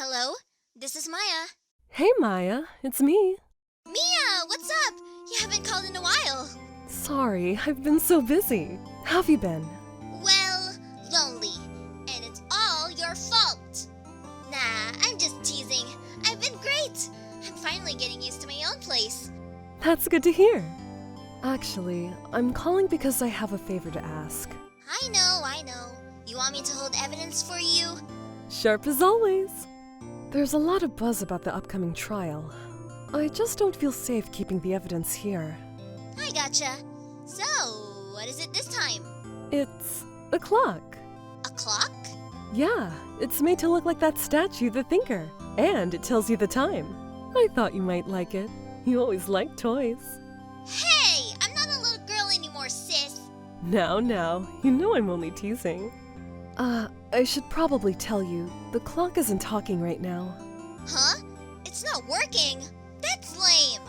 Hello, this is Maya. Hey Maya, it's me. Mia, what's up? You haven't called in a while. Sorry, I've been so busy. How have you been? Well, lonely. And it's all your fault. Nah, I'm just teasing. I've been great. I'm finally getting used to my own place. That's good to hear. Actually, I'm calling because I have a favor to ask. I know. You want me to hold evidence for you? Sharp as always. There's a lot of buzz about the upcoming trial. I just don't feel safe keeping the evidence here. I gotcha. So, what is it this time? It's a clock. A clock? Yeah, it's made to look like that statue, the Thinker. And it tells you the time. I thought you might like it. You always like toys. Hey, I'm not a little girl anymore, sis. Now, you know I'm only teasing. I should probably tell you, the clock isn't talking right now. Huh? It's not working. That's lame.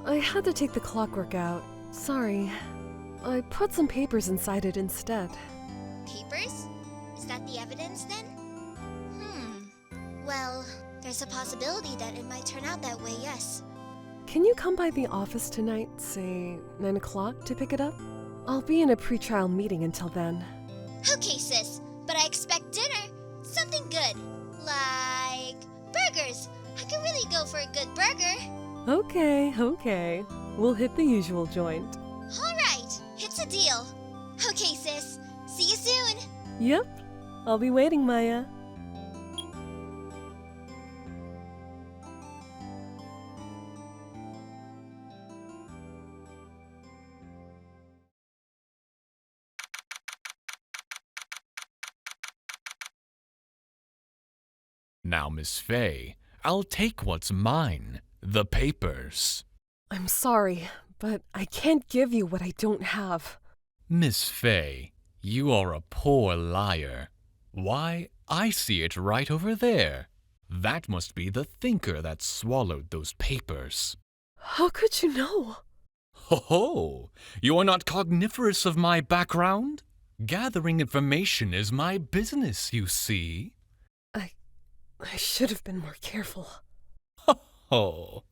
I had to take the clockwork out. Sorry. I put some papers inside it instead. Papers? Is that the evidence then? Well, there's a possibility that it might turn out that way, yes. Can you come by the office tonight, say 9 o'clock, to pick it up? I'll be in a pre-trial meeting until then. Okay, sis, but I expect dinner. Something good. Like burgers. I could really go for a good burger. Okay. We'll hit the usual joint. Alright, it's a deal. Okay, sis. See you soon. Yep. I'll be waiting, Maya. Now, Miss Fey, I'll take what's mine, the papers. I'm sorry, but I can't give you what I don't have. Miss Fey, you are a poor liar. Why, I see it right over there. That must be the Thinker that swallowed those papers. How could you know? Ho! You are not cogniferous of my background? Gathering information is my business, you see. I should have been more careful. Oh,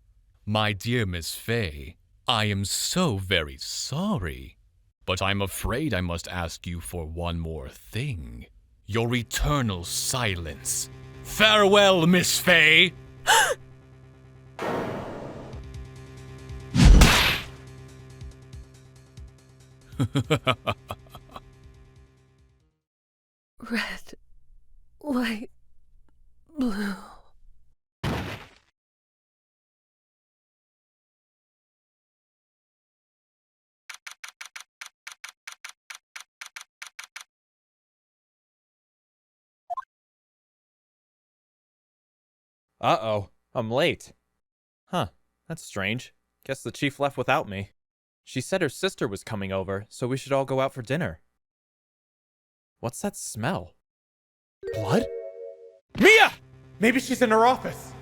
my dear Miss Fey, I am so very sorry. But I'm afraid I must ask you for one more thing. Your eternal silence. Farewell, Miss Fey! Red, white, blue. Uh-oh, I'm late. Huh, that's strange. Guess the chief left without me. She said her sister was coming over, so we should all go out for dinner. What's that smell? Blood? Mia! Maybe she's in her office.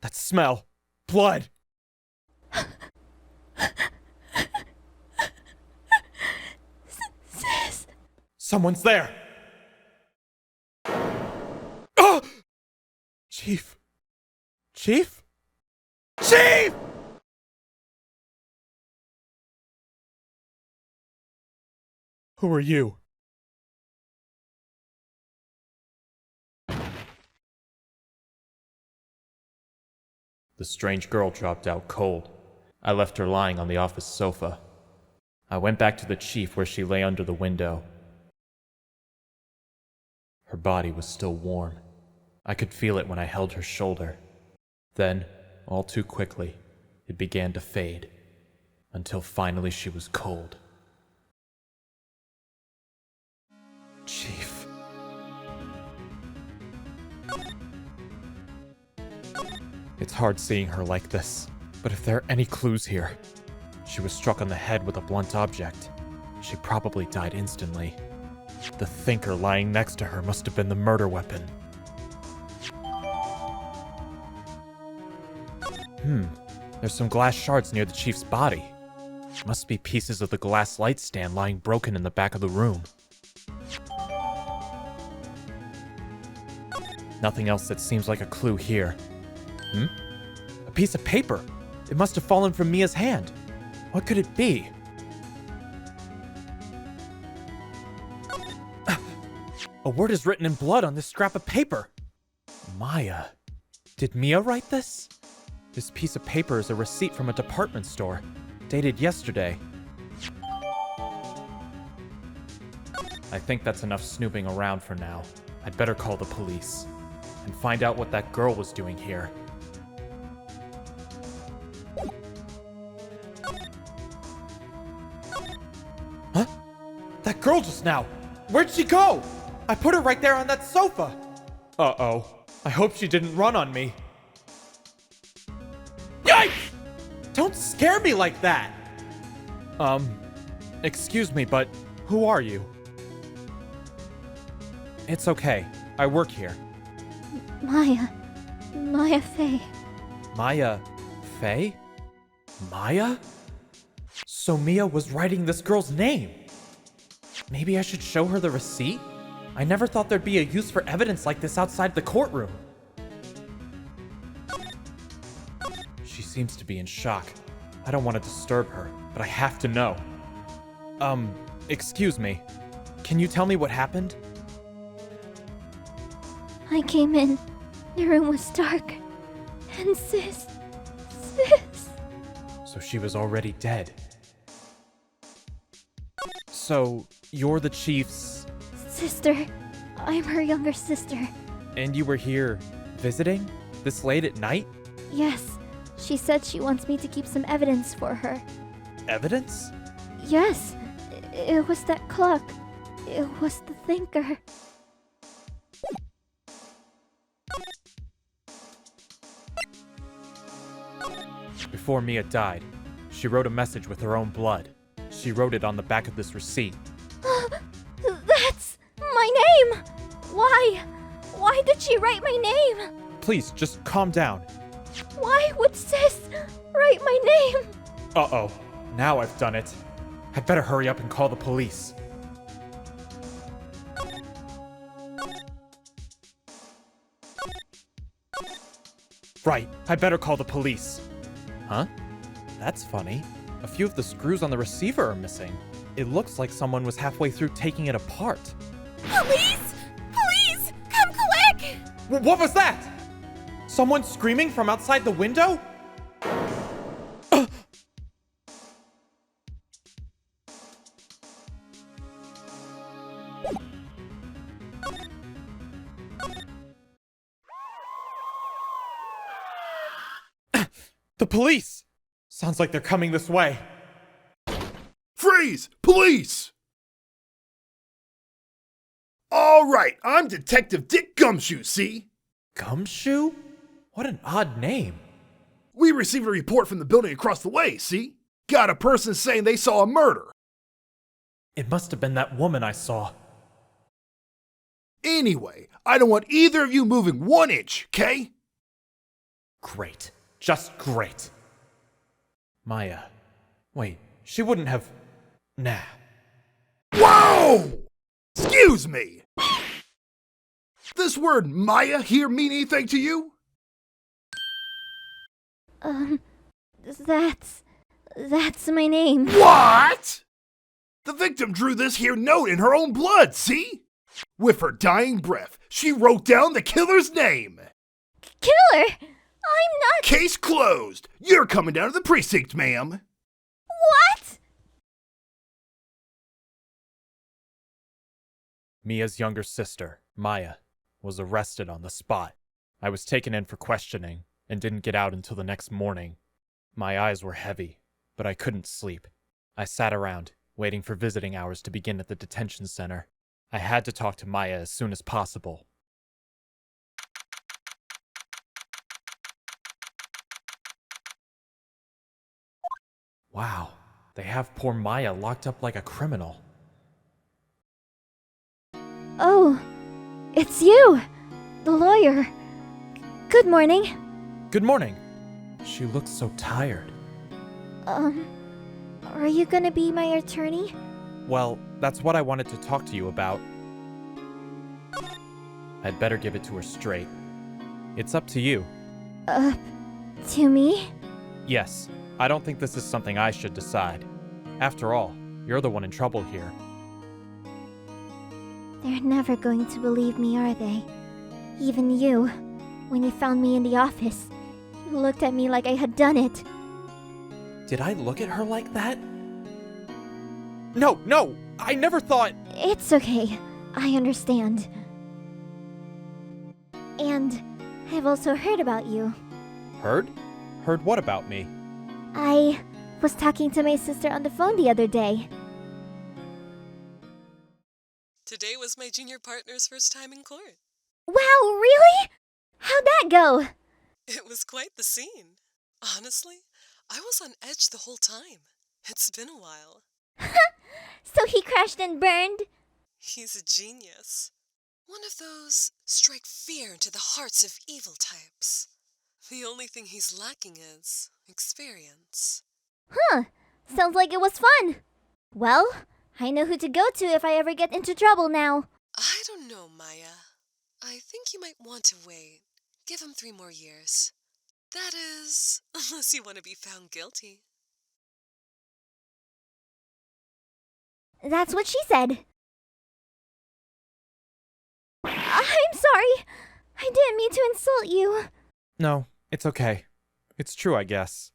That smell. Blood. Sis. Someone's there. Oh! Chief. Chief? Chief! Who are you? The strange girl dropped out cold. I left her lying on the office sofa. I went back to the chief where she lay under the window. Her body was still warm. I could feel it when I held her shoulder. Then, all too quickly, it began to fade, until finally she was cold. Chief. It's hard seeing her like this, but if there are any clues here, she was struck on the head with a blunt object. She probably died instantly. The Thinker lying next to her must have been the murder weapon. There's some glass shards near the chief's body. Must be pieces of the glass light stand lying broken in the back of the room. Nothing else that seems like a clue here. A piece of paper. It must have fallen from Mia's hand. What could it be? A word is written in blood on this scrap of paper. Maya. Did Mia write this? This piece of paper is a receipt from a department store, dated yesterday. I think that's enough snooping around for now. I'd better call the police and find out what that girl was doing here. Huh? That girl just now! Where'd she go? I put her right there on that sofa! Uh-oh. I hope she didn't run on me. Yikes! Don't scare me like that! Excuse me, but who are you? It's okay. I work here. Maya Fey. Maya Fey? Maya? So Mia was writing this girl's name. Maybe I should show her the receipt? I never thought there'd be a use for evidence like this outside the courtroom. She seems to be in shock. I don't want to disturb her, but I have to know. Excuse me. Can you tell me what happened? I came in. The room was dark. And Sis. So she was already dead. So, you're the Chief's... Sister. I'm her younger sister. And you were here visiting? This late at night? Yes. She said she wants me to keep some evidence for her. Evidence? Yes. It was that clock. It was the thinker. Before Mia died, she wrote a message with her own blood. She wrote it on the back of this receipt. That's my name! Why? Why did she write my name? Please, just calm down. Why would Sis write my name? Uh-oh. Now I've done it. I'd better hurry up and call the police. Right, I better call the police. Huh? That's funny. A few of the screws on the receiver are missing. It looks like someone was halfway through taking it apart. Police! Police! Come quick! What was that? Someone screaming from outside the window? The police! Sounds like they're coming this way. Freeze! Police! All right, I'm Detective Dick Gumshoe, see? Gumshoe? What an odd name. We received a report from the building across the way, see? Got a person saying they saw a murder. It must have been that woman I saw. Anyway, I don't want either of you moving 1 inch, okay? Great. Just great. Maya. Wait, she wouldn't have... Nah. Whoa! Excuse me! This word Maya here mean anything to you? That's my name. What? The victim drew this here note in her own blood, see? With her dying breath, she wrote down the killer's name. Killer! I'm not... Case closed. You're coming down to the precinct, ma'am. What? Mia's younger sister, Maya, was arrested on the spot. I was taken in for questioning and didn't get out until the next morning. My eyes were heavy, but I couldn't sleep. I sat around, waiting for visiting hours to begin at the detention center. I had to talk to Maya as soon as possible. Wow, they have poor Maya locked up like a criminal. Oh, it's you, the lawyer. Good morning. Good morning. She looks so tired. Are you gonna be my attorney? Well, that's what I wanted to talk to you about. I'd better give it to her straight. It's up to you. To me? Yes, I don't think this is something I should decide. After all, you're the one in trouble here. They're never going to believe me, are they? Even you. When you found me in the office, you looked at me like I had done it. Did I look at her like that? No! I never thought... It's okay. I understand. And I've also heard about you. Heard? Heard what about me? I was talking to my sister on the phone the other day. Today was my junior partner's first time in court. Wow, really? How'd that go? It was quite the scene. Honestly, I was on edge the whole time. It's been a while. So he crashed and burned? He's a genius. One of those strike fear into the hearts of evil types. The only thing he's lacking is experience. Huh. Sounds like it was fun. Well, I know who to go to if I ever get into trouble now. I don't know, Maya. I think you might want to wait. Give him 3 more years. That is, unless you want to be found guilty. That's what she said. I'm sorry. I didn't mean to insult you. No, it's okay. It's true, I guess.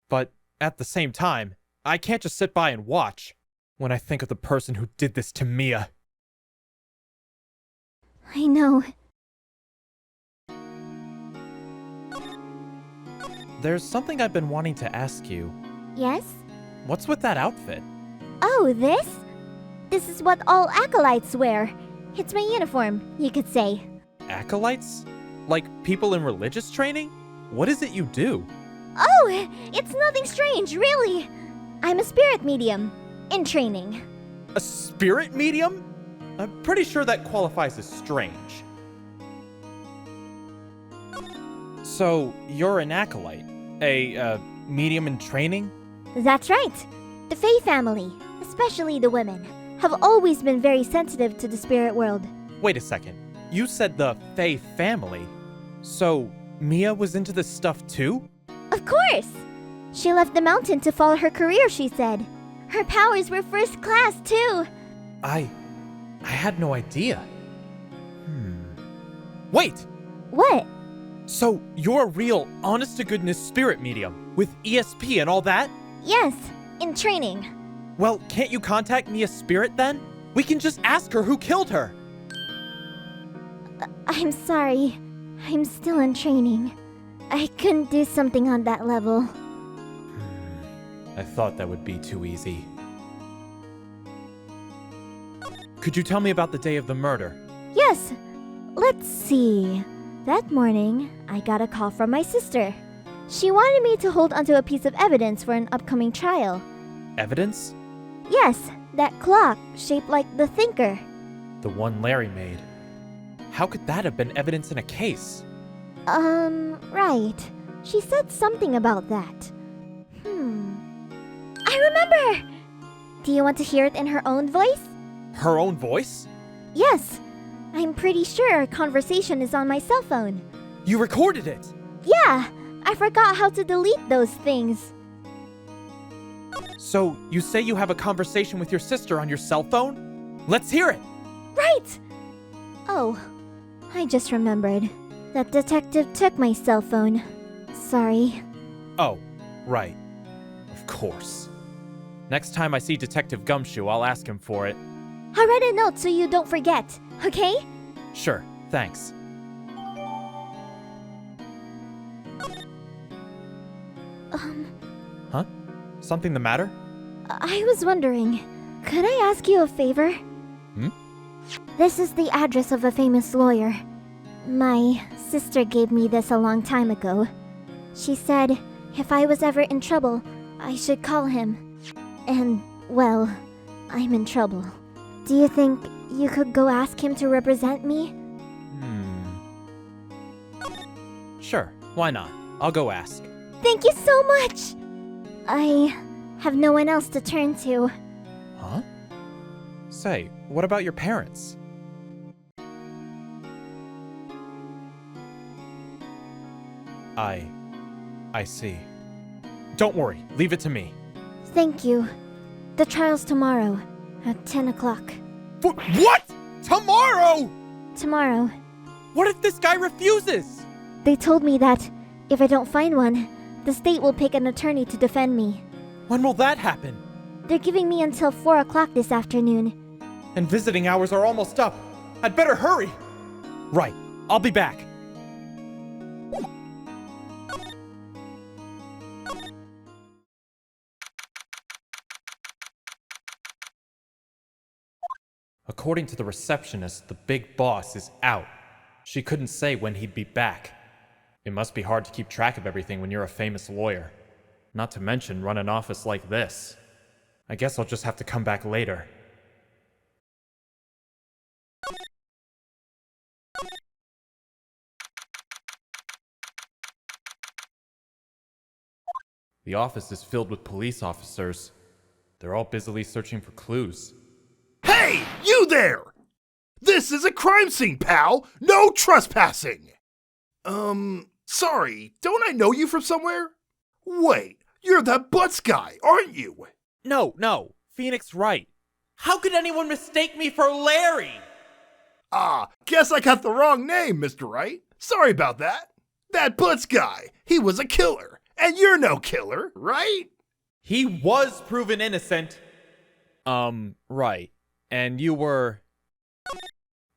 But at the same time, I can't just sit by and watch when I think of the person who did this to Mia. I know. There's something I've been wanting to ask you. Yes? What's with that outfit? Oh, this? This is what all acolytes wear. It's my uniform, you could say. Acolytes? Like people in religious training? What is it you do? Oh, it's nothing strange, really. I'm a spirit medium, in training. A spirit medium? I'm pretty sure that qualifies as strange. So, you're an acolyte? A medium in training? That's right. The Fey family, especially the women, have always been very sensitive to the spirit world. Wait a second. You said the Fey family. So, Mia was into this stuff too? Of course! She left the mountain to follow her career, she said. Her powers were first class, too. I had no idea. Wait! What? So, you're a real, honest-to-goodness spirit medium, with ESP and all that? Yes, in training. Well, can't you contact Mia's spirit then? We can just ask her who killed her! I'm sorry. I'm still in training. I couldn't do something on that level. I thought that would be too easy. Could you tell me about the day of the murder? Yes. Let's see. That morning, I got a call from my sister. She wanted me to hold onto a piece of evidence for an upcoming trial. Evidence? Yes, that clock shaped like the thinker. The one Larry made. How could that have been evidence in a case? Right. She said something about that. I remember! Do you want to hear it in her own voice? Her own voice? Yes. I'm pretty sure our conversation is on my cell phone. You recorded it! Yeah, I forgot how to delete those things. So, you say you have a conversation with your sister on your cell phone? Let's hear it! Right! Oh, I just remembered. That detective took my cell phone. Sorry. Oh, right. Of course. Next time I see Detective Gumshoe, I'll ask him for it. I'll write a note so you don't forget, okay? Sure, thanks. Huh? Something the matter? I was wondering, could I ask you a favor? This is the address of a famous lawyer. My sister gave me this a long time ago. She said if I was ever in trouble, I should call him. And, well, I'm in trouble. Do you think you could go ask him to represent me? Sure, why not? I'll go ask. Thank you so much! I have no one else to turn to. Huh? Say, what about your parents? I see. Don't worry, leave it to me. Thank you. The trial's tomorrow, at 10 o'clock. What? Tomorrow? Tomorrow. What if this guy refuses? They told me that if I don't find one, the state will pick an attorney to defend me. When will that happen? They're giving me until 4 o'clock this afternoon. And visiting hours are almost up. I'd better hurry. Right, I'll be back. According to the receptionist, the big boss is out. She couldn't say when he'd be back. It must be hard to keep track of everything when you're a famous lawyer. Not to mention run an office like this. I guess I'll just have to come back later. The office is filled with police officers. They're all busily searching for clues. Hey, you there! This is a crime scene, pal! No trespassing! Sorry, don't I know you from somewhere? Wait, you're that Butts guy, aren't you? No, Phoenix Wright. How could anyone mistake me for Larry? Guess I got the wrong name, Mr. Wright. Sorry about that. That Butts guy, he was a killer. And you're no killer, right? He was proven innocent. Right. And you were...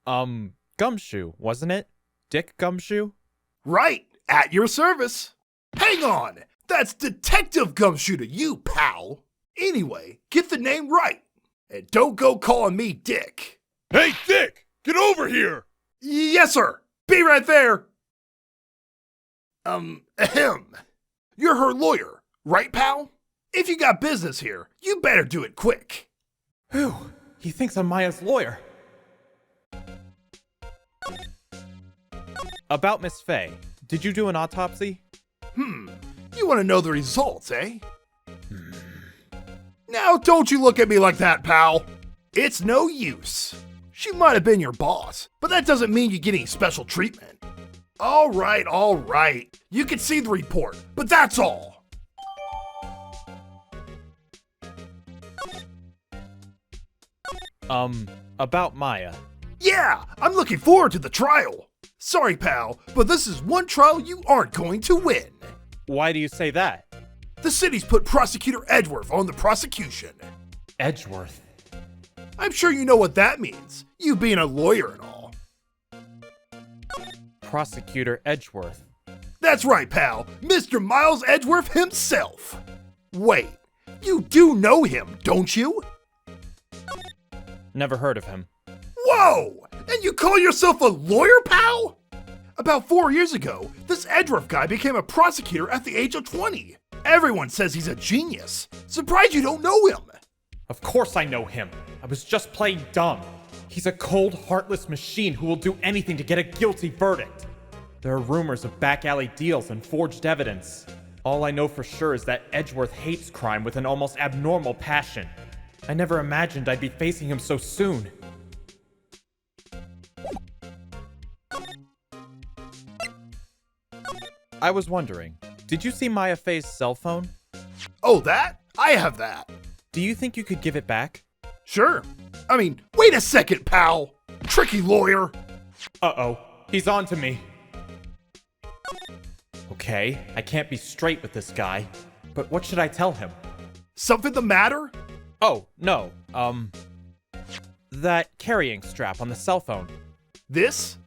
Gumshoe, wasn't it? Dick Gumshoe? Right, at your service. Hang on, that's Detective Gumshoe to you, pal. Anyway, get the name right. And don't go calling me Dick. Hey, Dick! Get over here! Yes, sir. Be right there. Ahem. You're her lawyer, right, pal? If you got business here, you better do it quick. Whew, he thinks I'm Maya's lawyer. About Miss Fey, did you do an autopsy? You want to know the results, eh? Now, don't you look at me like that, pal. It's no use. She might have been your boss, but that doesn't mean you get any special treatment. All right. You can see the report, but that's all. About Maya. Yeah, I'm looking forward to the trial. Sorry, pal, but this is one trial you aren't going to win. Why do you say that? The city's put Prosecutor Edgeworth on the prosecution. Edgeworth. I'm sure you know what that means, you being a lawyer and all. Prosecutor Edgeworth. That's right, pal. Mr. Miles Edgeworth himself. Wait, you do know him, don't you? Never heard of him. Whoa! And you call yourself a lawyer, pal? About 4 years ago, this Edgeworth guy became a prosecutor at the age of 20. Everyone says he's a genius. Surprised you don't know him. Of course I know him. I was just playing dumb. He's a cold, heartless machine who will do anything to get a guilty verdict. There are rumors of back alley deals and forged evidence. All I know for sure is that Edgeworth hates crime with an almost abnormal passion. I never imagined I'd be facing him so soon. I was wondering, did you see Maya Fey's cell phone? Oh, that? I have that. Do you think you could give it back? Sure. I mean, wait a second, pal. Tricky lawyer. Uh-oh, he's on to me. Okay, I can't be straight with this guy, but what should I tell him? Something the matter? Oh, no, that carrying strap on the cell phone. This?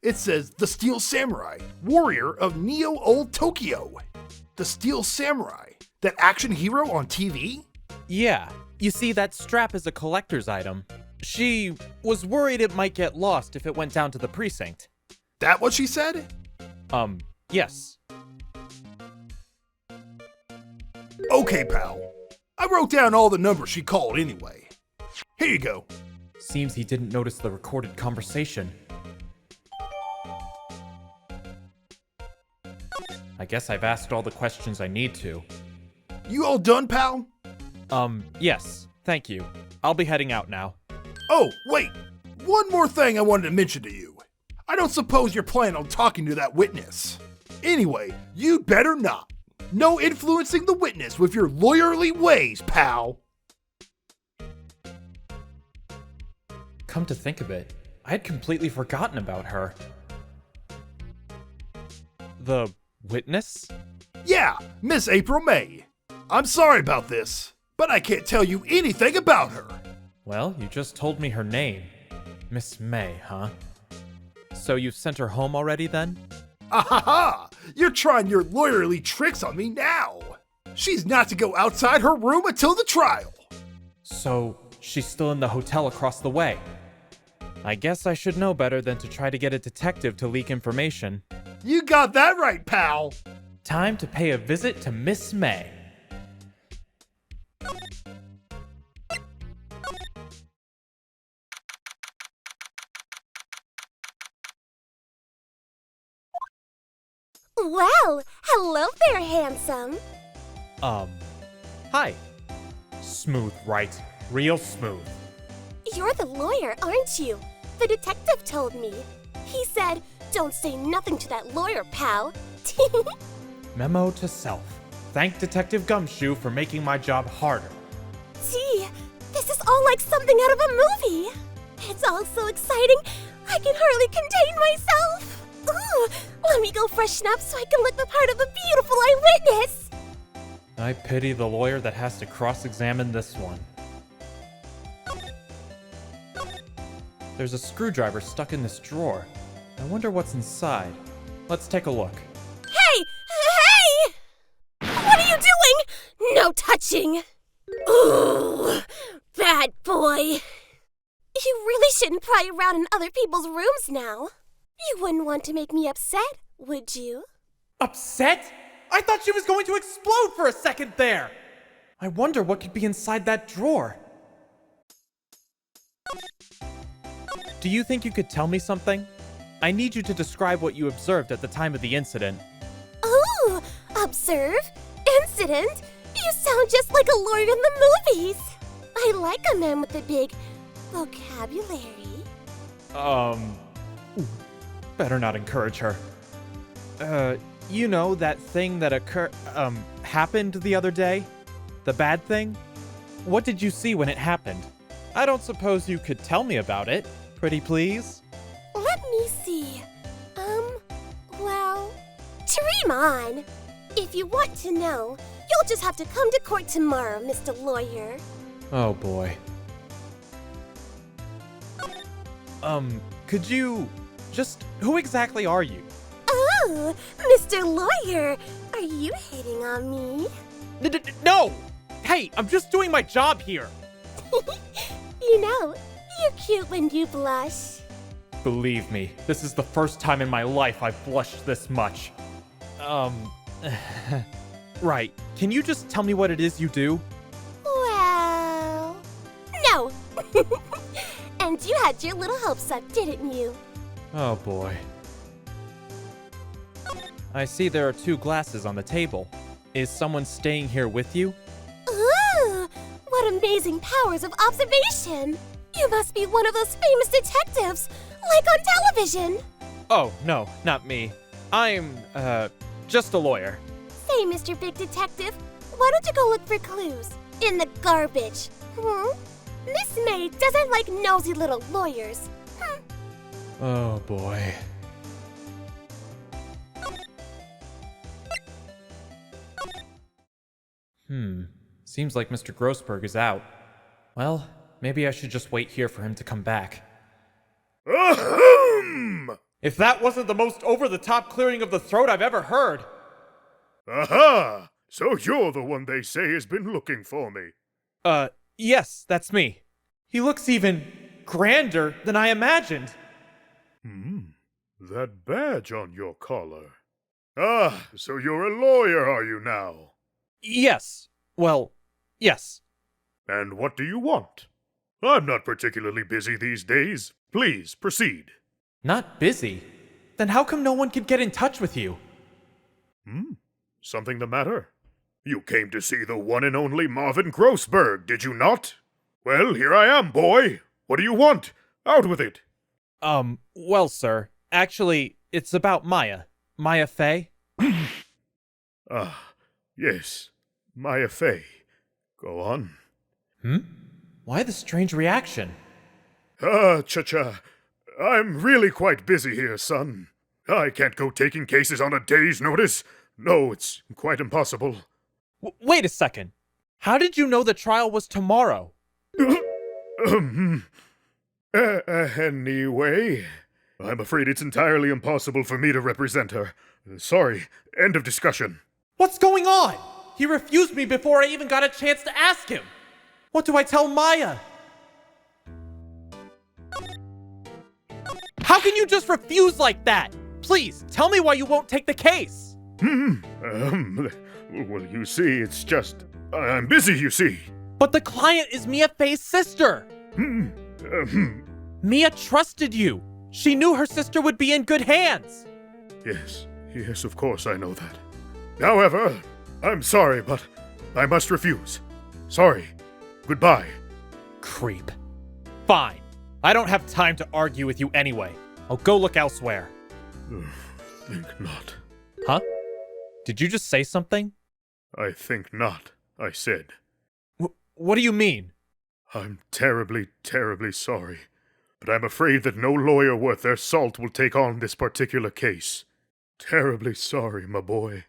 It says the Steel Samurai, warrior of Neo Old Tokyo. The Steel Samurai, that action hero on TV? Yeah, you see, that strap is a collector's item. She was worried it might get lost if it went down to the precinct. That what she said? Yes. Okay, pal. I wrote down all the numbers she called anyway. Here you go. Seems he didn't notice the recorded conversation. I guess I've asked all the questions I need to. You all done, pal? Yes. Thank you. I'll be heading out now. Oh, wait. One more thing I wanted to mention to you. I don't suppose you're planning on talking to that witness. Anyway, you'd better not. No influencing the witness with your lawyerly ways, pal. Come to think of it, I had completely forgotten about her. The witness? Yeah, Miss April May. I'm sorry about this, but I can't tell you anything about her. Well, you just told me her name. Miss May, huh? So you've sent her home already then? Ahaha! You're trying your lawyerly tricks on me now. She's not to go outside her room until the trial. So she's still in the hotel across the way. I guess I should know better than to try to get a detective to leak information. You got that right, pal. Time to pay a visit to Miss May. Well, hello there, handsome. Hi. Smooth, right? Real smooth. You're the lawyer, aren't you? The detective told me. He said, don't say nothing to that lawyer, pal. Memo to self. Thank Detective Gumshoe for making my job harder. Gee, this is all like something out of a movie. It's all so exciting, I can hardly contain myself. Ooh, let me go freshen up so I can look the part of a beautiful eyewitness. I pity the lawyer that has to cross-examine this one. There's a screwdriver stuck in this drawer. I wonder what's inside. Let's take a look. Hey! Hey! What are you doing? No touching! Ooh, bad boy. You really shouldn't pry around in other people's rooms now. You wouldn't want to make me upset, would you? Upset? I thought she was going to explode for a second there! I wonder what could be inside that drawer. Do you think you could tell me something? I need you to describe what you observed at the time of the incident. Ooh, observe? Incident? You sound just like a lawyer in the movies. I like a man with a big vocabulary. Better not encourage her. You know that thing that happened the other day? The bad thing? What did you see when it happened? I don't suppose you could tell me about it, pretty please? Let me see. Well, dream on. If you want to know, you'll just have to come to court tomorrow, Mr. Lawyer. Oh boy. Could you... who exactly are you? Oh, Mr. Lawyer, are you hitting on me? No! Hey, I'm just doing my job here! You know, you're cute when you blush. Believe me, this is the first time in my life I've blushed this much. Right, can you just tell me what it is you do? Well... No! And you had your little hopes up, didn't you? Oh boy. I see there are 2 glasses on the table. Is someone staying here with you? Ooh, what amazing powers of observation! You must be one of those famous detectives, like on television! Oh, no, not me. I'm, just a lawyer. Say, Mr. Big Detective, why don't you go look for clues? In the garbage. Miss May doesn't like nosy little lawyers. Oh boy. Seems like Mr. Grossburg is out. Well, maybe I should just wait here for him to come back. Ahem! If that wasn't the most over-the-top clearing of the throat I've ever heard! Aha! So you're the one they say has been looking for me. Yes, that's me. He looks even grander than I imagined. That badge on your collar. Ah, so you're a lawyer, are you now? Yes. Well, yes. And what do you want? I'm not particularly busy these days. Please, proceed. Not busy? Then how come no one could get in touch with you? Something the matter? You came to see the one and only Marvin Grossberg, did you not? Well, here I am, boy. What do you want? Out with it. Well, sir, actually, it's about Maya. Maya Fey. Yes. Maya Fey. Go on. Why the strange reaction? Cha-cha. I'm really quite busy here, son. I can't go taking cases on a day's notice. No, it's quite impossible. Wait a second. How did you know the trial was tomorrow? Anyway, I'm afraid it's entirely impossible for me to represent her. Sorry, end of discussion. What's going on? He refused me before I even got a chance to ask him. What do I tell Maya? How can you just refuse like that? Please, tell me why you won't take the case. Well, you see, it's just... I'm busy, you see. But the client is Maya Fey's sister. Mia trusted you. She knew her sister would be in good hands. Yes, of course I know that. However, I'm sorry, but I must refuse. Sorry. Goodbye. Creep. Fine. I don't have time to argue with you anyway. I'll go look elsewhere. Think not. Huh? Did you just say something? I think not, I said. What do you mean? I'm terribly, terribly sorry. But I'm afraid that no lawyer worth their salt will take on this particular case. Terribly sorry, my boy.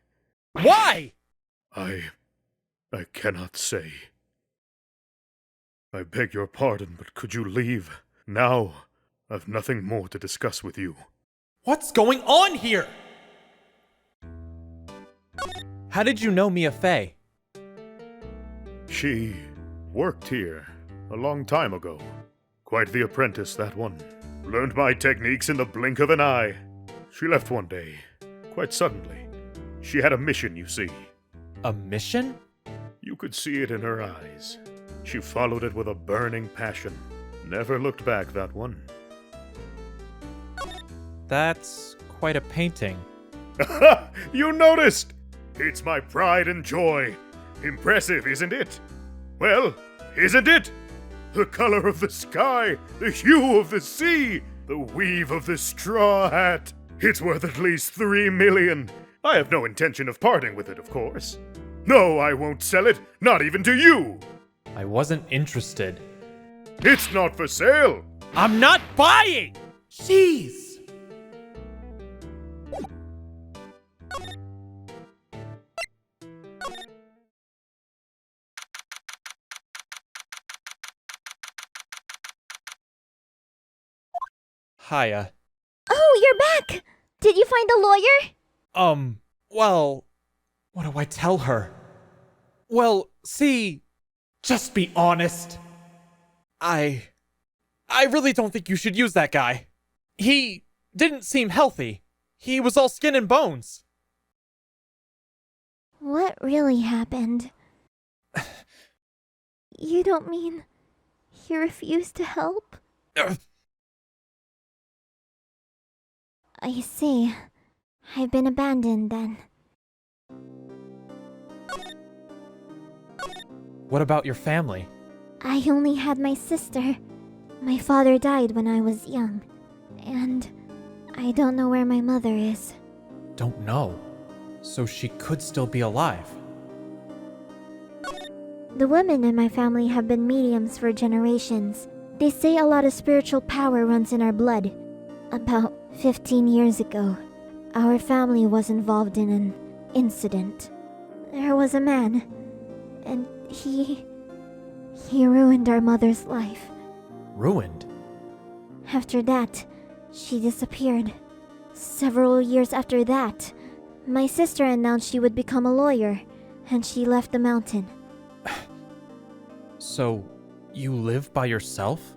Why? I cannot say. I beg your pardon, but could you leave? Now, I've nothing more to discuss with you. What's going on here? How did you know Maya Fey? She worked here a long time ago. Quite the apprentice, that one. Learned my techniques in the blink of an eye. She left one day, quite suddenly. She had a mission, you see. A mission? You could see it in her eyes. She followed it with a burning passion. Never looked back, that one. That's quite a painting. You noticed! It's my pride and joy. Impressive, isn't it? Well, isn't it? The color of the sky, the hue of the sea, the weave of the straw hat. It's worth at least 3 million. I have no intention of parting with it, of course. No, I won't sell it, not even to you. I wasn't interested. It's not for sale. I'm not buying! Jeez! Hiya. Oh, you're back! Did you find the lawyer? Well, what do I tell her? Well, see, just be honest. I really don't think you should use that guy. He didn't seem healthy. He was all skin and bones. What really happened? You don't mean he refused to help? I see. I've been abandoned then. What about your family? I only had my sister. My father died when I was young. And I don't know where my mother is. Don't know. So she could still be alive. The women in my family have been mediums for generations. They say a lot of spiritual power runs in our blood. About 15 years ago, our family was involved in an incident. There was a man, and he ruined our mother's life. Ruined? After that, she disappeared. Several years after that, my sister announced she would become a lawyer, and she left the mountain. So, you live by yourself?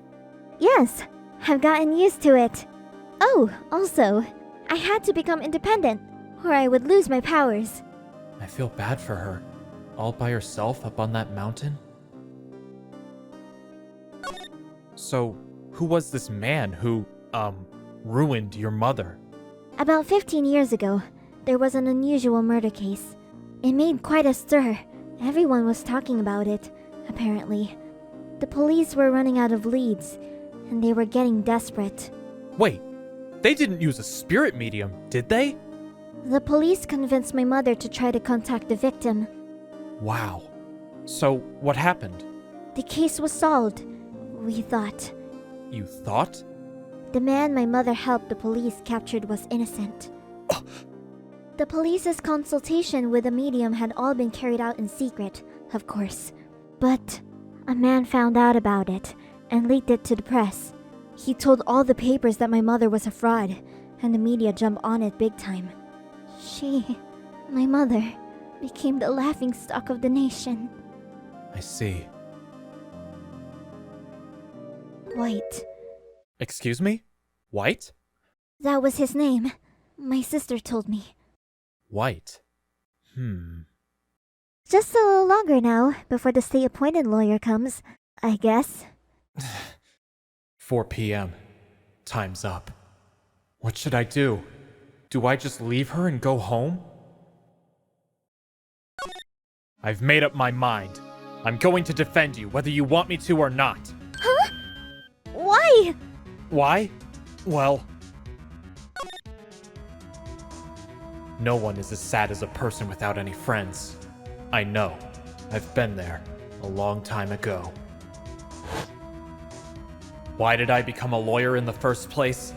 Yes, I've gotten used to it. Oh, also, I had to become independent, or I would lose my powers. I feel bad for her. All by herself up on that mountain? So, who was this man who, ruined your mother? About 15 years ago, there was an unusual murder case. It made quite a stir. Everyone was talking about it, apparently. The police were running out of leads, and they were getting desperate. Wait, they didn't use a spirit medium, did they? The police convinced my mother to try to contact the victim. Wow. So, what happened? The case was solved, we thought. You thought? The man my mother helped the police captured was innocent. The police's consultation with the medium had all been carried out in secret, of course. But a man found out about it and leaked it to the press. He told all the papers that my mother was a fraud, and the media jumped on it big time. My mother, became the laughingstock of the nation. I see. White. Excuse me? White? That was his name. My sister told me. White. Just a little longer now, before the state-appointed lawyer comes, I guess. 4 p.m. Time's up. What should I do? Do I just leave her and go home? I've made up my mind. I'm going to defend you, whether you want me to or not. Huh? Why? Why? Well... no one is as sad as a person without any friends. I know. I've been there a long time ago. Why did I become a lawyer in the first place?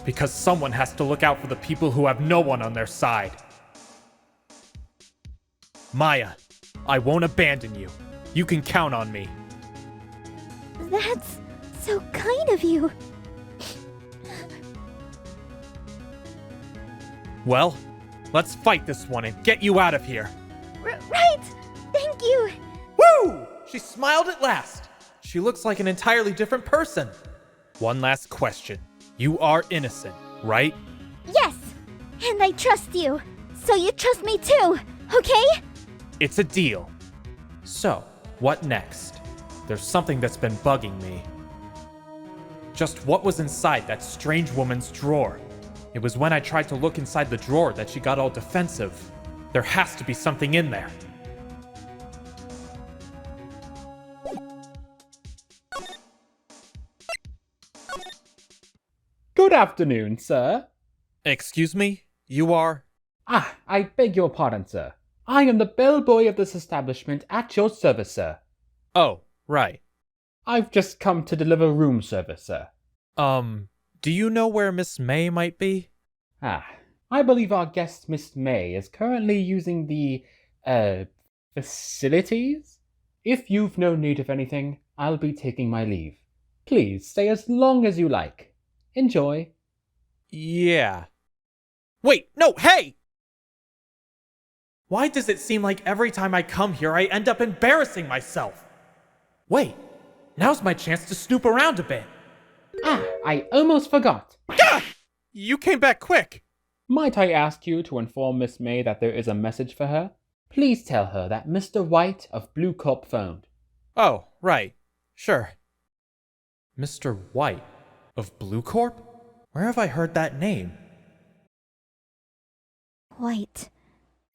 Because someone has to look out for the people who have no one on their side. Maya, I won't abandon you. You can count on me. That's so kind of you. Well, let's fight this one and get you out of here. Right! Thank you! Woo! She smiled at last. She looks like an entirely different person. One last question. You are innocent, right? Yes! And I trust you. So you trust me too, okay? It's a deal. So, what next? There's something that's been bugging me. Just what was inside that strange woman's drawer? It was when I tried to look inside the drawer that she got all defensive. There has to be something in there. Good afternoon, sir. Excuse me? You are? I beg your pardon, sir. I am the bellboy of this establishment at your service, sir. Oh, right. I've just come to deliver room service, sir. Do you know where Miss May might be? I believe our guest, Miss May, is currently using the, facilities? If you've no need of anything, I'll be taking my leave. Please stay as long as you like. Enjoy. Yeah. Wait, no, hey! Why does it seem like every time I come here I end up embarrassing myself? Wait, now's my chance to snoop around a bit. I almost forgot. Gah! You came back quick. Might I ask you to inform Miss May that there is a message for her? Please tell her that Mr. White of Blue Corp phoned. Oh, right. Sure. Mr. White of Blue Corp? Where have I heard that name? White.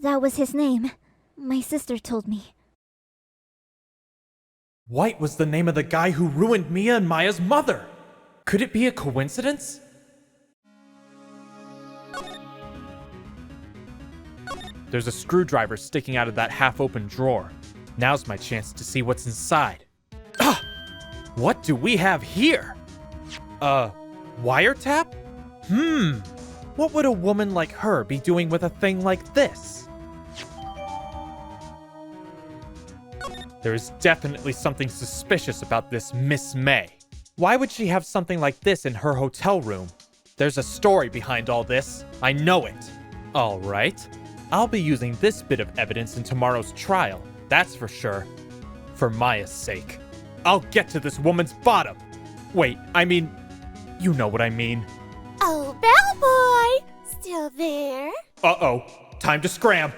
That was his name. My sister told me. White was the name of the guy who ruined Mia and Maya's mother. Could it be a coincidence? There's a screwdriver sticking out of that half-open drawer. Now's my chance to see what's inside. Ah! What do we have here? Wiretap? What would a woman like her be doing with a thing like this? There is definitely something suspicious about this Miss May. Why would she have something like this in her hotel room? There's a story behind all this. I know it. All right. I'll be using this bit of evidence in tomorrow's trial, that's for sure. For Maya's sake. I'll get to this woman's bottom. Wait, I mean, you know what I mean. Oh, Bellboy! Still there? Uh-oh, time to scram.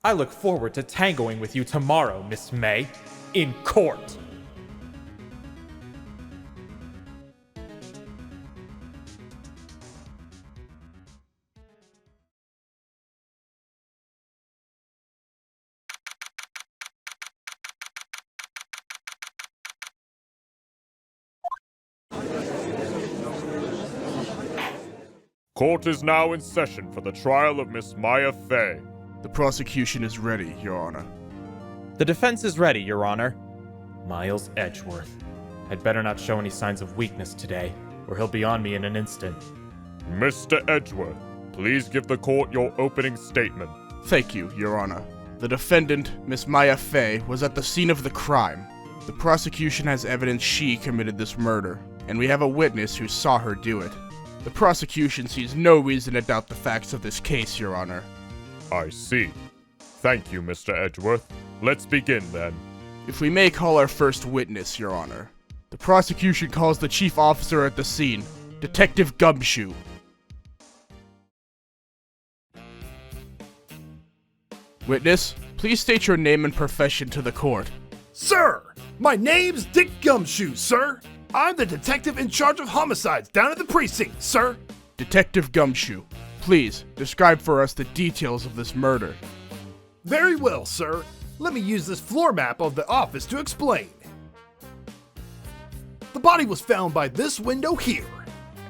I look forward to tangoing with you tomorrow, Miss May, in court. Court is now in session for the trial of Miss Maya Fey. The prosecution is ready, Your Honor. The defense is ready, Your Honor. Miles Edgeworth. I'd better not show any signs of weakness today, or he'll be on me in an instant. Mr. Edgeworth, please give the court your opening statement. Thank you, Your Honor. The defendant, Miss Maya Fey, was at the scene of the crime. The prosecution has evidence she committed this murder, and we have a witness who saw her do it. The prosecution sees no reason to doubt the facts of this case, Your Honor. I see. Thank you, Mr. Edgeworth. Let's begin then. If we may call our first witness, Your Honor. The prosecution calls the chief officer at the scene, Detective Gumshoe. Witness, please state your name and profession to the court. Sir, my name's Dick Gumshoe, sir. I'm the detective in charge of homicides down at the precinct, sir. Detective Gumshoe, please describe for us the details of this murder. Very well, sir. Let me use this floor map of the office to explain. The body was found by this window here.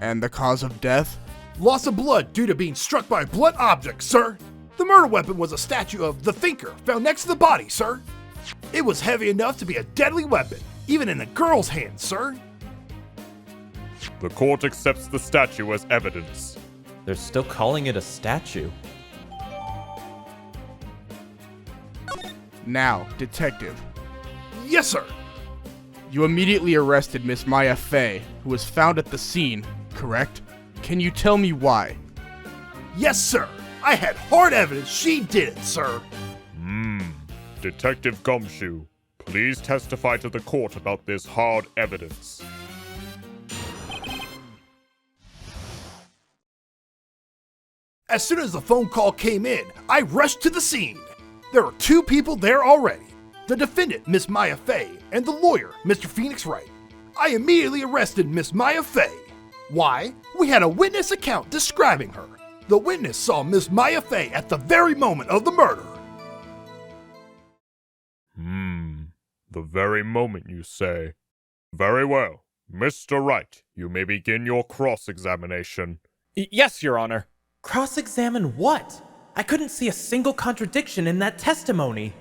And the cause of death? Loss of blood due to being struck by a blunt object, sir. The murder weapon was a statue of the Thinker found next to the body, sir. It was heavy enough to be a deadly weapon, even in a girl's hand, sir. The court accepts the statue as evidence. They're still calling it a statue. Now, Detective, Yes, sir. you immediately arrested Miss Maya Fey, who was found at the scene, correct? Can you tell me why? Yes, sir. I had hard evidence she did it, sir. Detective Gumshoe, please testify to the court about this hard evidence. As soon as the phone call came in, I rushed to the scene. There were two people there already. The defendant, Miss Maya Fey, and the lawyer, Mr. Phoenix Wright. I immediately arrested Miss Maya Fey. Why? We had a witness account describing her. The witness saw Miss Maya Fey at the very moment of the murder. The very moment, you say. Very well. Mr. Wright, you may begin your cross-examination. Yes, Your Honor. Cross-examine what? I couldn't see a single contradiction in that testimony.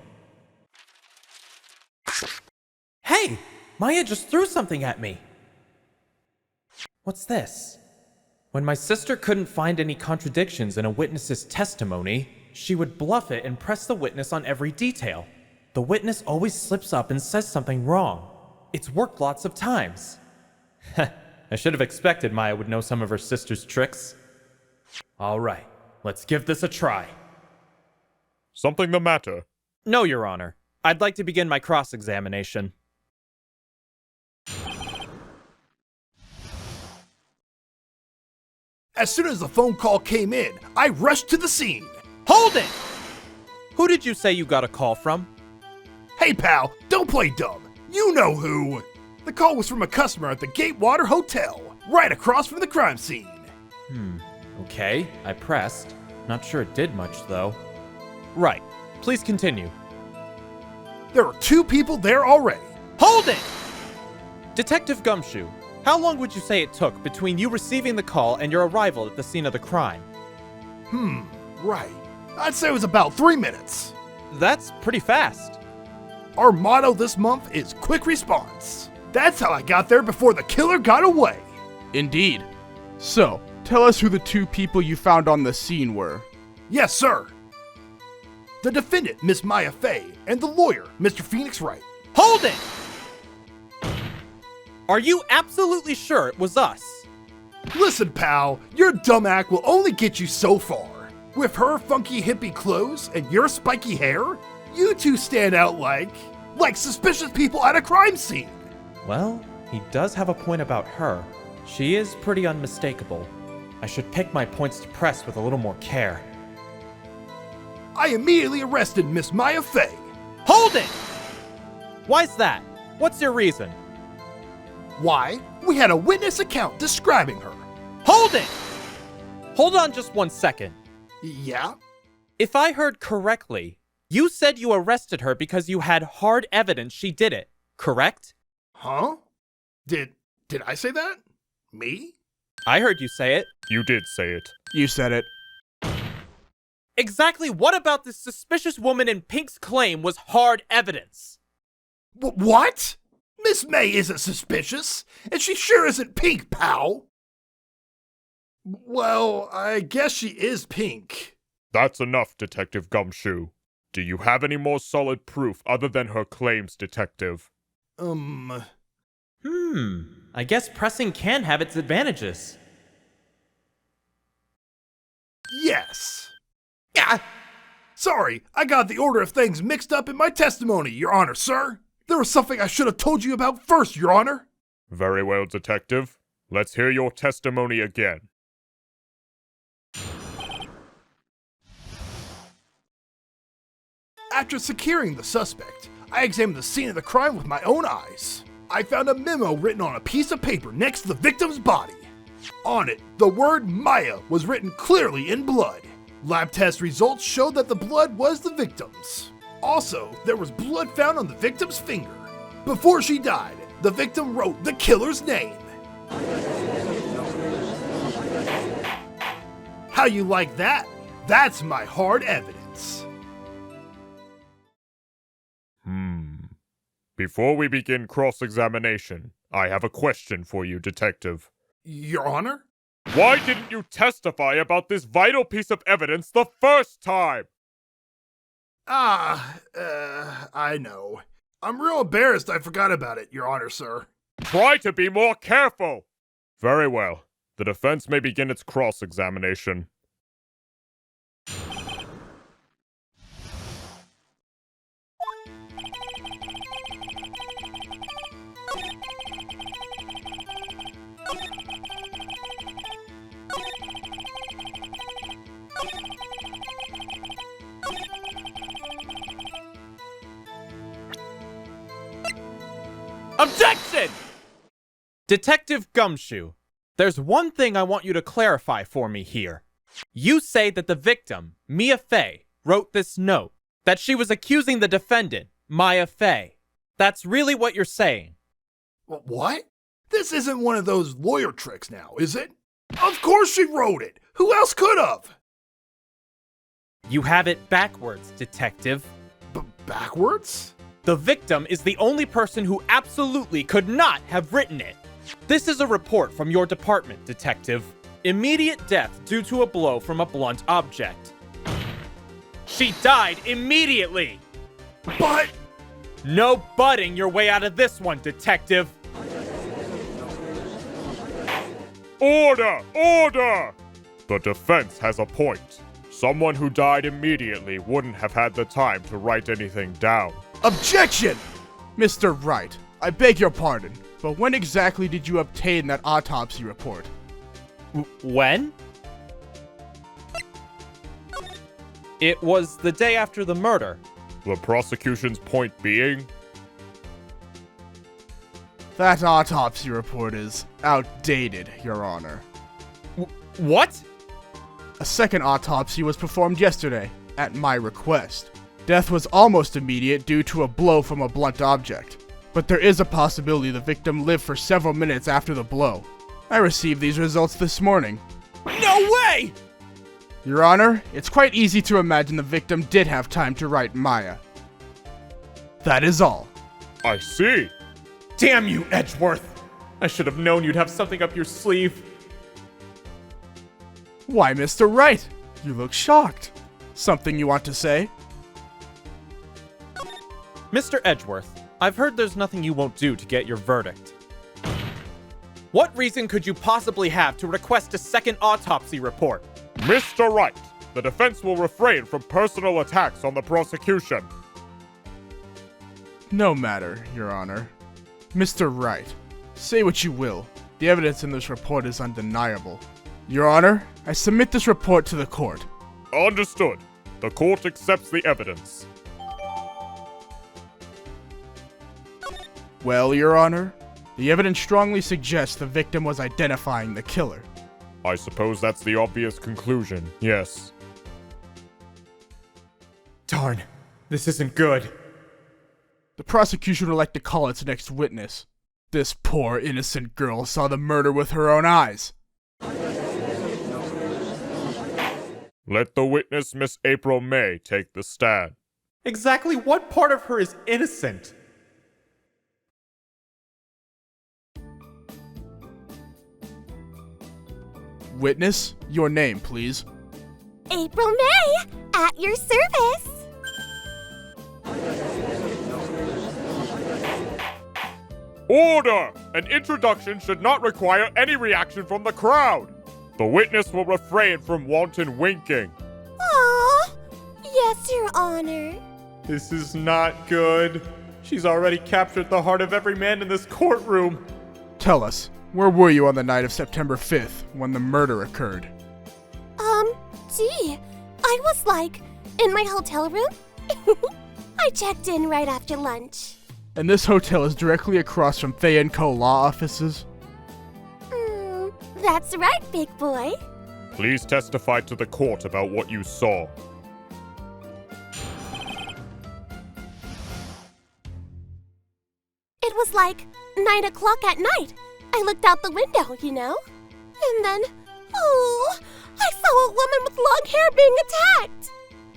Hey! Maya just threw something at me. What's this? When my sister couldn't find any contradictions in a witness's testimony, she would bluff it and press the witness on every detail. The witness always slips up and says something wrong. It's worked lots of times. I should have expected Maya would know some of her sister's tricks. All right, let's give this a try. Something the matter? No, Your Honor. I'd like to begin my cross-examination. As soon as the phone call came in, I rushed to the scene. Hold it! Who did you say you got a call from? Hey pal, don't play dumb. You know who. The call was from a customer at the Gatewater Hotel, right across from the crime scene. Okay, I pressed. Not sure it did much, though. Right. Please continue. There were two people there already. Hold it! Detective Gumshoe, how long would you say it took between you receiving the call and your arrival at the scene of the crime? Right. I'd say it was about 3 minutes. That's pretty fast. Our motto this month is quick response. That's how I got there before the killer got away. Indeed. So, tell us who the two people you found on the scene were. Yes, sir. The defendant, Miss Maya Fey, and the lawyer, Mr. Phoenix Wright. Hold it! Are you absolutely sure it was us? Listen, pal, your dumb act will only get you so far. With her funky hippie clothes and your spiky hair, you two stand out like suspicious people at a crime scene. Well, he does have a point about her. She is pretty unmistakable. I should pick my points to press with a little more care. I immediately arrested Miss Maya Fey. Hold it! Why's that? What's your reason? Why? We had a witness account describing her. Hold it! Hold on just 1 second. Yeah? If I heard correctly, you said you arrested her because you had hard evidence she did it, correct? Huh? Did I say that? Me? I heard you say it. You did say it. You said it. Exactly what about this suspicious woman in Pink's claim was hard evidence? What? Miss May isn't suspicious, and she sure isn't Pink, pal. Well, I guess she is Pink. That's enough, Detective Gumshoe. Do you have any more solid proof other than her claims, Detective? I guess pressing can have its advantages. Yes. Yeah. Sorry, I got the order of things mixed up in my testimony, Your Honor, sir. There was something I should have told you about first, Your Honor. Very well, Detective. Let's hear your testimony again. After securing the suspect, I examined the scene of the crime with my own eyes. I found a memo written on a piece of paper next to the victim's body. On it, the word Maya was written clearly in blood. Lab test results showed that the blood was the victim's. Also, there was blood found on the victim's finger. Before she died, the victim wrote the killer's name. How you like that? That's my hard evidence. Before we begin cross-examination, I have a question for you, Detective. Your Honor? Why didn't you testify about this vital piece of evidence the first time? I know. I'm real embarrassed I forgot about it, Your Honor, sir. Try to be more careful! Very well. The defense may begin its cross-examination. Objection! Detective Gumshoe, there's one thing I want you to clarify for me here. You say that the victim, Maya Fey, wrote this note, that she was accusing the defendant, Maya Fey. That's really what you're saying. What? This isn't one of those lawyer tricks now, is it? Of course she wrote it! Who else could have? You have it backwards, Detective. Backwards? The victim is the only person who absolutely could not have written it. This is a report from your department, Detective. Immediate death due to a blow from a blunt object. She died immediately! But... No butting your way out of this one, Detective! Order! Order! The defense has a point. Someone who died immediately wouldn't have had the time to write anything down. Objection! Mr. Wright, I beg your pardon, but when exactly did you obtain that autopsy report? When? It was the day after the murder. The prosecution's point being? That autopsy report is outdated, Your Honor. What? A second autopsy was performed yesterday, at my request. Death was almost immediate due to a blow from a blunt object, but there is a possibility the victim lived for several minutes after the blow. I received these results this morning. No way! Your Honor, it's quite easy to imagine the victim did have time to write Maya. That is all. I see. Damn you, Edgeworth! I should have known you'd have something up your sleeve. Why, Mr. Wright? You look shocked. Something you want to say? Mr. Edgeworth, I've heard there's nothing you won't do to get your verdict. What reason could you possibly have to request a second autopsy report? Mr. Wright, the defense will refrain from personal attacks on the prosecution. No matter, Your Honor. Mr. Wright, say what you will. The evidence in this report is undeniable. Your Honor, I submit this report to the court. Understood. The court accepts the evidence. Well, Your Honor, the evidence strongly suggests the victim was identifying the killer. I suppose that's the obvious conclusion, yes. Darn, this isn't good. The prosecution would like to call its next witness. This poor, innocent girl saw the murder with her own eyes. Let the witness, Miss April May, take the stand. Exactly what part of her is innocent? Witness, your name, please. April May, at your service. Order! An introduction should not require any reaction from the crowd. The witness will refrain from wanton winking. Aww. Yes, Your Honor. This is not good. She's already captured the heart of every man in this courtroom. Tell us, where were you on the night of September 5th when the murder occurred? I was in my hotel room. I checked in right after lunch. And this hotel is directly across from Fey & Co. law offices? That's right, big boy. Please testify to the court about what you saw. It was 9 o'clock at night. I looked out the window, And then, I saw a woman with long hair being attacked.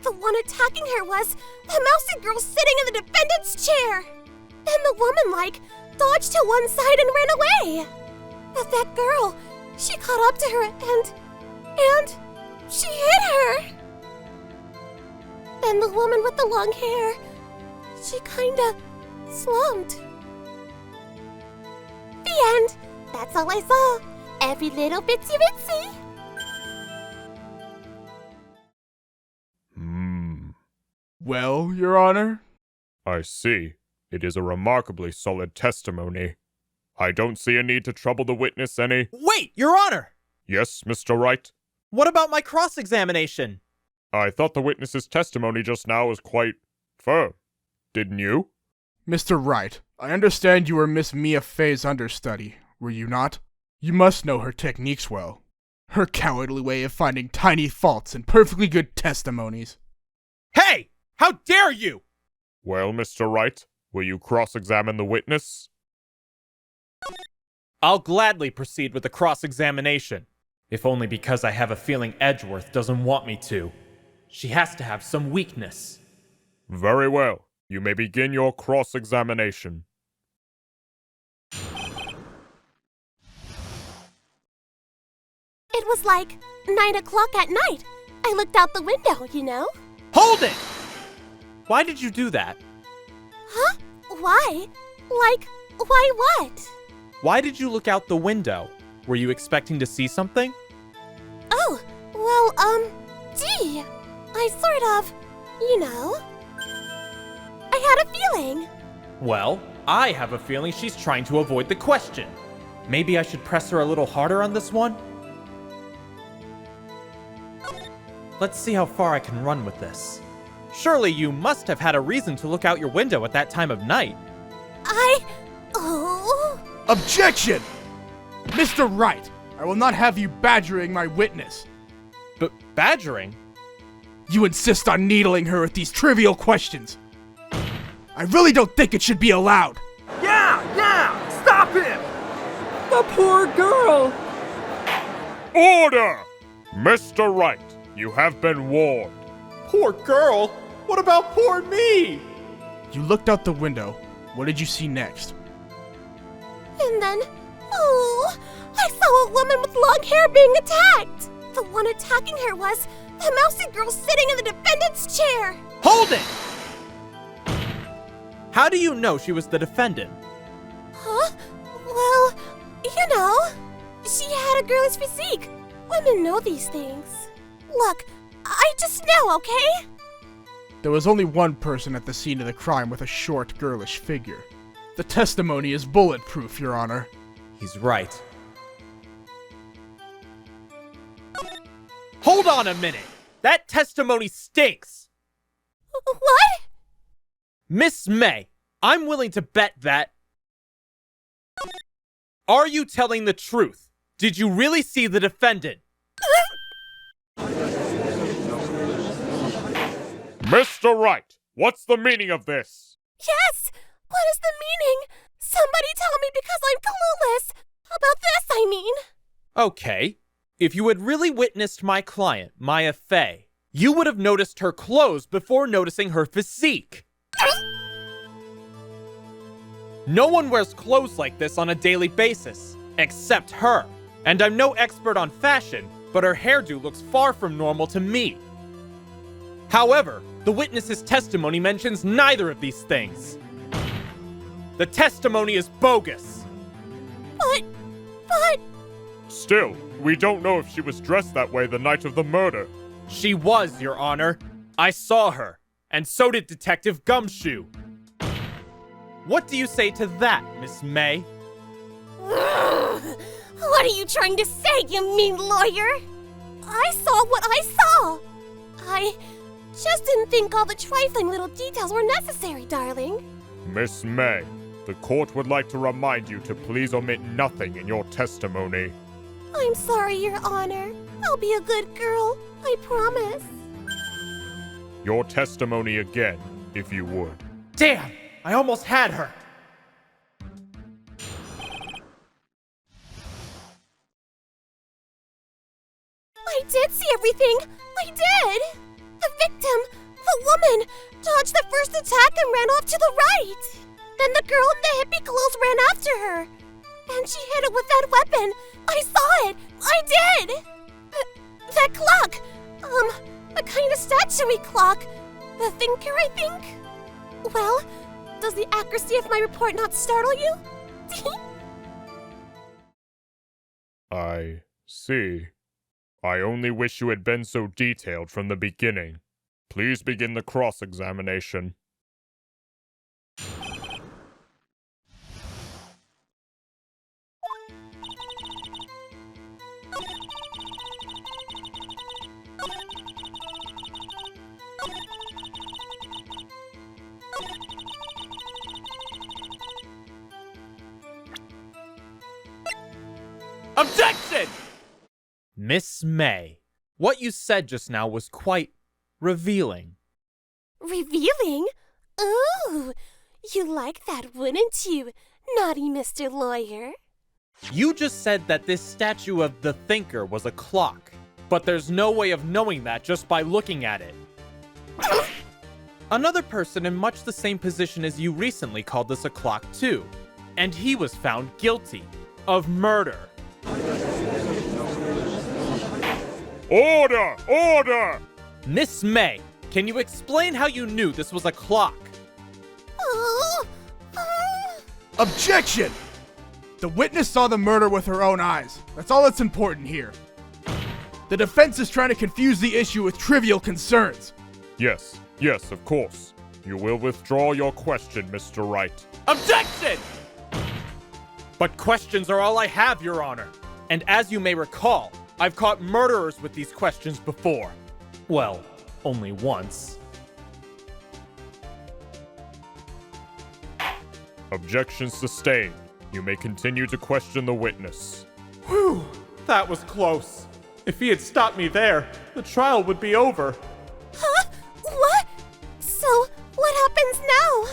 The one attacking her was the mousy girl sitting in the defendant's chair. And the woman, dodged to one side and ran away. But that girl, she caught up to her and she hit her. Then the woman with the long hair, she kinda slumped. The end. That's all I saw. Every little bitsy bitsy. Well, Your Honor? I see. It is a remarkably solid testimony. I don't see a need to trouble the witness any. Wait, Your Honor! Yes, Mr. Wright? What about my cross-examination? I thought the witness's testimony just now was quite firm. Didn't you? Mr. Wright, I understand you were Miss Maya Fey's understudy, were you not? You must know her techniques well. Her cowardly way of finding tiny faults in perfectly good testimonies. Hey! How dare you! Well, Mr. Wright, will you cross-examine the witness? I'll gladly proceed with the cross-examination, if only because I have a feeling Edgeworth doesn't want me to. She has to have some weakness. Very well. You may begin your cross-examination. It was 9 o'clock at night. I looked out the window, Hold it! Why did you do that? Huh? Why? Why what? Why did you look out the window? Were you expecting to see something? Oh, well, gee. I sort of, I had a feeling. Well, I have a feeling she's trying to avoid the question. Maybe I should press her a little harder on this one? Let's see how far I can run with this. Surely you must have had a reason to look out your window at that time of night. Objection! Mr. Wright, I will not have you badgering my witness. But badgering? You insist on needling her with these trivial questions. I really don't think it should be allowed. Yeah! Stop him! The poor girl! Order! Mr. Wright, you have been warned. Poor girl? What about poor me? You looked out the window. What did you see next? And then, I saw a woman with long hair being attacked. The one attacking her was the mousy girl sitting in the defendant's chair. Hold it! How do you know she was the defendant? Huh? Well, she had a girl's physique. Women know these things. Look, I just know, okay? There was only one person at the scene of the crime with a short, girlish figure. The testimony is bulletproof, Your Honor. He's right. Hold on a minute! That testimony stinks! What? Miss May, I'm willing to bet that... Are you telling the truth? Did you really see the defendant? Mr. Wright, what's the meaning of this? Yes! What is the meaning? Somebody tell me because I'm clueless. About this, I mean. Okay. If you had really witnessed my client, Maya Fey, you would have noticed her clothes before noticing her physique. No one wears clothes like this on a daily basis, except her. And I'm no expert on fashion, but her hairdo looks far from normal to me. However, the witness's testimony mentions neither of these things. The testimony is bogus. But... Still, we don't know if she was dressed that way the night of the murder. She was, Your Honor. I saw her, and so did Detective Gumshoe. What do you say to that, Miss May? What are you trying to say, you mean lawyer? I saw what I saw. I just didn't think all the trifling little details were necessary, darling. Miss May, the court would like to remind you to please omit nothing in your testimony. I'm sorry, Your Honor. I'll be a good girl. I promise. Your testimony again, if you would. Damn! I almost had her! I did see everything! I did! The victim, the woman, dodged the first attack and ran off to the right. Then the girl in the hippie clothes ran after her. And she hit it with that weapon. I saw it! I did! That clock! A kind of statuary clock. The thinker, I think? Well, does the accuracy of my report not startle you? I see. I only wish you had been so detailed from the beginning. Please begin the cross-examination. Objection! Miss May, what you said just now was quite revealing. Revealing? Ooh, you like that, wouldn't you, naughty Mr. Lawyer? You just said that this statue of the thinker was a clock, but there's no way of knowing that just by looking at it. Another person in much the same position as you recently called this a clock too, and he was found guilty of murder. Order! Order! Miss May, can you explain how you knew this was a clock? Objection! The witness saw the murder with her own eyes. That's all that's important here. The defense is trying to confuse the issue with trivial concerns. Yes, of course. You will withdraw your question, Mr. Wright. Objection! But questions are all I have, Your Honor. And as you may recall, I've caught murderers with these questions before. Well, only once. Objection sustained. You may continue to question the witness. Whew, that was close. If he had stopped me there, the trial would be over. Huh? What? So, what happens now?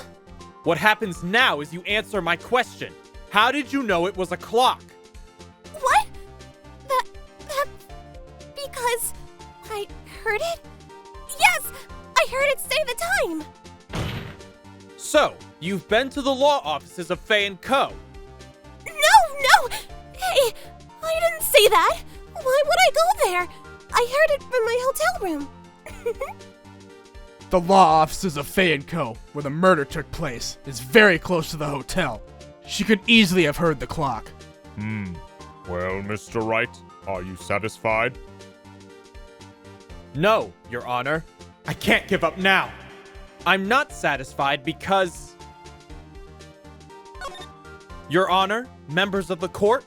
What happens now is you answer my question. How did you know it was a clock? What? Because I heard it? Yes, I heard it say the time. So, you've been to the law offices of Fey & Co. No! Hey, I didn't say that. Why would I go there? I heard it from my hotel room. The law offices of Fey & Co., where the murder took place, is very close to the hotel. She could easily have heard the clock. Well, Mr. Wright, are you satisfied? No, Your Honor. I can't give up now. I'm not satisfied because... Your Honor, members of the court,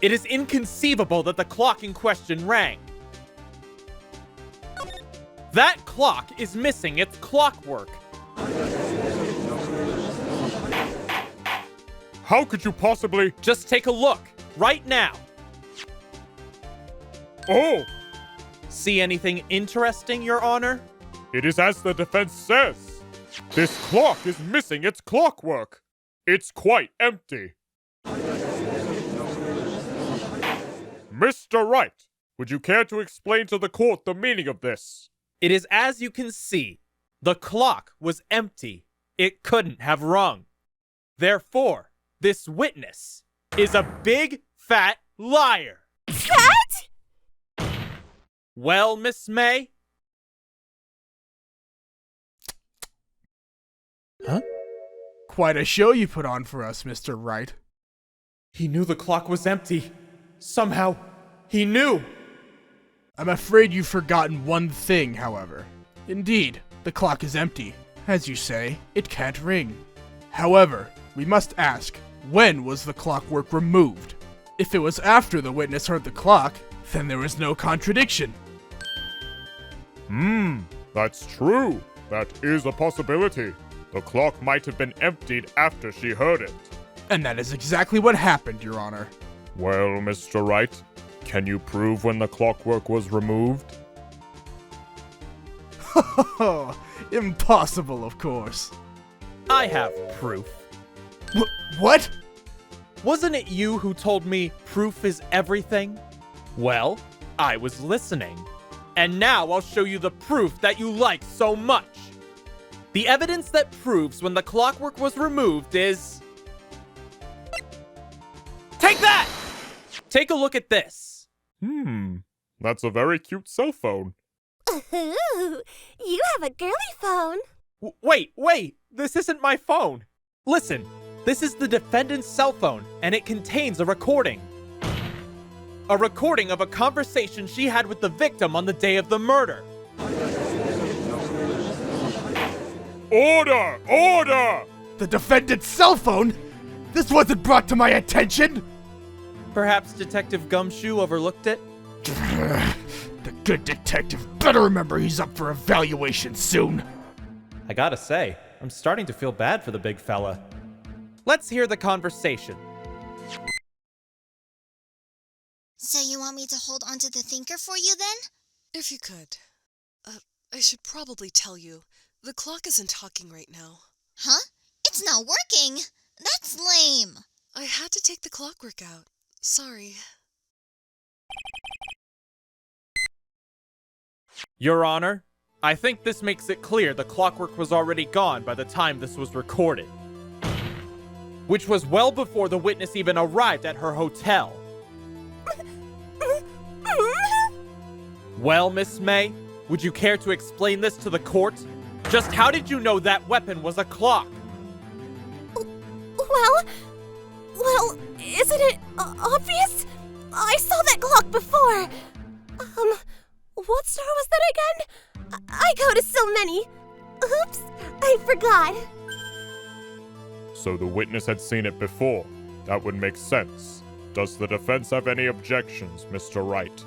it is inconceivable that the clock in question rang. That clock is missing its clockwork. How could you possibly... Just take a look, right now. Oh! See anything interesting, Your Honor? It is as the defense says. This clock is missing its clockwork. It's quite empty. Mr. Wright, would you care to explain to the court the meaning of this? It is as you can see. The clock was empty. It couldn't have rung. Therefore, this witness is a big, fat liar. Fat? Well, Miss May? Huh? Quite a show you put on for us, Mr. Wright. He knew the clock was empty. Somehow, he knew. I'm afraid you've forgotten one thing, however. Indeed, the clock is empty. As you say, it can't ring. However, we must ask, when was the clockwork removed? If it was after the witness heard the clock, then there is no contradiction. That's true. That is a possibility. The clock might have been emptied after she heard it. And that is exactly what happened, Your Honor. Well, Mr. Wright, can you prove when the clockwork was removed? Impossible, of course. I have proof. What? Wasn't it you who told me proof is everything? Well, I was listening. And now I'll show you the proof that you like so much. The evidence that proves when the clockwork was removed is... Take that! Take a look at this. That's a very cute cell phone. Ooh, you have a girly phone. Wait, this isn't my phone. Listen, this is the defendant's cell phone, and it contains a recording. A recording of a conversation she had with the victim on the day of the murder. Order! Order! The defendant's cell phone? This wasn't brought to my attention! Perhaps Detective Gumshoe overlooked it? The good detective better remember he's up for evaluation soon. I gotta say, I'm starting to feel bad for the big fella. Let's hear the conversation. So you want me to hold onto the thinker for you then? If you could. I should probably tell you, the clock isn't talking right now. Huh? It's not working! That's lame! I had to take the clockwork out. Sorry. Your Honor, I think this makes it clear the clockwork was already gone by the time this was recorded. Which was well before the witness even arrived at her hotel. Well, Miss May, would you care to explain this to the court? Just how did you know that weapon was a clock? Well, isn't it obvious? I saw that clock before. What store was that again? I go to so many. Oops, I forgot. So the witness had seen it before. That would make sense. Does the defense have any objections, Mr. Wright?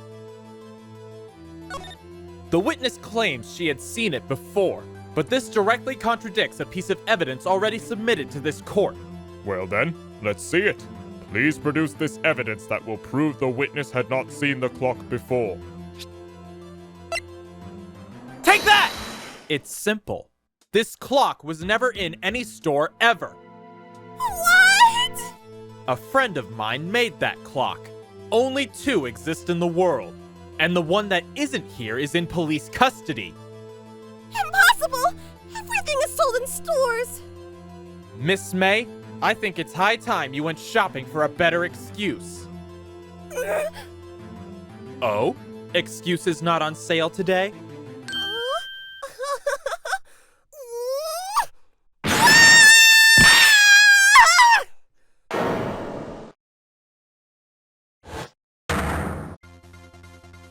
The witness claims she had seen it before, but this directly contradicts a piece of evidence already submitted to this court. Well then, let's see it. Please produce this evidence that will prove the witness had not seen the clock before. Take that! It's simple. This clock was never in any store ever. What? A friend of mine made that clock. Only 2 exist in the world, and the one that isn't here is in police custody. Impossible! Everything is sold in stores. Miss May, I think it's high time you went shopping for a better excuse. Oh? Excuses not on sale today?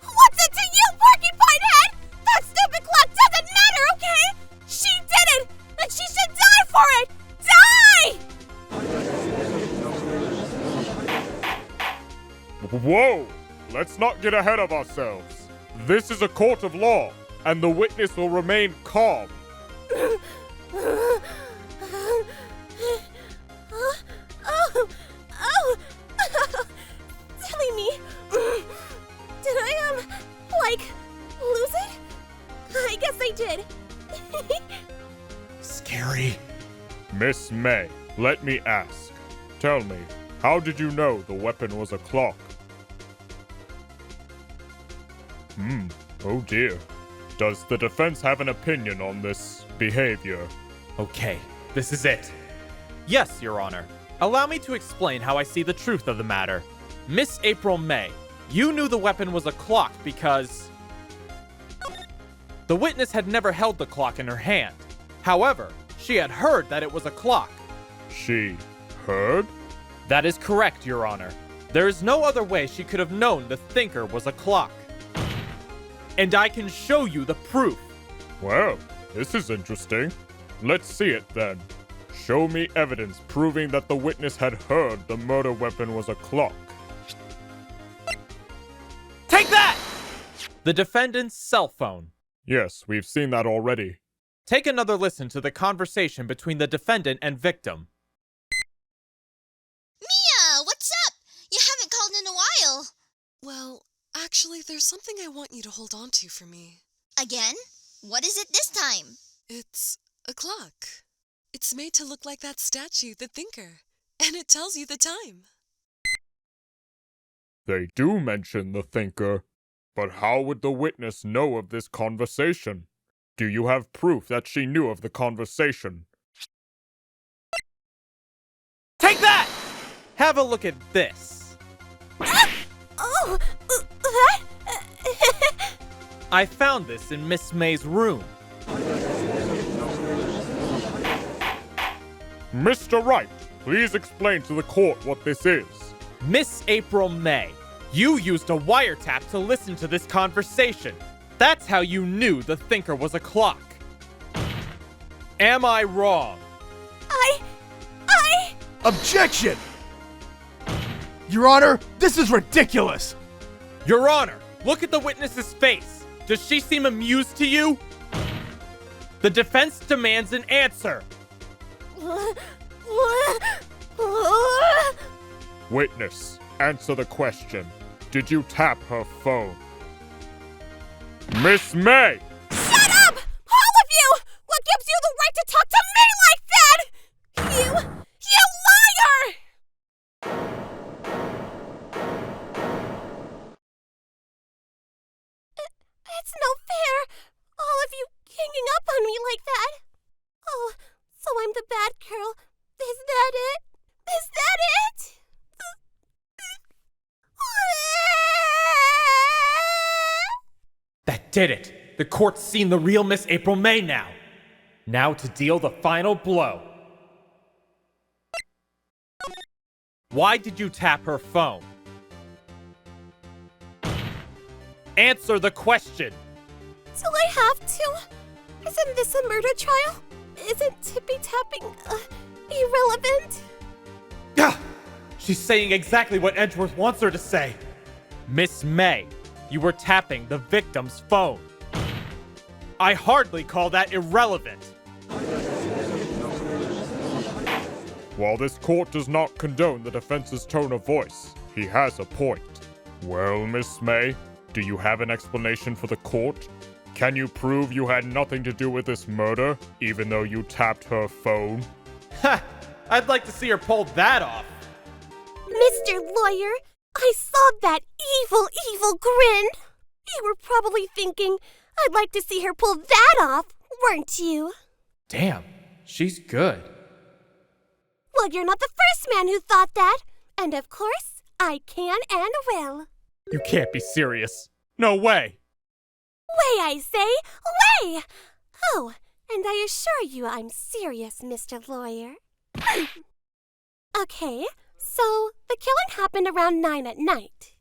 What's it to you, porcupine head? That stupid clock doesn't matter, okay? She did it, and she should die for it! Die! Whoa! Let's not get ahead of ourselves. This is a court of law, and the witness will remain calm. Silly me. Did I, lose it? I guess I did. Scary. Miss May, let me ask. Tell me, how did you know the weapon was a clock? Oh dear. Does the defense have an opinion on this behavior? Okay, this is it. Yes, Your Honor. Allow me to explain how I see the truth of the matter. Miss April May, you knew the weapon was a clock because the witness had never held the clock in her hand. However, she had heard that it was a clock. She heard? That is correct, Your Honor. There is no other way she could have known the thinker was a clock. And I can show you the proof. Well, this is interesting. Let's see it then. Show me evidence proving that the witness had heard the murder weapon was a clock. Take that! The defendant's cell phone. Yes, we've seen that already. Take another listen to the conversation between the defendant and victim. Mia, what's up? You haven't called in a while. Well, actually, there's something I want you to hold on to for me. Again? What is it this time? It's a clock. It's made to look like that statue, the thinker, and it tells you the time. They do mention the thinker, but how would the witness know of this conversation? Do you have proof that she knew of the conversation? Take that! Have a look at this. Oh, I found this in Miss May's room. Mr. Wright, please explain to the court what this is. Miss April May, you used a wiretap to listen to this conversation. That's how you knew the thinker was a clock. Am I wrong? Objection! Your Honor, this is ridiculous! Your Honor, look at the witness's face. Does she seem amused to you? The defense demands an answer. Witness, answer the question. Did you tap her phone? Miss May! Shut up! All of you! What gives you the right to talk to me like that? You liar! It's no fair. All of you ganging up on me like that. Oh, so I'm the bad girl. Is that it? Is that it? That did it. The court's seen the real Miss April May now. Now to deal the final blow. Why did you tap her phone? Answer the question. Do I have to? Isn't this a murder trial? Isn't tippy-tapping irrelevant? Gah! She's saying exactly what Edgeworth wants her to say. Miss May, you were tapping the victim's phone. I hardly call that irrelevant. While this court does not condone the defense's tone of voice, he has a point. Well, Miss May, do you have an explanation for the court? Can you prove you had nothing to do with this murder, even though you tapped her phone? Ha! I'd like to see her pull that off. Mr. Lawyer, I saw that evil grin. You were probably thinking, I'd like to see her pull that off, weren't you? Damn, she's good. Well, you're not the first man who thought that. And of course, I can and will. You can't be serious. No way. Way, I say! Way! Oh, and I assure you I'm serious, Mr. Lawyer. Okay, so the killing happened around 9 at night.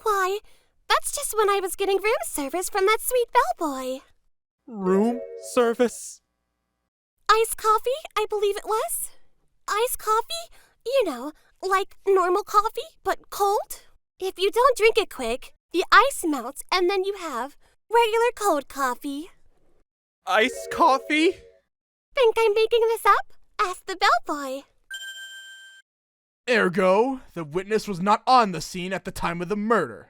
Why, that's just when I was getting room service from that sweet bellboy. Room service? Iced coffee, I believe it was. Iced coffee? You know, like normal coffee, but cold. If you don't drink it quick, the ice melts and then you have regular cold coffee. Iced coffee? Think I'm making this up? Ask the bellboy. Ergo, the witness was not on the scene at the time of the murder.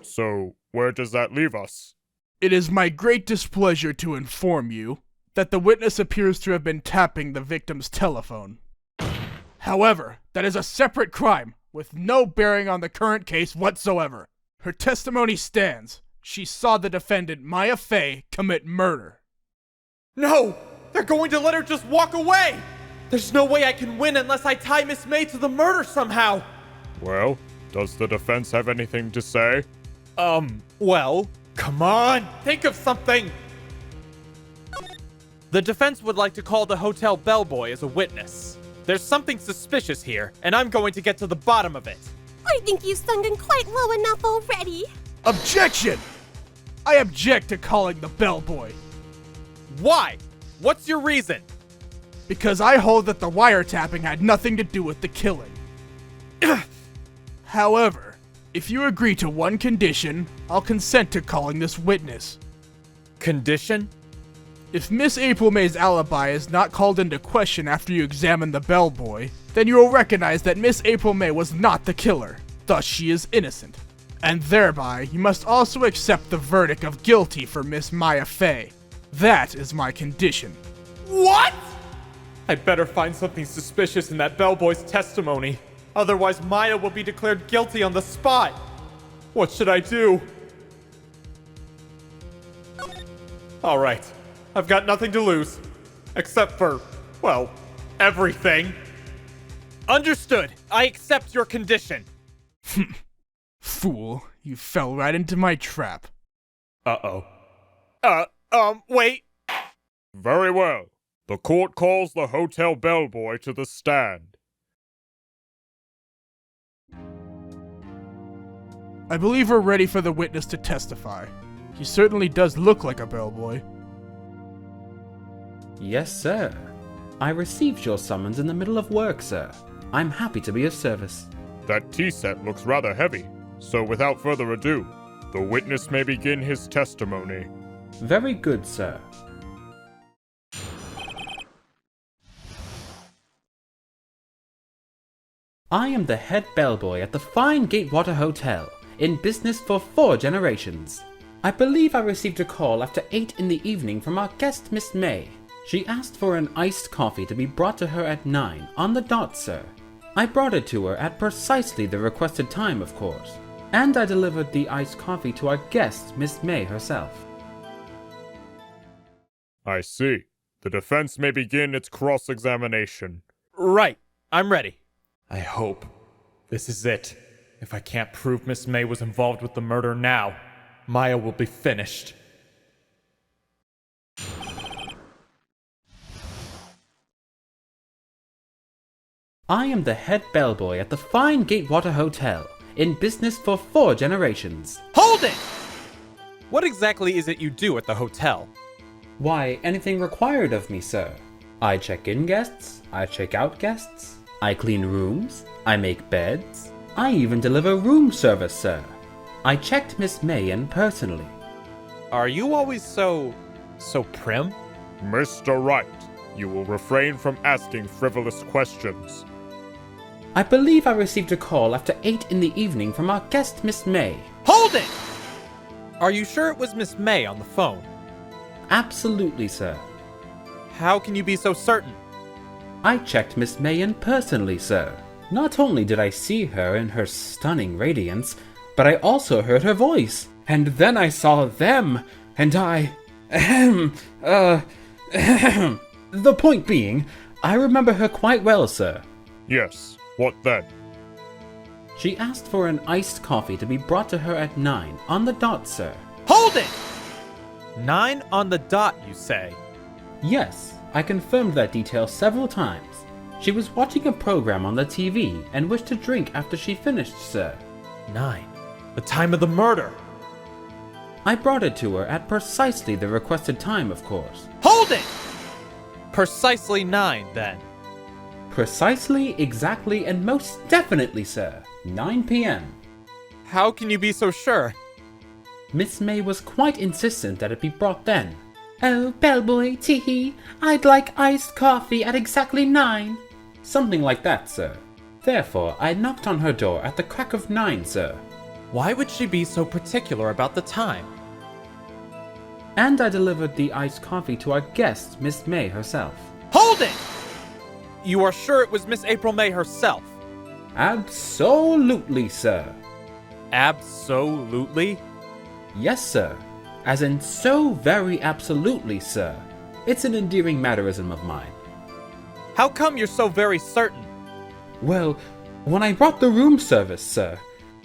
So, where does that leave us? It is my great displeasure to inform you that the witness appears to have been tapping the victim's telephone. However, that is a separate crime with no bearing on the current case whatsoever. Her testimony stands. She saw the defendant, Maya Fey, commit murder. No! They're going to let her just walk away! There's no way I can win unless I tie Miss May to the murder somehow! Well, does the defense have anything to say? Well, come on! Think of something! The defense would like to call the hotel bellboy as a witness. There's something suspicious here, and I'm going to get to the bottom of it. I think you've sunk in quite low enough already. Objection! I object to calling the bellboy. Why? What's your reason? Because I hold that the wiretapping had nothing to do with the killing. However, if you agree to one condition, I'll consent to calling this witness. Condition? If Miss April May's alibi is not called into question after you examine the bellboy, then you will recognize that Miss April May was not the killer, thus she is innocent. And thereby, you must also accept the verdict of guilty for Miss Maya Fey. That is my condition. What?! I'd better find something suspicious in that bellboy's testimony. Otherwise, Maya will be declared guilty on the spot. What should I do? Alright, I've got nothing to lose. Except for, well, everything. Understood. I accept your condition. Fool, you fell right into my trap. Uh-oh. Wait. Very well. The court calls the hotel bellboy to the stand. I believe we're ready for the witness to testify. He certainly does look like a bellboy. Yes, sir. I received your summons in the middle of work, sir. I'm happy to be of service. That tea set looks rather heavy, so without further ado, the witness may begin his testimony. Very good, sir. I am the head bellboy at the fine Gatewater Hotel, in business for 4 generations. I believe I received a call after 8 in the evening from our guest, Miss May. She asked for an iced coffee to be brought to her at 9, on the dot, sir. I brought it to her at precisely the requested time, of course. And I delivered the iced coffee to our guest, Miss May herself. I see. The defense may begin its cross-examination. Right. I'm ready. I hope. This is it. If I can't prove Miss May was involved with the murder now, Maya will be finished. I am the head bellboy at the fine Gatewater Hotel, in business for 4 generations. Hold it! What exactly is it you do at the hotel? Why, anything required of me, sir. I check in guests, I check out guests, I clean rooms, I make beds, I even deliver room service, sir. I checked Miss May in personally. Are you always so prim? Mr. Wright, you will refrain from asking frivolous questions. I believe I received a call after 8 in the evening from our guest, Miss May. Hold it! Are you sure it was Miss May on the phone? Absolutely, sir. How can you be so certain? I checked Miss May in personally, sir. Not only did I see her in her stunning radiance, but I also heard her voice. And then I saw them, and I... The point being, I remember her quite well, sir. Yes, what then? She asked for an iced coffee to be brought to her at 9, on the dot, sir. Hold it! 9 on the dot, you say? Yes, I confirmed that detail several times. She was watching a program on the TV and wished to drink after she finished, sir. 9. The time of the murder. I brought it to her at precisely the requested time, of course. Hold it! Precisely 9, then. Precisely, exactly, and most definitely, sir. 9 p.m. How can you be so sure? Miss May was quite insistent that it be brought then. Oh, bellboy, tee-hee, I'd like iced coffee at exactly 9. Something like that, sir. Therefore, I knocked on her door at the crack of 9, sir. Why would she be so particular about the time? And I delivered the iced coffee to our guest, Miss May herself. Hold it! You are sure it was Miss April May herself? Absolutely, sir. Absolutely? Yes, sir. As in so very absolutely, sir. It's an endearing mannerism of mine. How come you're so very certain? Well, when I brought the room service, sir,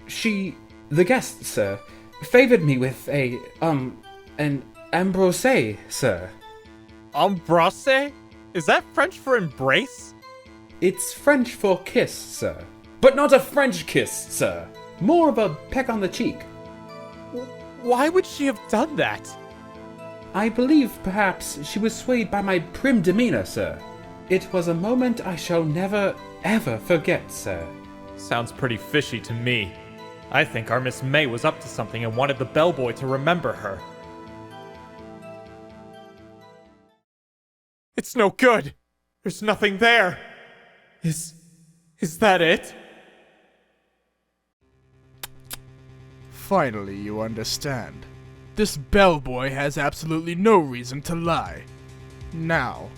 the guest, sir, favored me with an ambrose, sir. Embrasse? Is that French for embrace? It's French for kiss, sir. But not a French kiss, sir. More of a peck on the cheek. Why would she have done that? I believe perhaps she was swayed by my prim demeanor, sir. It was a moment I shall never, ever forget, sir. Sounds pretty fishy to me. I think our Miss May was up to something and wanted the bellboy to remember her. It's no good. There's nothing there. Is that it? Finally, you understand. This bellboy has absolutely no reason to lie. Now,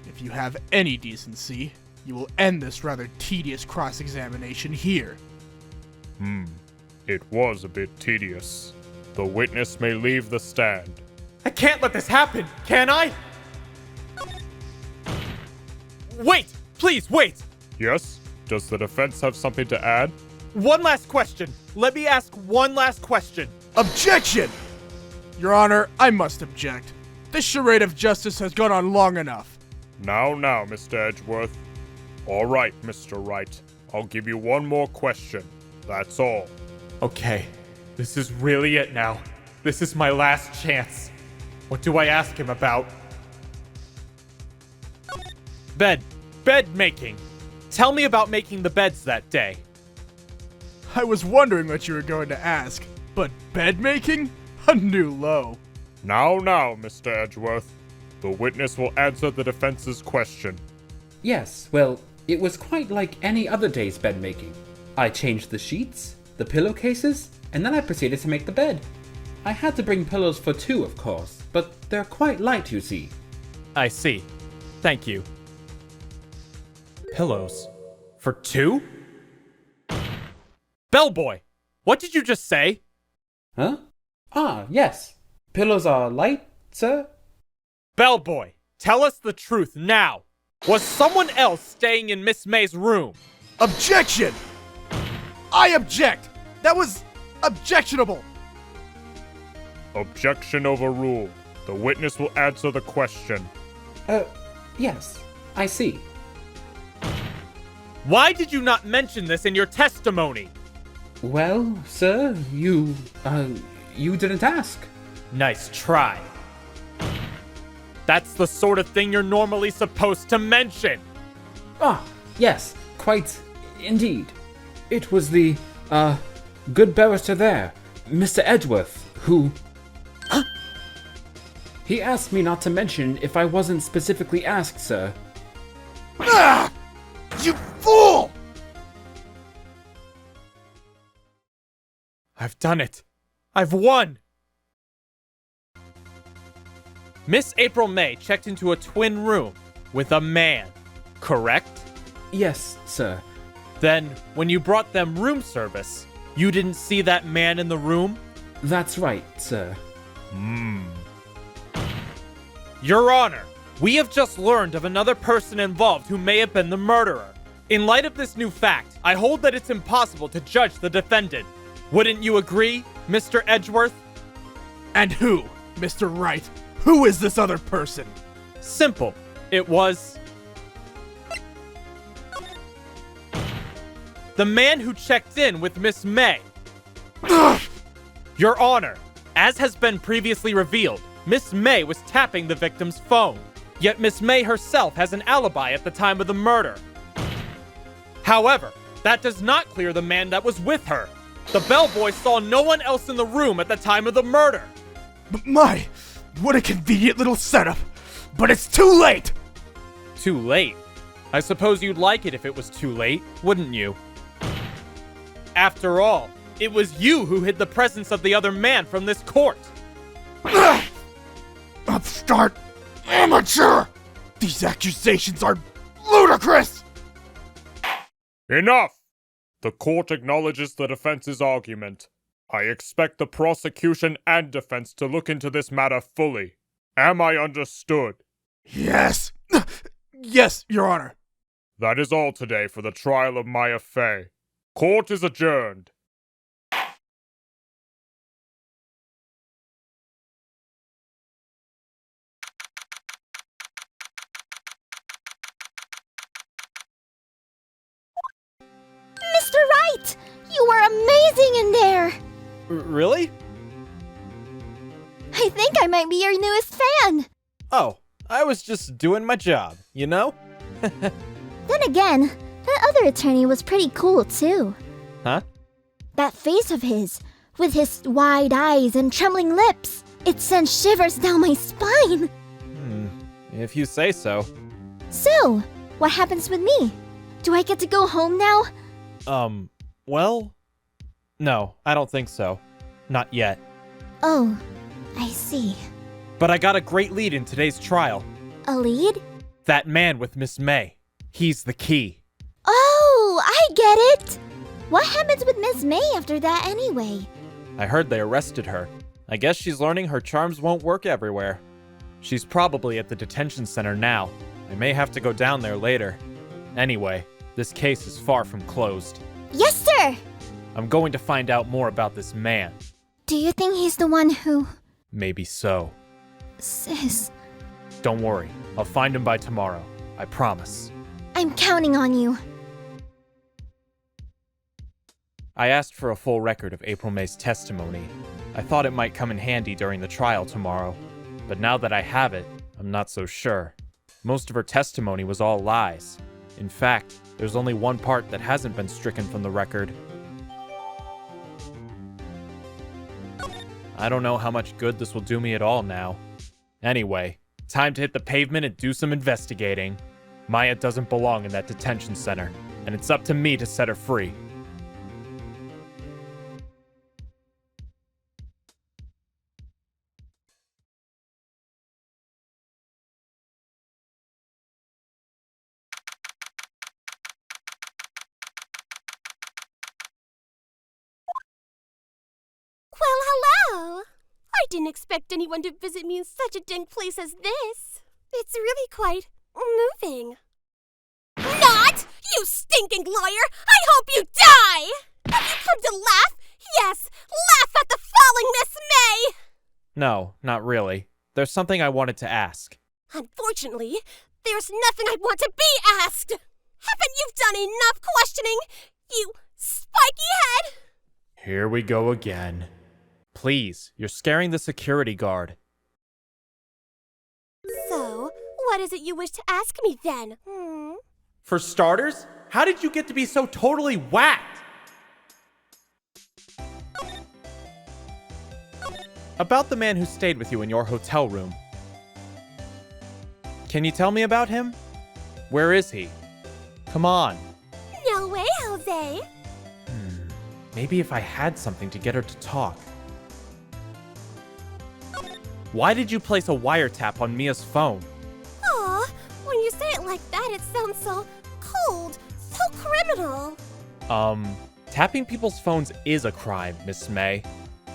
if you have any decency, you will end this rather tedious cross-examination here. It was a bit tedious. The witness may leave the stand. I can't let this happen, can I? Wait! Please, wait! Yes? Does the defense have something to add? One last question. Let me ask one last question. Objection! Your Honor, I must object. This charade of justice has gone on long enough. Now, Mr. Edgeworth. All right, Mr. Wright. I'll give you one more question. That's all. Okay, this is really it now. This is my last chance. What do I ask him about? Bed making. Tell me about making the beds that day. I was wondering what you were going to ask, but bed making? A new low. Now, Mr. Edgeworth. The witness will answer the defense's question. Yes, well, it was quite like any other day's bed making. I changed the sheets, the pillowcases, and then I proceeded to make the bed. I had to bring pillows for two, of course, but they're quite light, you see. I see. Thank you. Pillows? For two? Bellboy! What did you just say? Huh? Ah, yes. Pillows are light, sir? Bellboy, tell us the truth now. Was someone else staying in Miss May's room? Objection! I object! That was objectionable! Objection overruled. The witness will answer the question. Yes. I see. Why did you not mention this in your testimony? Well, sir, you didn't ask. Nice try. That's the sort of thing you're normally supposed to mention. Ah, yes, quite indeed. It was the, good barrister there, Mr. Edgeworth, who... He asked me not to mention if I wasn't specifically asked, sir. Ah! You fool! I've done it. I've won! Miss April May checked into a twin room with a man, correct? Yes, sir. Then, when you brought them room service, you didn't see that man in the room? That's right, sir. Your Honor, we have just learned of another person involved who may have been the murderer. In light of this new fact, I hold that it's impossible to judge the defendant. Wouldn't you agree, Mr. Edgeworth? And who, Mr. Wright? Who is this other person? Simple. It was... the man who checked in with Miss May. Your Honor, as has been previously revealed, Miss May was tapping the victim's phone. Yet Miss May herself has an alibi at the time of the murder. However, that does not clear the man that was with her. The bellboy saw no one else in the room at the time of the murder. What a convenient little setup. But it's too late! Too late? I suppose you'd like it if it was too late, wouldn't you? After all, it was you who hid the presence of the other man from this court. Upstart! Amateur! These accusations are ludicrous! Enough! The court acknowledges the defense's argument. I expect the prosecution and defense to look into this matter fully. Am I understood? Yes! Yes, Your Honor. That is all today for the trial of Maya Fey. Court is adjourned. Mr. Wright! You are amazing in there! Really? I think I might be your newest fan! Oh, I was just doing my job, you know? Then again, that other attorney was pretty cool too. Huh? That face of his, with his wide eyes and trembling lips, it sends shivers down my spine! If you say so. So, what happens with me? Do I get to go home now? Well... No, I don't think so. Not yet. Oh, I see. But I got a great lead in today's trial. A lead? That man with Miss May. He's the key. Oh, I get it! What happens with Miss May after that anyway? I heard they arrested her. I guess she's learning her charms won't work everywhere. She's probably at the detention center now. I may have to go down there later. Anyway, this case is far from closed. Yes, sir! I'm going to find out more about this man. Do you think he's the one who... Maybe so. Sis... Don't worry, I'll find him by tomorrow. I promise. I'm counting on you. I asked for a full record of April May's testimony. I thought it might come in handy during the trial tomorrow. But now that I have it, I'm not so sure. Most of her testimony was all lies. In fact, there's only one part that hasn't been stricken from the record. I don't know how much good this will do me at all now. Anyway, time to hit the pavement and do some investigating. Maya doesn't belong in that detention center, and it's up to me to set her free. Well, hello! I didn't expect anyone to visit me in such a dank place as this. It's really quite moving. Not! You stinking lawyer! I hope you die! Have you come to laugh? Yes, laugh at the falling Miss May! No, not really. There's something I wanted to ask. Unfortunately, there's nothing I want to be asked! Haven't you done enough questioning, you spiky head? Here we go again. Please, you're scaring the security guard. So, what is it you wish to ask me then? For starters, how did you get to be so totally whacked? About the man who stayed with you in your hotel room. Can you tell me about him? Where is he? Come on. No way, Jose. Maybe if I had something to get her to talk. Why did you place a wiretap on Mia's phone? Aw, when you say it like that, it sounds so cold, so criminal. Tapping people's phones is a crime, Miss May.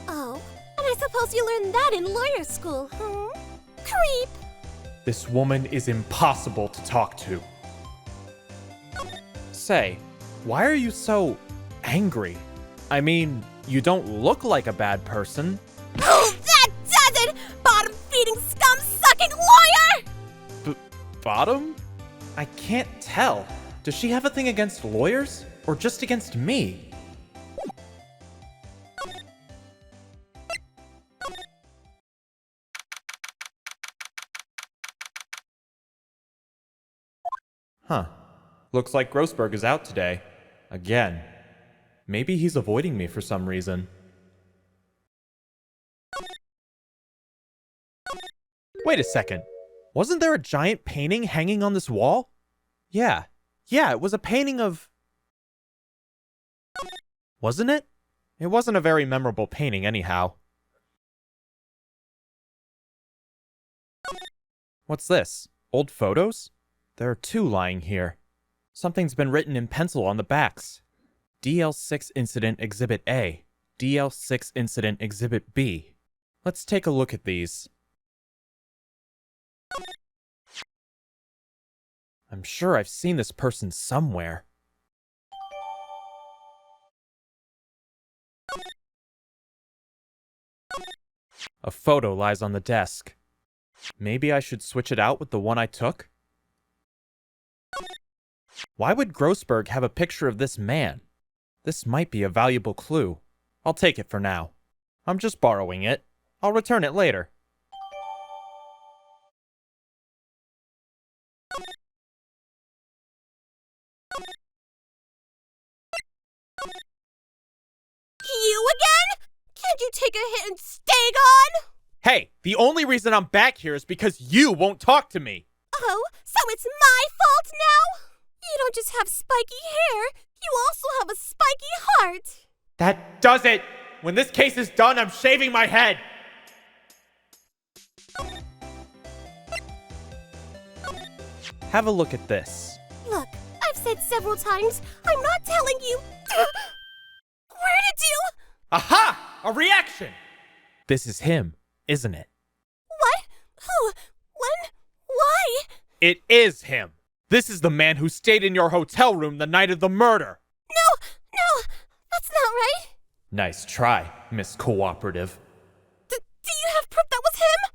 Oh, and I suppose you learned that in lawyer school, Creep. This woman is impossible to talk to. Say, why are you so angry? I mean, you don't look like a bad person. Oh, that does it! Bottom-feeding, scum-sucking lawyer! Bottom? I can't tell. Does she have a thing against lawyers? Or just against me? Huh. Looks like Grossburg is out today. Again. Maybe he's avoiding me for some reason. Wait a second. Wasn't there a giant painting hanging on this wall? Yeah, it was a painting of... Wasn't it? It wasn't a very memorable painting anyhow. What's this? Old photos? There are two lying here. Something's been written in pencil on the backs. DL6 Incident Exhibit A, DL6 Incident Exhibit B. Let's take a look at these. I'm sure I've seen this person somewhere. A photo lies on the desk. Maybe I should switch it out with the one I took? Why would Grossberg have a picture of this man? This might be a valuable clue. I'll take it for now. I'm just borrowing it. I'll return it later. You again? Can't you take a hit and stay gone? Hey, the only reason I'm back here is because you won't talk to me. Oh, so it's my fault now? You don't just have spiky hair, you also have a spiky heart. That does it! When this case is done, I'm shaving my head! Have a look at this. Look, I've said several times, I'm not telling you. Where did you? Aha! A reaction! This is him, isn't it? What? Who? When? Why? It is him! This is the man who stayed in your hotel room the night of the murder! No, that's not right. Nice try, Miss Cooperative. Do you have proof that was him?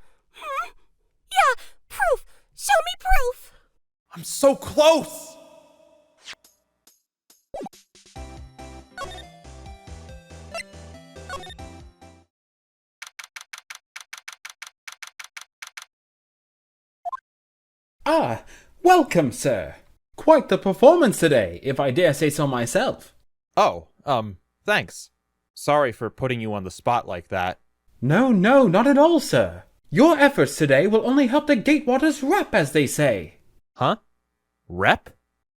Yeah, proof. Show me proof. I'm so close! Ah, welcome, sir. Quite the performance today, if I dare say so myself. Oh, thanks. Sorry for putting you on the spot like that. No, not at all, sir. Your efforts today will only help the Gatewaters rep, as they say. Huh? Rep?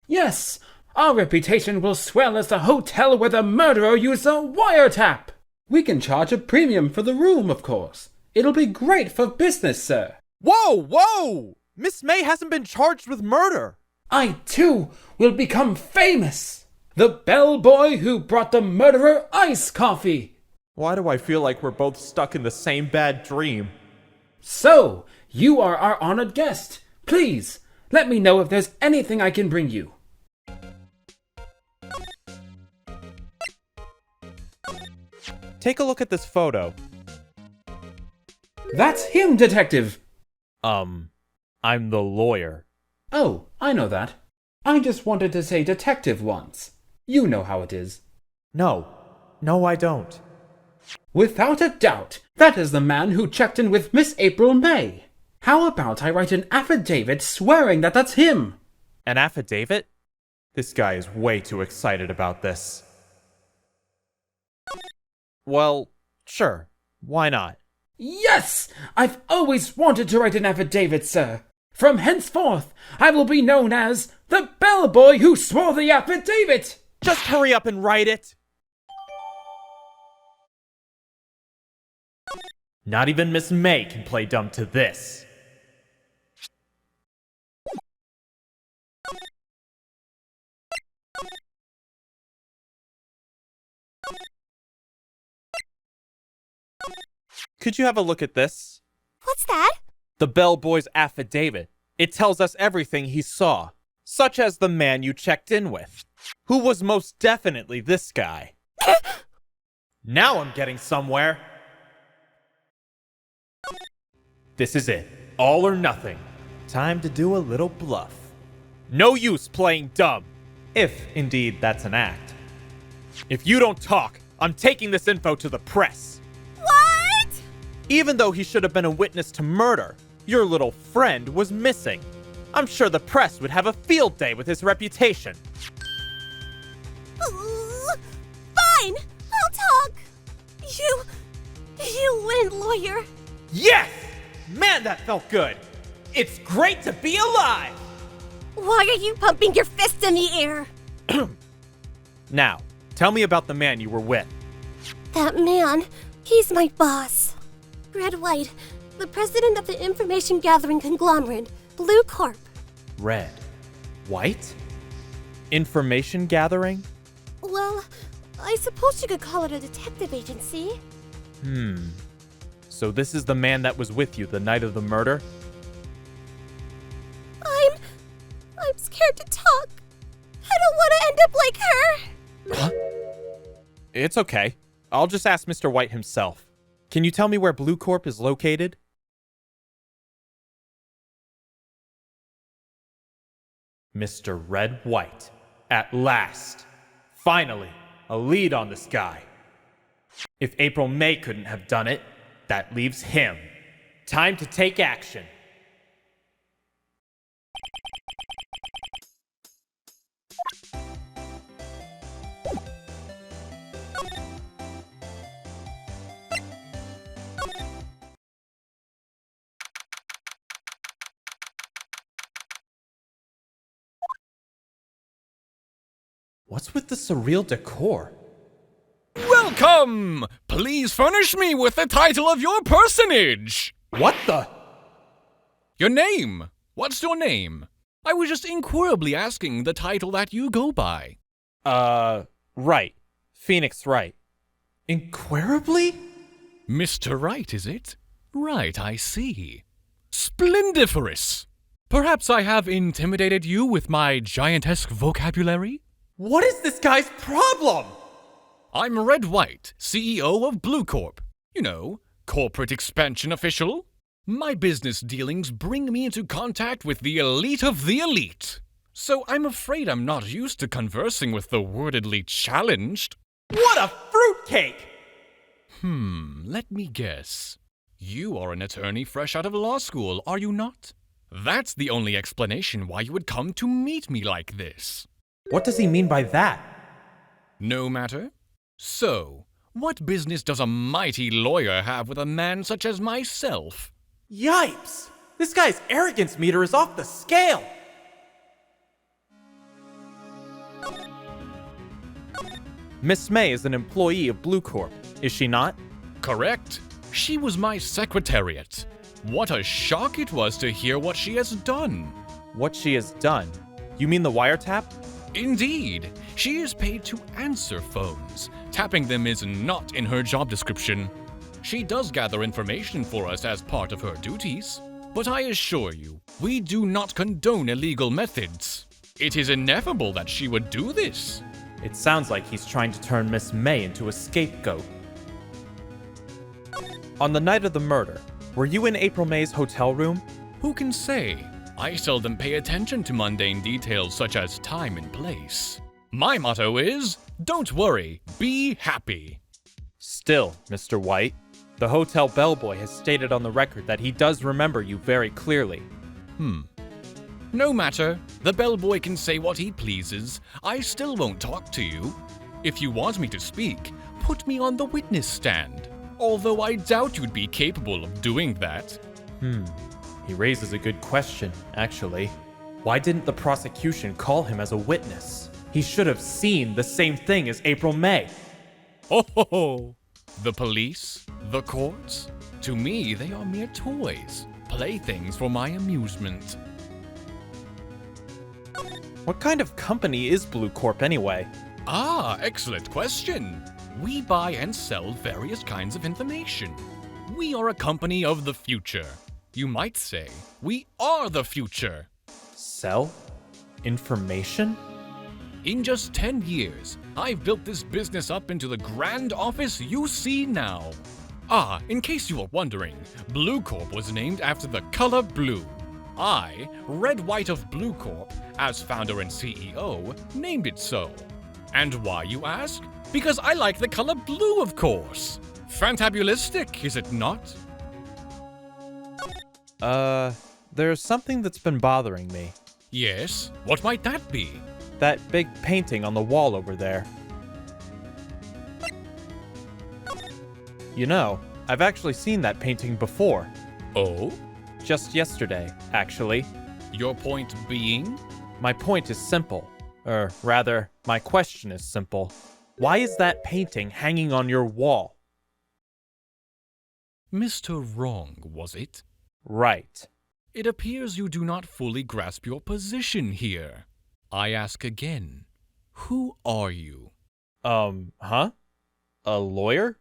Yes, our reputation will swell as the hotel where the murderer used a wiretap. We can charge a premium for the room, of course. It'll be great for business, sir. Whoa! Miss May hasn't been charged with murder. I, too, will become famous. The bellboy who brought the murderer iced coffee. Why do I feel like we're both stuck in the same bad dream? So, you are our honored guest. Please, let me know if there's anything I can bring you. Take a look at this photo. That's him, Detective. I'm the lawyer. Oh, I know that. I just wanted to say detective once. You know how it is. No, I don't. Without a doubt, that is the man who checked in with Miss April May. How about I write an affidavit swearing that that's him? An affidavit? This guy is way too excited about this. Well, sure. Why not? Yes! I've always wanted to write an affidavit, sir. From henceforth, I will be known as the bellboy who swore the affidavit! Just hurry up and write it! Not even Miss May can play dumb to this. Could you have a look at this? What's that? The bellboy's affidavit. It tells us everything he saw, such as the man you checked in with, who was most definitely this guy. Now I'm getting somewhere. This is it. All or nothing. Time to do a little bluff. No use playing dumb, if indeed that's an act. If you don't talk, I'm taking this info to the press. What? Even though he should have been a witness to murder, your little friend was missing. I'm sure the press would have a field day with his reputation. Fine, I'll talk. You win, lawyer. Yes! Man, that felt good. It's great to be alive! Why are you pumping your fist in the air? Now, tell me about the man you were with. That man, he's my boss. Red White, the president of the information gathering conglomerate, Blue Corp. Red. White? Information gathering? Well, I suppose you could call it a detective agency. So this is the man that was with you the night of the murder? I'm scared to talk. I don't want to end up like her. Huh? It's okay. I'll just ask Mr. White himself. Can you tell me where Blue Corp is located? Mr. Red White. At last. Finally, a lead on this guy. If April May couldn't have done it, that leaves him. Time to take action. What's with the surreal decor? Welcome! Please furnish me with the title of your personage! What the? Your name! What's your name? I was just inquirably asking the title that you go by. Wright. Phoenix Wright. Inquirably? Mr. Wright, is it? Right, I see. Splendiferous! Perhaps I have intimidated you with my giantesque vocabulary? What is this guy's problem? I'm Red White, CEO of Blue Corp. You know, corporate expansion official. My business dealings bring me into contact with the elite of the elite. So I'm afraid I'm not used to conversing with the wordedly challenged. What a fruitcake! Let me guess. You are an attorney fresh out of law school, are you not? That's the only explanation why you would come to meet me like this. What does he mean by that? No matter. So, what business does a mighty lawyer have with a man such as myself? Yipes! This guy's arrogance meter is off the scale! Miss May is an employee of Blue Corp, is she not? Correct. She was my secretariat. What a shock it was to hear what she has done. What she has done? You mean the wiretap? Indeed. She is paid to answer phones. Tapping them is not in her job description. She does gather information for us as part of her duties. But I assure you, we do not condone illegal methods. It is ineffable that she would do this. It sounds like he's trying to turn Miss May into a scapegoat. On the night of the murder, were you in April May's hotel room? Who can say? I seldom pay attention to mundane details such as time and place. My motto is, don't worry, be happy. Still, Mr. White, the hotel bellboy has stated on the record that he does remember you very clearly. No matter. The bellboy can say what he pleases. I still won't talk to you. If you want me to speak, put me on the witness stand. Although I doubt you'd be capable of doing that. He raises a good question, actually. Why didn't the prosecution call him as a witness? He should have seen the same thing as April May. Oh, the police, the courts, to me they are mere toys, playthings for my amusement. What kind of company is Blue Corp anyway? Ah, excellent question. We buy and sell various kinds of information. We are a company of the future. You might say, we are the future. Sell? Information? In just 10 years, I've built this business up into the grand office you see now. Ah, in case you were wondering, Blue Corp was named after the color blue. I, Red White of Blue Corp, as founder and CEO, named it so. And why, you ask? Because I like the color blue, of course. Fantabulistic, is it not? There's something that's been bothering me. Yes? What might that be? That big painting on the wall over there. You know, I've actually seen that painting before. Oh? Just yesterday, actually. Your point being? My point is simple. Or rather, my question is simple. Why is that painting hanging on your wall? Mr. Wrong, was it? Right. It appears you do not fully grasp your position here. I ask again, who are you? Huh? A lawyer?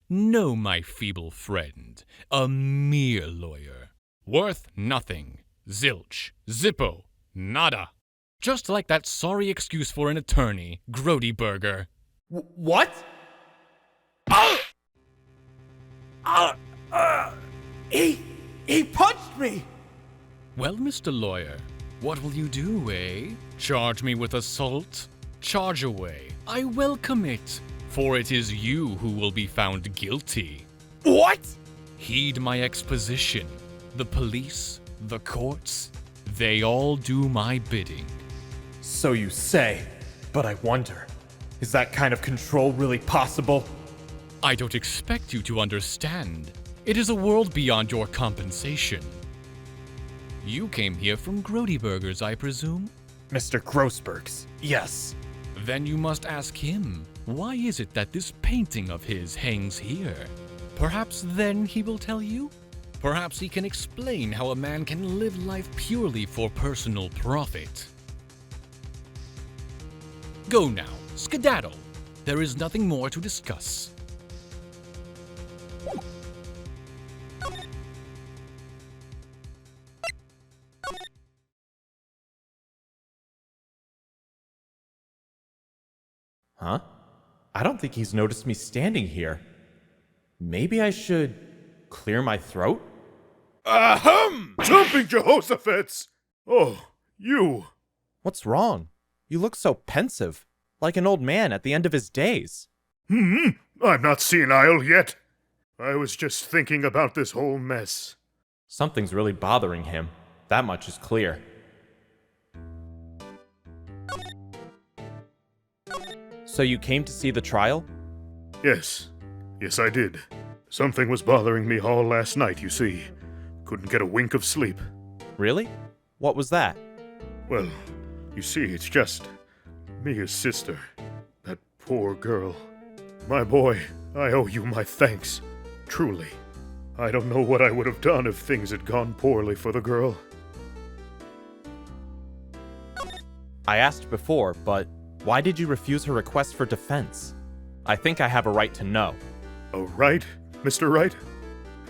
No, my feeble friend. A mere lawyer. Worth nothing. Zilch. Zippo. Nada. Just like that sorry excuse for an attorney, Grossburg. What? He punched me! Well, Mr. Lawyer, what will you do, eh? Charge me with assault? Charge away. I welcome it, for it is you who will be found guilty. What? Heed my exposition. The police, the courts, they all do my bidding. So you say, but I wonder, is that kind of control really possible? I don't expect you to understand. It is a world beyond your compensation. You came here from Grossburg's, I presume? Mr. Grossberg's, yes. Then you must ask him, why is it that this painting of his hangs here? Perhaps then he will tell you? Perhaps he can explain how a man can live life purely for personal profit. Go now, skedaddle. There is nothing more to discuss. Huh? I don't think he's noticed me standing here. Maybe I should clear my throat? Ahem! Jumping Jehoshaphat's! Oh, you. What's wrong? You look so pensive, like an old man at the end of his days. I'm not senile yet. I was just thinking about this whole mess. Something's really bothering him. That much is clear. So you came to see the trial? Yes. Yes, I did. Something was bothering me all last night, you see. Couldn't get a wink of sleep. Really? What was that? Well, you see, it's just Mia's sister. That poor girl. My boy, I owe you my thanks. Truly. I don't know what I would have done if things had gone poorly for the girl. I asked before, but why did you refuse her request for defense? I think I have a right to know. A right, Mr. Wright?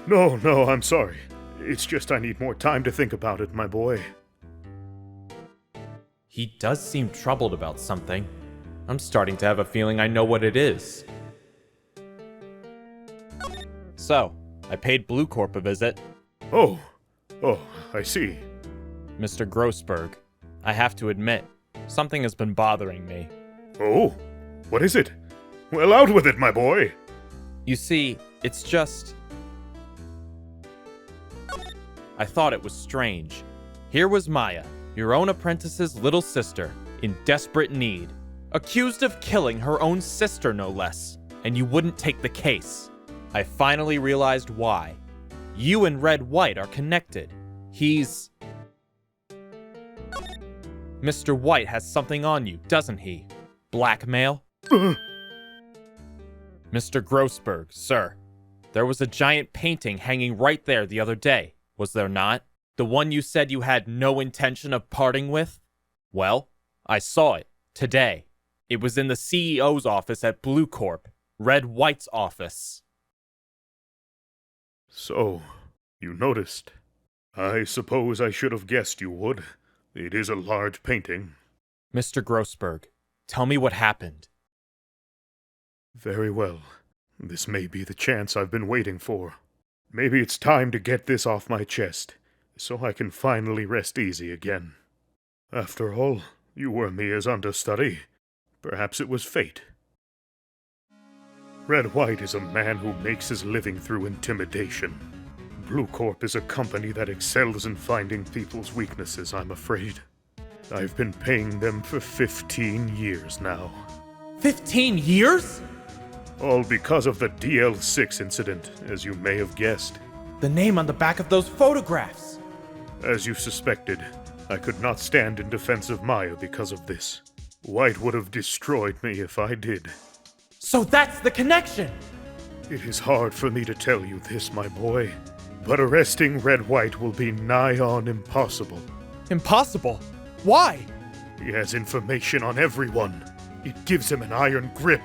No, I'm sorry. It's just I need more time to think about it, my boy. He does seem troubled about something. I'm starting to have a feeling I know what it is. So, I paid Blue Corp a visit. Oh, I see. Mr. Grossburg, I have to admit, something has been bothering me. Oh, what is it? Well, out with it, my boy. You see, it's just... I thought it was strange. Here was Maya, your own apprentice's little sister, in desperate need. Accused of killing her own sister, no less. And you wouldn't take the case. I finally realized why. You and Red White are connected. He's... Mr. White has something on you, doesn't he? Blackmail? Mr. Grossberg, sir. There was a giant painting hanging right there the other day, was there not? The one you said you had no intention of parting with? Well, I saw it, today. It was in the CEO's office at Blue Corp, Red White's office. So, you noticed. I suppose I should have guessed you would. It is a large painting. Mr. Grossberg, tell me what happened. Very well. This may be the chance I've been waiting for. Maybe it's time to get this off my chest, so I can finally rest easy again. After all, you were Mia's understudy. Perhaps it was fate. Red White is a man who makes his living through intimidation. Blue Corp is a company that excels in finding people's weaknesses, I'm afraid. I've been paying them for 15 years now. 15 years? All because of the DL6 incident, as you may have guessed. The name on the back of those photographs! As you suspected, I could not stand in defense of Maya because of this. White would have destroyed me if I did. So that's the connection! It is hard for me to tell you this, my boy, but arresting Red White will be nigh on impossible. Impossible? Why? He has information on everyone. It gives him an iron grip.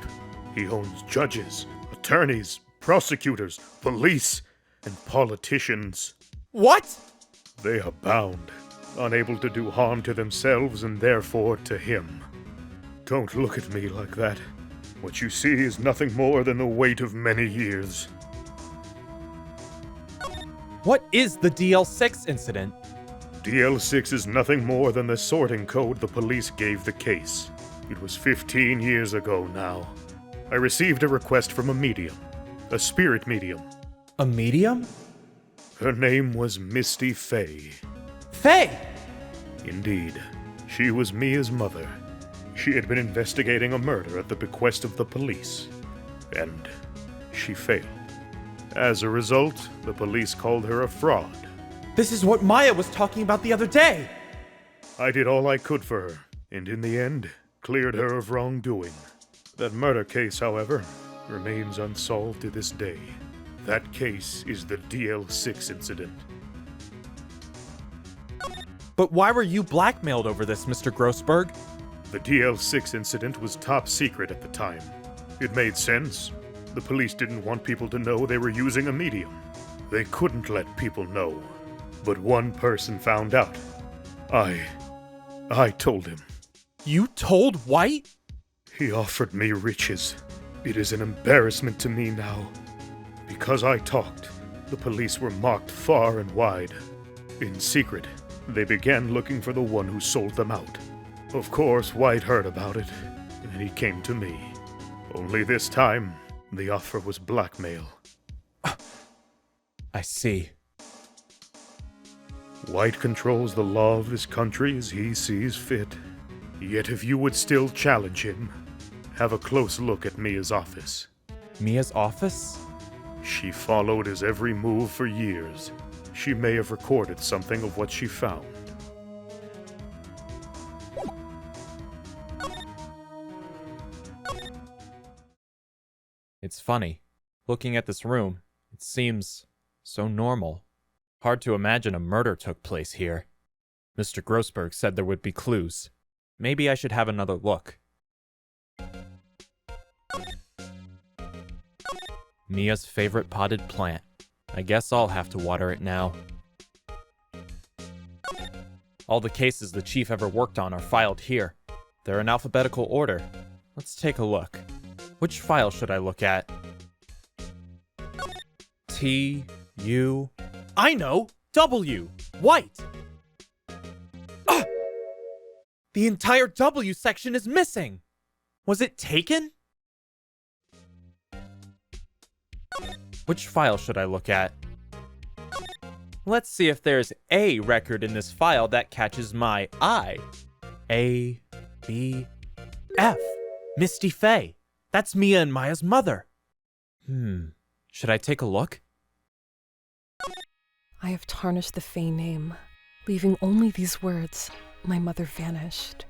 He owns judges, attorneys, prosecutors, police, and politicians. What? They are bound, unable to do harm to themselves and therefore to him. Don't look at me like that. What you see is nothing more than the weight of many years. What is the DL6 incident? DL6 is nothing more than the sorting code the police gave the case. It was 15 years ago now. I received a request from a medium. A spirit medium. A medium? Her name was Misty Fey. Fey! Indeed. She was Mia's mother. She had been investigating a murder at the bequest of the police. And she failed. As a result, the police called her a fraud. This is what Maya was talking about the other day! I did all I could for her, and in the end, cleared her of wrongdoing. That murder case, however, remains unsolved to this day. That case is the DL6 incident. But why were you blackmailed over this, Mr. Grossberg? The DL6 incident was top secret at the time. It made sense. The police didn't want people to know they were using a medium. They couldn't let people know. But one person found out. I told him. You told White? He offered me riches. It is an embarrassment to me now. Because I talked, the police were mocked far and wide. In secret, they began looking for the one who sold them out. Of course, White heard about it, and he came to me. Only this time, the offer was blackmail. I see. White controls the law of this country as he sees fit. Yet if you would still challenge him, have a close look at Mia's office. Mia's office? She followed his every move for years. She may have recorded something of what she found. It's funny. Looking at this room, it seems so normal. Hard to imagine a murder took place here. Mr. Grossberg said there would be clues. Maybe I should have another look. Mia's favorite potted plant. I guess I'll have to water it now. All the cases the Cheif ever worked on are filed here. They're in alphabetical order. Let's take a look. Which file should I look at? T, U... I know! W! White! Ah! The entire W section is missing! Was it taken? Which file should I look at? Let's see if there's a record in this file that catches my eye. A, B, F. Misty Fey. That's Mia and Maya's mother. Should I take a look? I have tarnished the Fey name, leaving only these words, "My mother vanished."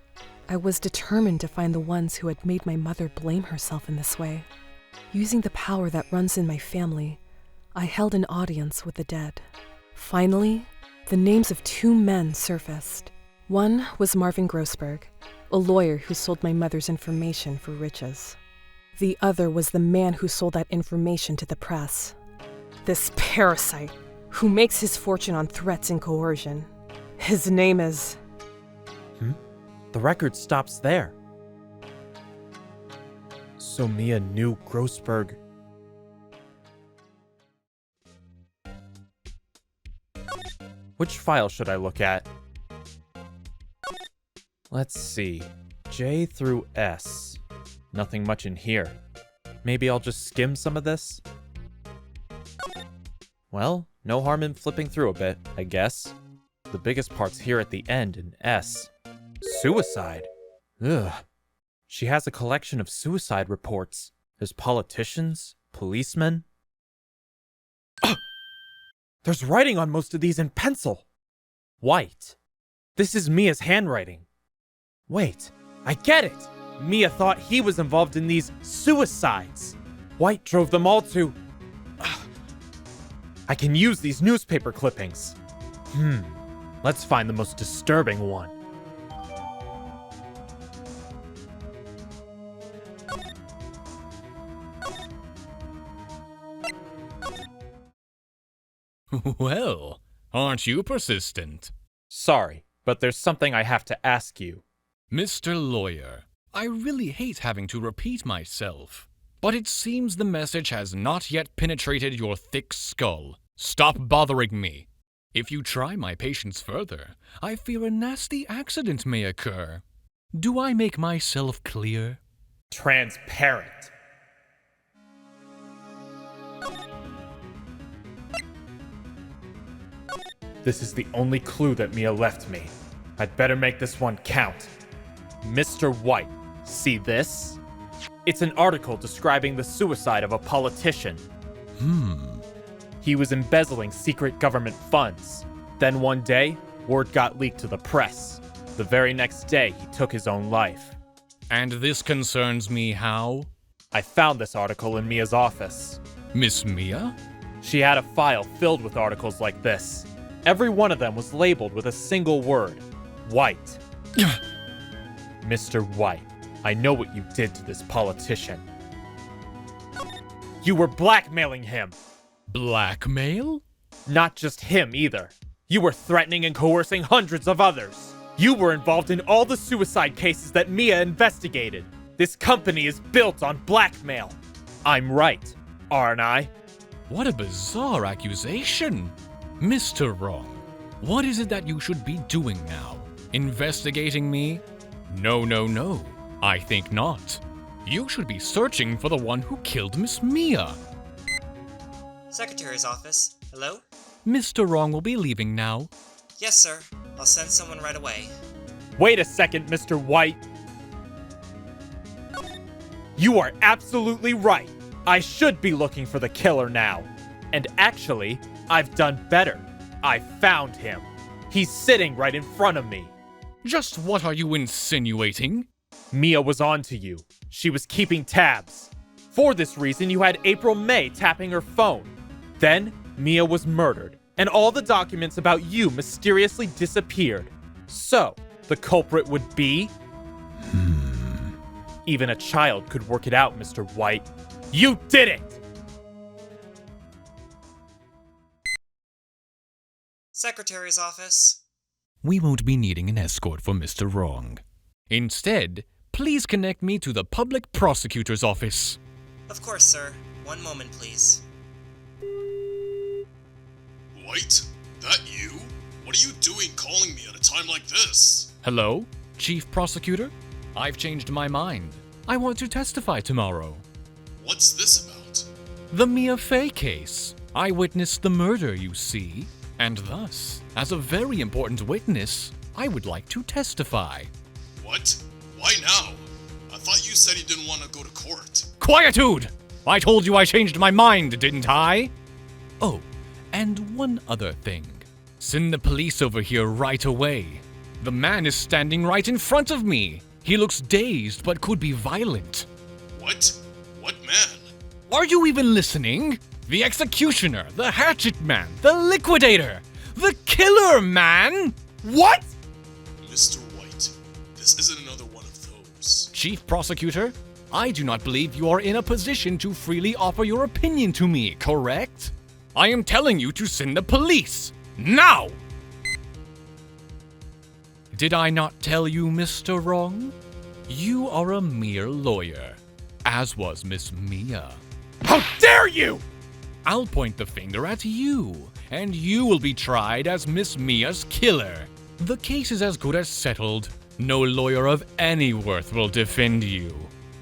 I was determined to find the ones who had made my mother blame herself in this way. Using the power that runs in my family, I held an audience with the dead. Finally, the names of two men surfaced. One was Marvin Grossberg, a lawyer who sold my mother's information for riches. The other was the man who sold that information to the press. This parasite, who makes his fortune on threats and coercion. His name is... The record stops there. So Mia knew Grossburg. Which file should I look at? Let's see. J through S. Nothing much in here. Maybe I'll just skim some of this? Well, no harm in flipping through a bit, I guess. The biggest part's here at the end in S. Suicide? Ugh. She has a collection of suicide reports. There's politicians, policemen. There's writing on most of these in pencil. White. This is Mia's handwriting. Wait, I get it. Mia thought he was involved in these suicides. White drove them all to... I can use these newspaper clippings. Let's find the most disturbing one. Well, aren't you persistent? Sorry, but there's something I have to ask you. Mr. Lawyer, I really hate having to repeat myself, but it seems the message has not yet penetrated your thick skull. Stop bothering me. If you try my patience further, I fear a nasty accident may occur. Do I make myself clear? Transparent. This is the only clue that Mia left me. I'd better make this one count. Mr. White, see this? It's an article describing the suicide of a politician. He was embezzling secret government funds. Then one day, word got leaked to the press. The very next day, he took his own life. And this concerns me how? I found this article in Mia's office. Miss Mia? She had a file filled with articles like this. Every one of them was labeled with a single word. White. Mr. White, I know what you did to this politician. You were blackmailing him. Blackmail? Not just him either. You were threatening and coercing hundreds of others. You were involved in all the suicide cases that Mia investigated. This company is built on blackmail. I'm right, aren't I? What a bizarre accusation. Mr. Wrong, what is it that you should be doing now? Investigating me? No. I think not. You should be searching for the one who killed Miss Mia. Secretary's office. Hello? Mr. Wrong will be leaving now. Yes, sir. I'll send someone right away. Wait a second, Mr. White. You are absolutely right. I should be looking for the killer now. And actually, I've done better. I found him. He's sitting right in front of me. Just what are you insinuating? Mia was on to you. She was keeping tabs. For this reason, you had April May tapping her phone. Then, Mia was murdered, and all the documents about you mysteriously disappeared. So, the culprit would be? Even a child could work it out, Mr. White. You did it! Secretary's office. We won't be needing an escort for Mr. Wrong. Instead, please connect me to the public prosecutor's office. Of course, sir. One moment, please. White? That you? What are you doing calling me at a time like this? Hello, Chief Prosecutor? I've changed my mind. I want to testify tomorrow. What's this about? The Maya Fey case. I witnessed the murder, you see. And thus, as a very important witness, I would like to testify. What? Why now? I thought you said you didn't want to go to court. Quietude! I told you I changed my mind, didn't I? Oh, and one other thing. Send the police over here right away. The man is standing right in front of me. He looks dazed, but could be violent. What? What man? Are you even listening? The executioner, the hatchet man, the liquidator, the killer man! What? Mr. White, this isn't another one of those. Chief Prosecutor, I do not believe you are in a position to freely offer your opinion to me, correct? I am telling you to send the police, now! Did I not tell you, Mr. Wrong? You are a mere lawyer, as was Miss Mia. How dare you! I'll point the finger at you, and you will be tried as Miss Mia's killer. The case is as good as settled. No lawyer of any worth will defend you.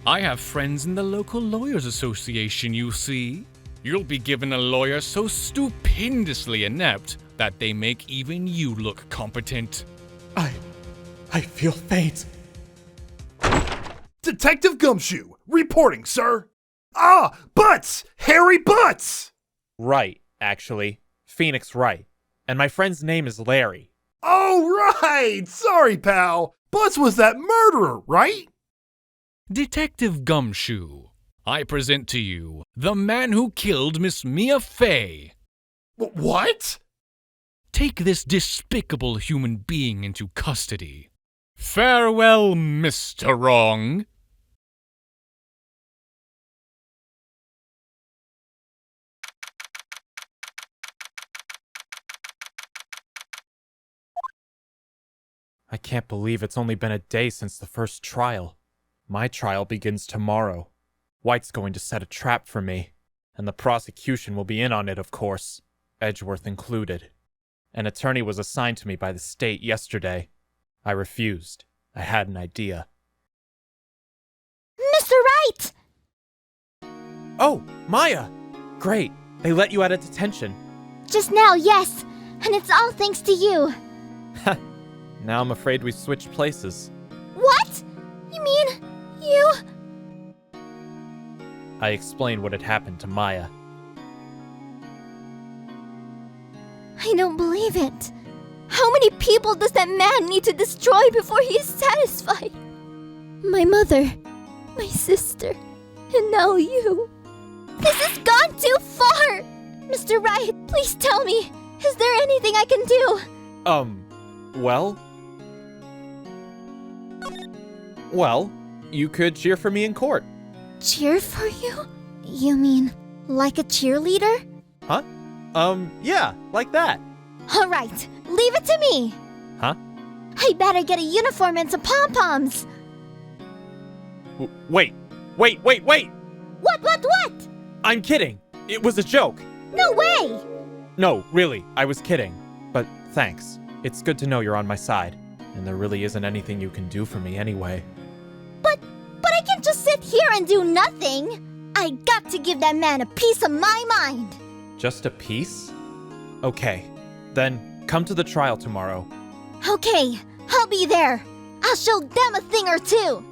I have friends in the local lawyers association, you see. You'll be given a lawyer so stupendously inept that they make even you look competent. I feel faint. Detective Gumshoe, reporting, sir. Ah, Butts! Harry Butts! Right, actually. Phoenix Wright. And my friend's name is Larry. Oh, right! Sorry, pal. Butts was that murderer, right? Detective Gumshoe, I present to you the man who killed Miss Maya Fey. What? Take this despicable human being into custody. Farewell, Mr. Wrong. I can't believe it's only been a day since the first trial. My trial begins tomorrow. White's going to set a trap for me, and the prosecution will be in on it, of course, Edgeworth included. An attorney was assigned to me by the state yesterday. I refused. I had an idea. Mr. Wright! Oh, Maya! Great. They let you out of detention. Just now, yes. And it's all thanks to you. Now I'm afraid we switched places. What? You mean, you... I explained what had happened to Maya. I don't believe it. How many people does that man need to destroy before he is satisfied? My mother, my sister, and now you. This has gone too far! Mr. Wright, please tell me, is there anything I can do? Well? Well, you could cheer for me in court. Cheer for you? You mean, like a cheerleader? Huh? Yeah, like that. Alright, leave it to me! Huh? I better get a uniform and some pom-poms! Wait! What? I'm kidding! It was a joke! No way! No, really, I was kidding. But thanks. It's good to know you're on my side. And there really isn't anything you can do for me anyway. But I can't just sit here and do nothing! I got to give that man a piece of my mind! Just a piece? Okay, then come to the trial tomorrow. Okay, I'll be there. I'll show them a thing or two.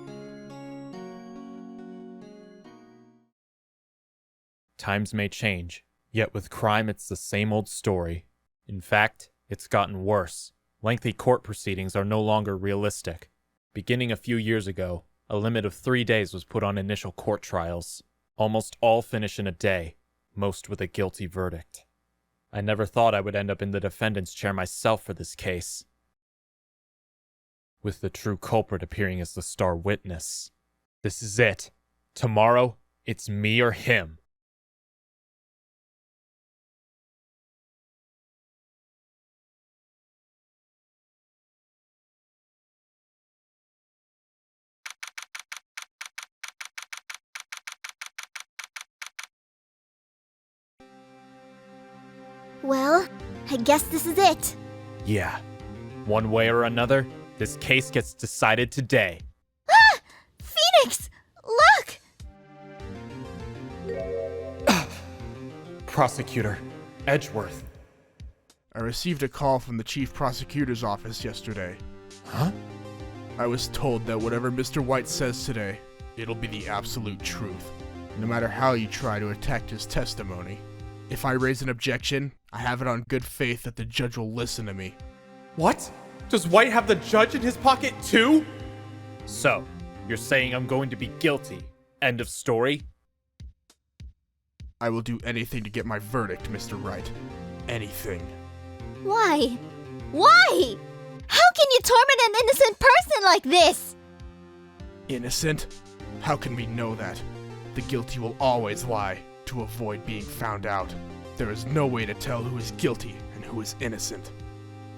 Times may change, yet with crime it's the same old story. In fact, it's gotten worse. Lengthy court proceedings are no longer realistic. Beginning a few years ago, a limit of 3 days was put on initial court trials. Almost all finish in a day, most with a guilty verdict. I never thought I would end up in the defendant's chair myself for this case, with the true culprit appearing as the star witness. This is it. Tomorrow, it's me or him. Well, I guess this is it. Yeah. One way or another, this case gets decided today. Ah! Phoenix! Look! Prosecutor, Edgeworth. I received a call from the Chief Prosecutor's office yesterday. Huh? I was told that whatever Mr. White says today, it'll be the absolute truth, no matter how you try to attack his testimony. If I raise an objection, I have it on good faith that the judge will listen to me. What? Does White have the judge in his pocket too? So, you're saying I'm going to be guilty. End of story? I will do anything to get my verdict, Mr. Wright. Anything. Why? Why? How can you torment an innocent person like this? Innocent? How can we know that? The guilty will always lie to avoid being found out. There is no way to tell who is guilty and who is innocent.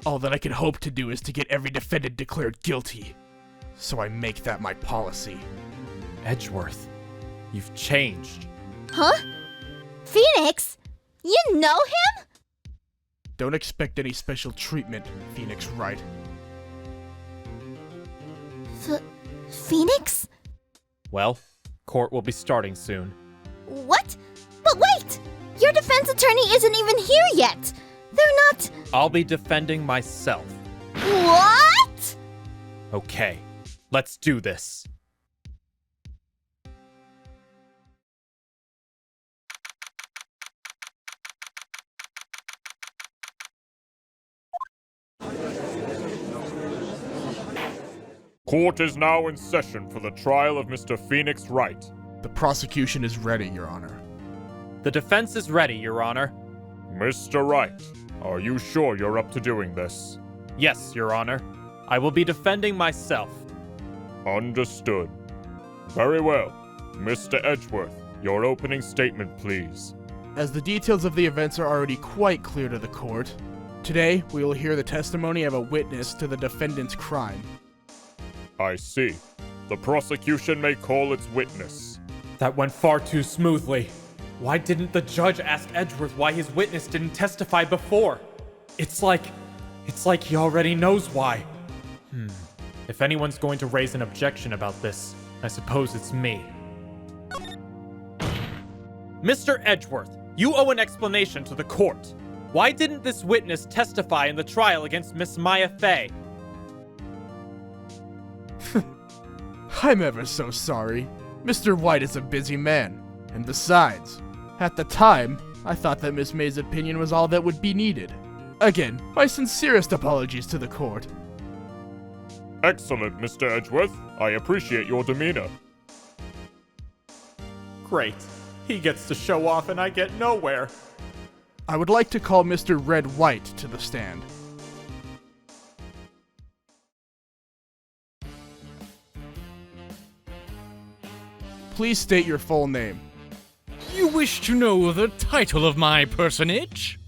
All that I can hope to do is to get every defendant declared guilty. So I make that my policy. Edgeworth, you've changed. Huh? Phoenix? You know him? Don't expect any special treatment, Phoenix Wright. Phoenix? Well, court will be starting soon. What? But wait! Your defense attorney isn't even here yet! They're not... I'll be defending myself. What? Okay, let's do this. Court is now in session for the trial of Mr. Phoenix Wright. The prosecution is ready, Your Honor. The defense is ready, Your Honor. Mr. Wright, are you sure you're up to doing this? Yes, Your Honor. I will be defending myself. Understood. Very well. Mr. Edgeworth, your opening statement, please. As the details of the events are already quite clear to the court, Today, we will hear the testimony of a witness to the defendant's crime. I see. The prosecution may call its witness. That went far too smoothly. Why didn't the judge ask Edgeworth why his witness didn't testify before? It's like he already knows why. If anyone's going to raise an objection about this, I suppose it's me. Mr. Edgeworth, you owe an explanation to the court. Why didn't this witness testify in the trial against Miss Maya Fey? I'm ever so sorry. Mr. White is a busy man. And besides, at the time, I thought that Miss May's opinion was all that would be needed. Again, my sincerest apologies to the court. Excellent, Mr. Edgeworth. I appreciate your demeanor. Great. He gets to show off and I get nowhere. I would like to call Mr. Red White to the stand. Please state your full name. You wish to know the title of my personage?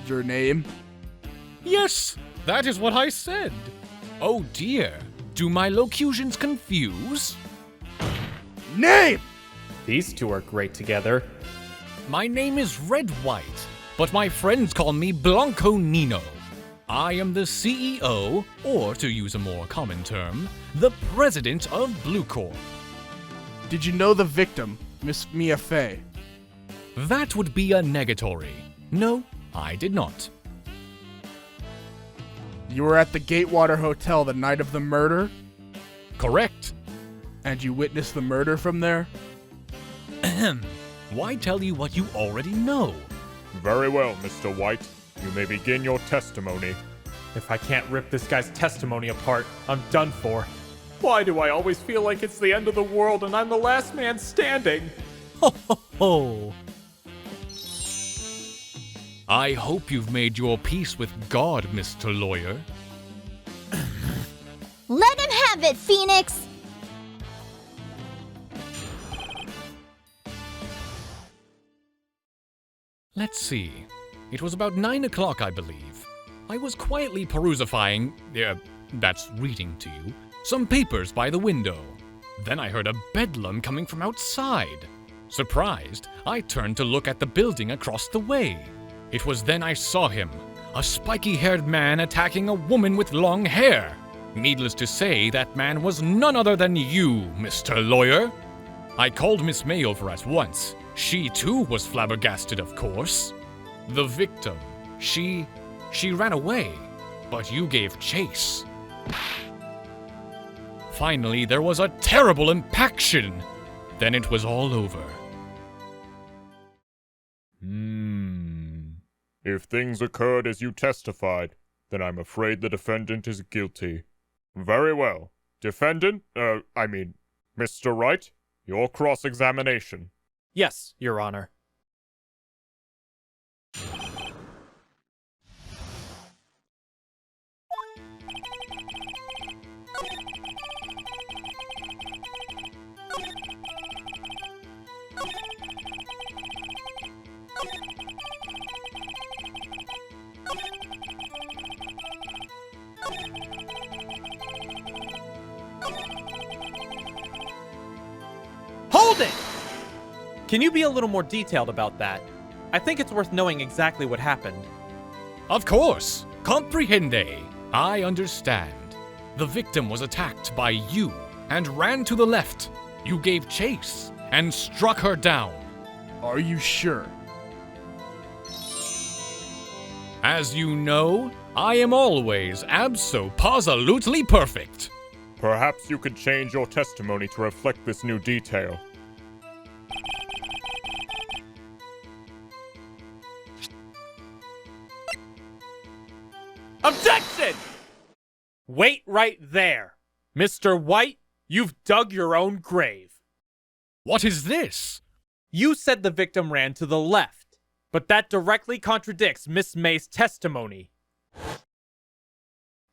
Your name? Yes, that is what I said. Oh dear, do my locutions confuse? Name! These two are great together. My name is Red White, but my friends call me Blanco Nino. I am the CEO, or to use a more common term, the president of Blue Corp. Did you know the victim, Miss Maya Fey? That would be a negatory. No, I did not. You were at the Gatewater Hotel the night of the murder? Correct. And you witnessed the murder from there? Ahem. Why tell you what you already know? Very well, Mr. White. You may begin your testimony. If I can't rip this guy's testimony apart, I'm done for. Why do I always feel like it's the end of the world and I'm the last man standing? Ho ho ho! I hope you've made your peace with God, Mr. Lawyer. Let him have it, Phoenix! Let's see. It was about 9 o'clock, I believe. I was quietly perusifying, that's reading to you, some papers by the window. Then I heard a bedlam coming from outside. Surprised, I turned to look at the building across the way. It was then I saw him, a spiky-haired man attacking a woman with long hair. Needless to say, that man was none other than you, Mr. Lawyer. I called Miss May over at once. She too was flabbergasted, of course. The victim, she ran away, but you gave chase. Finally, there was a terrible impaction. Then it was all over. If things occurred as you testified, then I'm afraid the defendant is guilty. Very well. Defendant, Mr. Wright, your cross-examination. Yes, Your Honor. Hold it! Can you be a little more detailed about that? I think it's worth knowing exactly what happened. Of course. Comprehende. I understand. The victim was attacked by you and ran to the left. You gave chase and struck her down. Are you sure? As you know, I am always abso-posolutely perfect. Perhaps you could change your testimony to reflect this new detail. Objection! Wait right there. Mr. White, you've dug your own grave. What is this? You said the victim ran to the left, but that directly contradicts Miss May's testimony.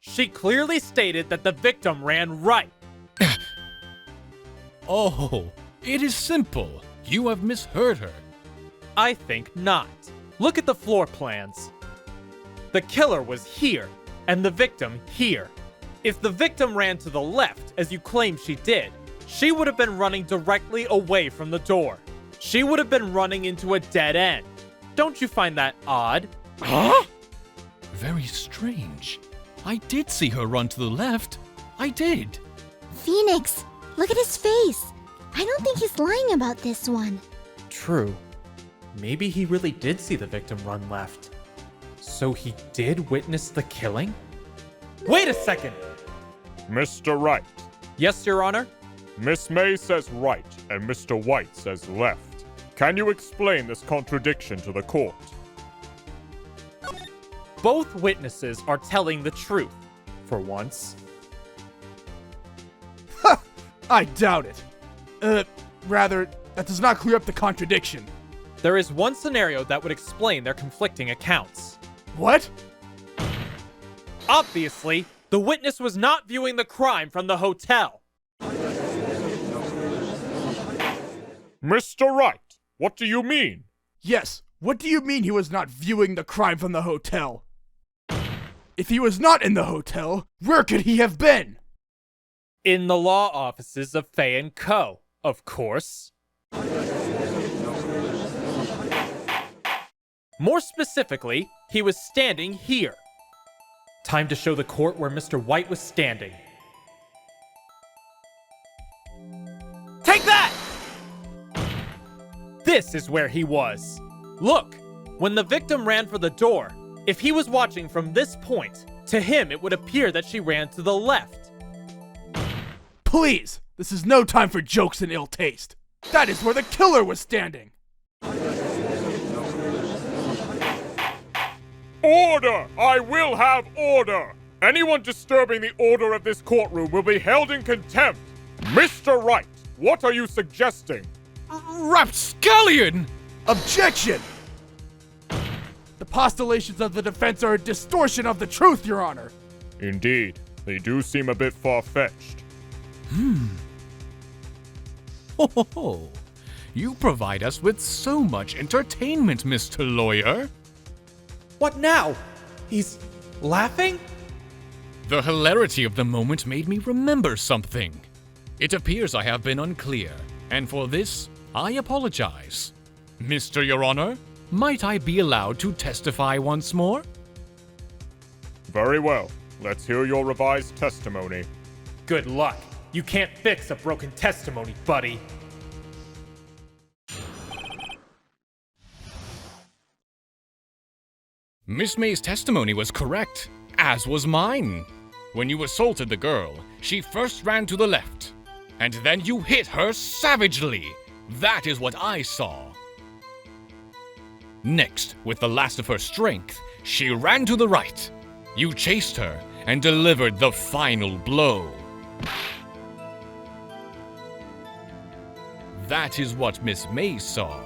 She clearly stated that the victim ran right. Oh, it is simple. You have misheard her. I think not. Look at the floor plans. The killer was here, and the victim here. If the victim ran to the left, as you claim she did, she would have been running directly away from the door. She would have been running into a dead end. Don't you find that odd? Huh? Very strange. I did see her run to the left. I did. Phoenix, look at his face. I don't think he's lying about this one. True. Maybe he really did see the victim run left. So he did witness the killing? Wait a second! Mr. Wright. Yes, Your Honor? Miss May says right, and Mr. White says left. Can you explain this contradiction to the court? Both witnesses are telling the truth, for once. Ha! I doubt it. Rather, that does not clear up the contradiction. There is one scenario that would explain their conflicting accounts. What? Obviously, the witness was not viewing the crime from the hotel. Mr. Wright, what do you mean? Yes, what do you mean he was not viewing the crime from the hotel? If he was not in the hotel, where could he have been? In the law offices of Fey & Co., of course. More specifically, he was standing here. Time to show the court where Mr. White was standing. Take that! This is where he was. Look, when the victim ran for the door, if he was watching from this point, to him it would appear that she ran to the left. Please, this is no time for jokes and ill taste. That is where the killer was standing. Order! I will have order! Anyone disturbing the order of this courtroom will be held in contempt. Mr. Wright, what are you suggesting? Rapscallion! Objection! The postulations of the defense are a distortion of the truth, Your Honor. Indeed, they do seem a bit far-fetched. Ho ho ho. You provide us with so much entertainment, Mr. Lawyer. What now? He's laughing? The hilarity of the moment made me remember something. It appears I have been unclear, and for this, I apologize. Mr. Your Honor, might I be allowed to testify once more? Very well. Let's hear your revised testimony. Good luck. You can't fix a broken testimony, buddy. Miss May's testimony was correct, as was mine. When you assaulted the girl, she first ran to the left, and then you hit her savagely. That is what I saw. Next, with the last of her strength, she ran to the right. You chased her and delivered the final blow. That is what Miss May saw.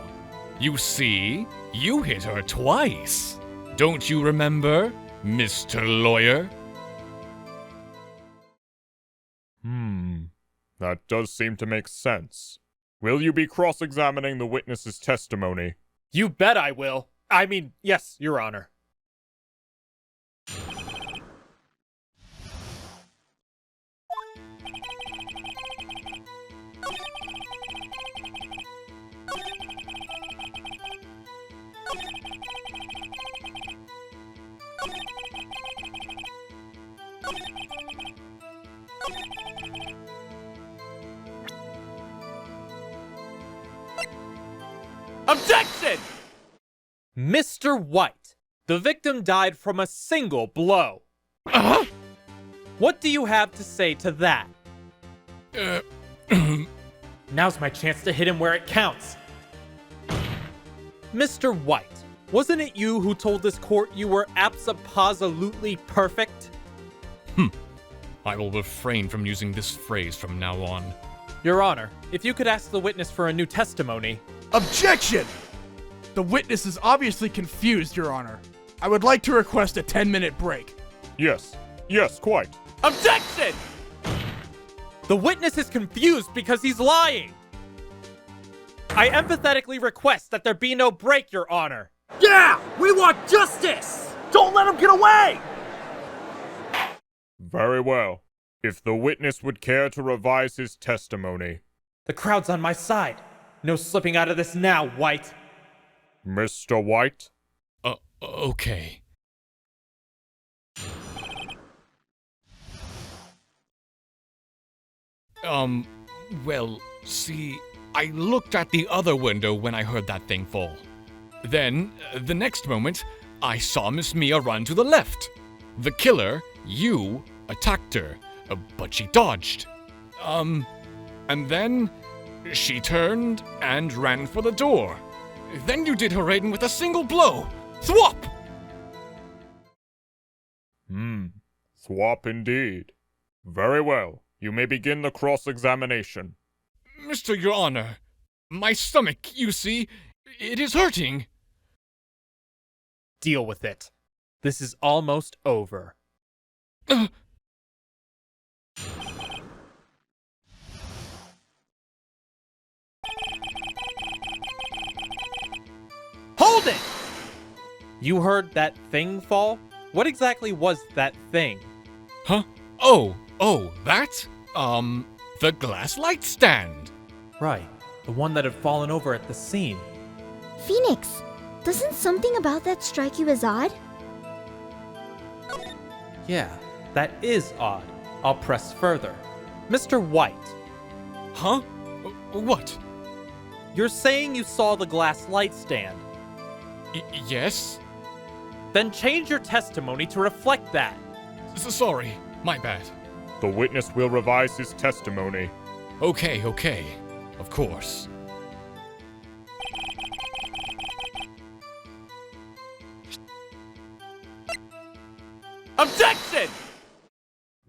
You see, you hit her twice. Don't you remember, Mr. Lawyer? That does seem to make sense. Will you be cross-examining the witness's testimony? You bet I will. I mean, yes, Your Honor. Objection! Mr. White, the victim died from a single blow. What do you have to say to that? Now's my chance to hit him where it counts. Mr. White, wasn't it you who told this court you were abso-absolutely perfect? I will refrain from using this phrase from now on. Your Honor, if you could ask the witness for a new testimony. Objection! The witness is obviously confused, Your Honor. I would like to request a 10-minute break. Yes, quite. Objection! The witness is confused because he's lying. I empathetically request that there be no break, Your Honor. Yeah! We want justice! Don't let him get away! Very well. If the witness would care to revise his testimony. The crowd's on my side. No slipping out of this now, White. Mr. White? Okay. Well, see, I looked at the other window when I heard that thing fall. Then, the next moment, I saw Miss Mia run to the left. The killer, you, attacked her, but she dodged. And then she turned and ran for the door. Then you did her rating with a single blow. Thwop! Swap indeed. Very well. You may begin the cross-examination. Mr. Your Honor, my stomach, you see, it is hurting. Deal with it. This is almost over. Hold it! You heard that thing fall? What exactly was that thing? Huh? Oh, that? The glass light stand. Right, the one that had fallen over at the scene. Phoenix, doesn't something about that strike you as odd? Yeah, that is odd. I'll press further. Mr. White. Huh? What? You're saying you saw the glass light stand? Yes? Then change your testimony to reflect that. Sorry, my bad. The witness will revise his testimony. Okay. Of course. Objection!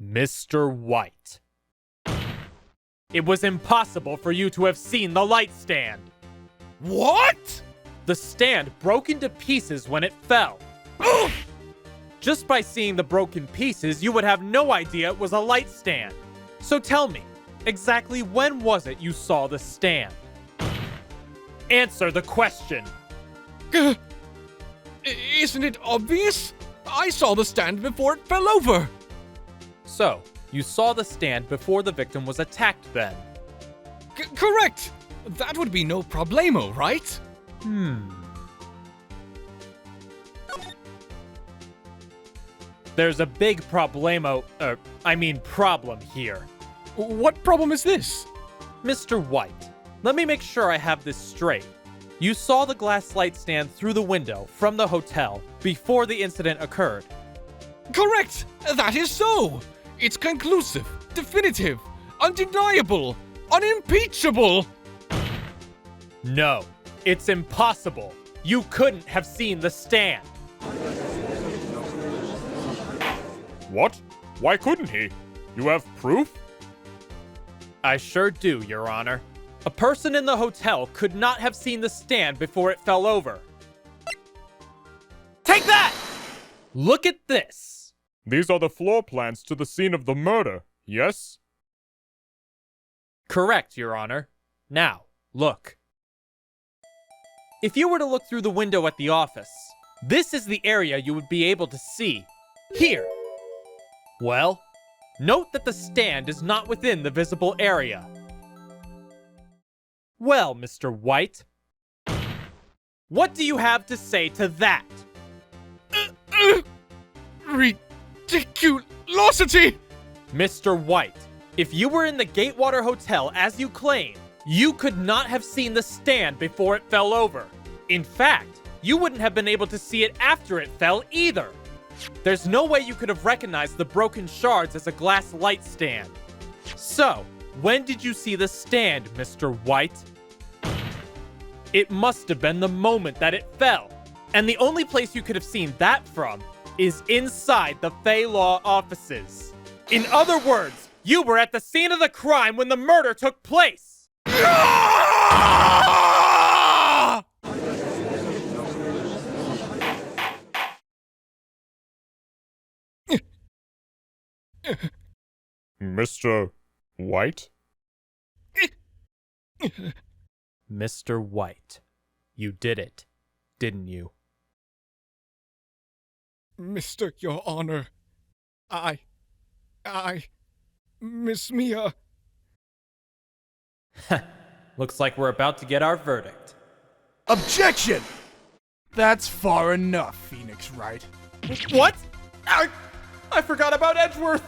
Mr. White. It was impossible for you to have seen the light stand. What? The stand broke into pieces when it fell. Just by seeing the broken pieces, you would have no idea it was a light stand. So tell me, exactly when was it you saw the stand? Answer the question. Isn't it obvious? I saw the stand before it fell over. So, you saw the stand before the victim was attacked then? Correct! That would be no problemo, right? There's a big problem here. What problem is this? Mr. White, let me make sure I have this straight. You saw the glass light stand through the window from the hotel before the incident occurred. Correct! That is so! It's conclusive, definitive, undeniable, unimpeachable! No, it's impossible. You couldn't have seen the stand. What? Why couldn't he? You have proof? I sure do, Your Honor. A person in the hotel could not have seen the stand before it fell over. Take that! Look at this! These are the floor plans to the scene of the murder, yes? Correct, Your Honor. Now, look. If you were to look through the window at the office, this is the area you would be able to see. Here. Well, note that the stand is not within the visible area. Well, Mr. White, what do you have to say to that? Ridiculosity! Mr. White, if you were in the Gatewater Hotel as you claim, you could not have seen the stand before it fell over. In fact, you wouldn't have been able to see it after it fell either. There's no way you could have recognized the broken shards as a glass light stand. So, when did you see the stand, Mr. White? It must have been the moment that it fell. And the only place you could have seen that from is inside the Fey Law offices. In other words, you were at the scene of the crime when the murder took place. Mr. White? Mr. White, you did it, didn't you? Mr. Your Honor, I, Miss Mia. Looks like we're about to get our verdict. Objection! That's far enough, Phoenix Wright. What? I forgot about Edgeworth!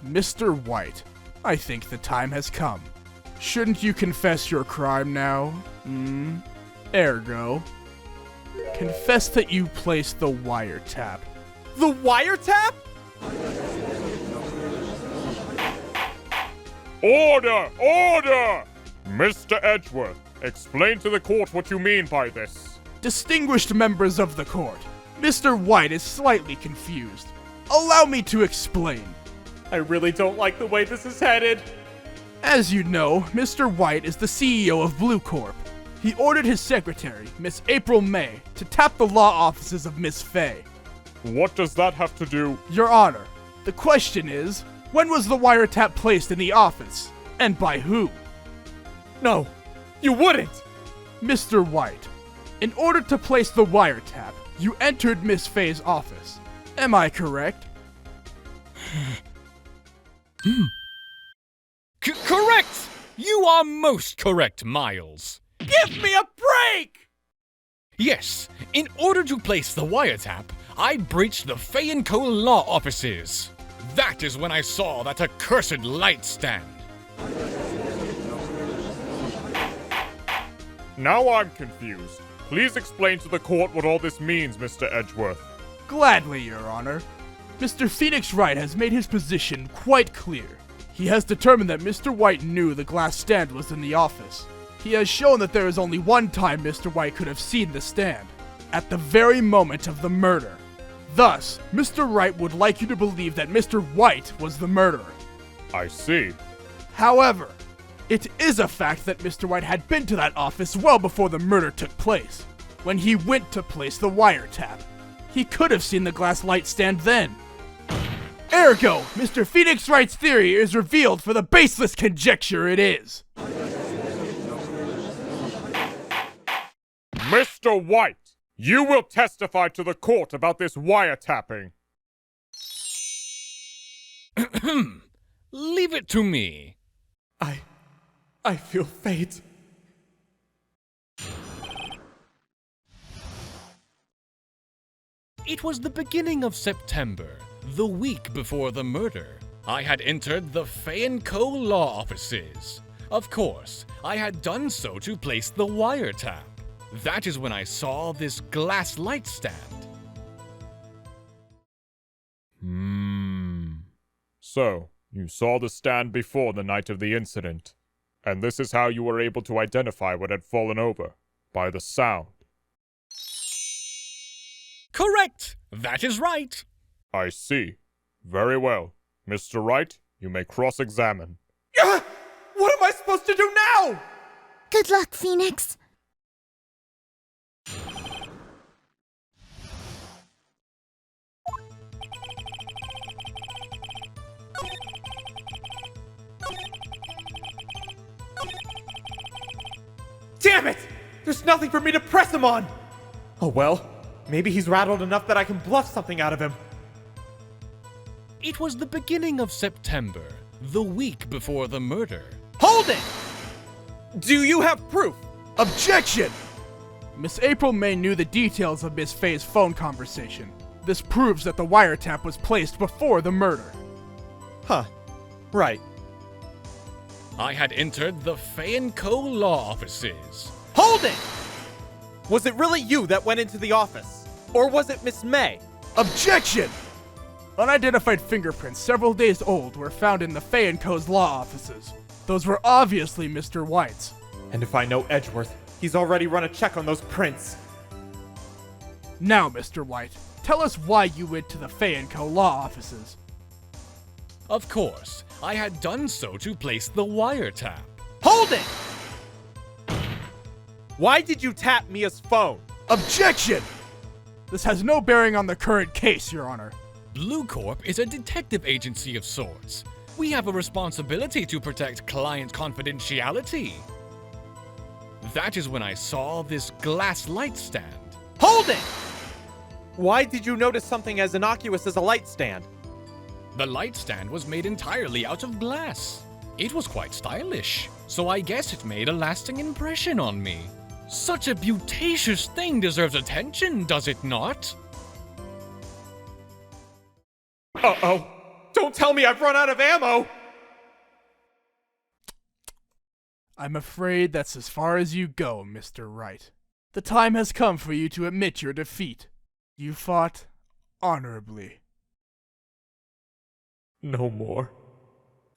Mr. White, I think the time has come. Shouldn't you confess your crime now? Ergo, confess that you placed the wiretap. The wiretap? Order! Order! Mr. Edgeworth, explain to the court what you mean by this. Distinguished members of the court, Mr. White is slightly confused. Allow me to explain. I really don't like the way this is headed. As you know, Mr. White is the CEO of Blue Corp. He ordered his secretary, Miss April May, to tap the law offices of Miss Fey. What does that have to do? Your Honor, the question is, when was the wiretap placed in the office? And by who? No, you wouldn't! Mr. White, in order to place the wiretap, you entered Miss Fey's office. Am I correct? Correct! You are most correct, Miles. Give me a break! Yes, in order to place the wiretap, I breached the Fey & Co. law offices. That is when I saw that accursed light stand. Now I'm confused. Please explain to the court what all this means, Mr. Edgeworth. Gladly, Your Honor. Mr. Phoenix Wright has made his position quite clear. He has determined that Mr. White knew the glass stand was in the office. He has shown that there is only one time Mr. White could have seen the stand, at the very moment of the murder. Thus, Mr. Wright would like you to believe that Mr. White was the murderer. I see. However, it is a fact that Mr. White had been to that office well before the murder took place. When he went to place the wiretap, he could have seen the glass light stand then. Ergo, Mr. Phoenix Wright's theory is revealed for the baseless conjecture it is. Mr. White, you will testify to the court about this wiretapping. Leave it to me. I feel fate. It was the beginning of September, the week before the murder. I had entered the Fey & Co. law offices. Of course, I had done so to place the wiretap. That is when I saw this glass light stand. So, you saw the stand before the night of the incident, and this is how you were able to identify what had fallen over, by the sound. Correct! That is right. I see. Very well. Mr. Wright, you may cross-examine. What am I supposed to do now? Good luck, Phoenix. Damn it! There's nothing for me to press him on! Oh well, maybe he's rattled enough that I can bluff something out of him. It was the beginning of September, the week before the murder. Hold it! Do you have proof? Objection! Miss April May knew the details of Miss Fey's phone conversation. This proves that the wiretap was placed before the murder. Huh. Right. I had entered the Fey & Co. law offices. Hold it! Was it really you that went into the office? Or was it Miss May? Objection! Unidentified fingerprints several days old were found in the Fey & Co.'s law offices. Those were obviously Mr. White's. And if I know Edgeworth, he's already run a check on those prints. Now, Mr. White, tell us why you went to the Fey & Co. law offices. Of course, I had done so to place the wiretap. Hold it! Why did you tap Mia's phone? Objection! This has no bearing on the current case, Your Honor. Blue Corp is a detective agency of sorts. We have a responsibility to protect client confidentiality. That is when I saw this glass light stand. Hold it! Why did you notice something as innocuous as a light stand? The light stand was made entirely out of glass. It was quite stylish, so I guess it made a lasting impression on me. Such a beautacious thing deserves attention, does it not? Uh-oh! Don't tell me I've run out of ammo! I'm afraid that's as far as you go, Mr. Wright. The time has come for you to admit your defeat. You fought honorably. No more.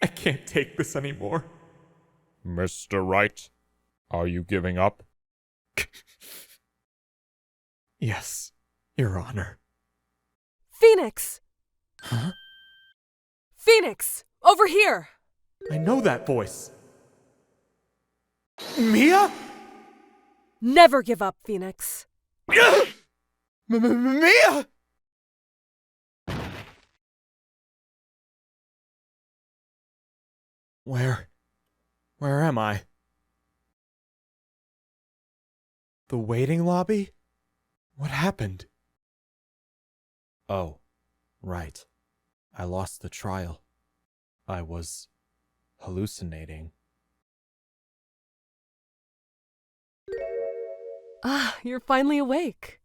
I can't take this anymore. Mr. Wright, are you giving up? Yes, Your Honor. Phoenix! Huh? Phoenix! Over here! I know that voice. Mia? Never give up, Phoenix. Mia! Where am I? The waiting lobby? What happened? Oh, right. I lost the trial. I was hallucinating. Ah, you're finally awake.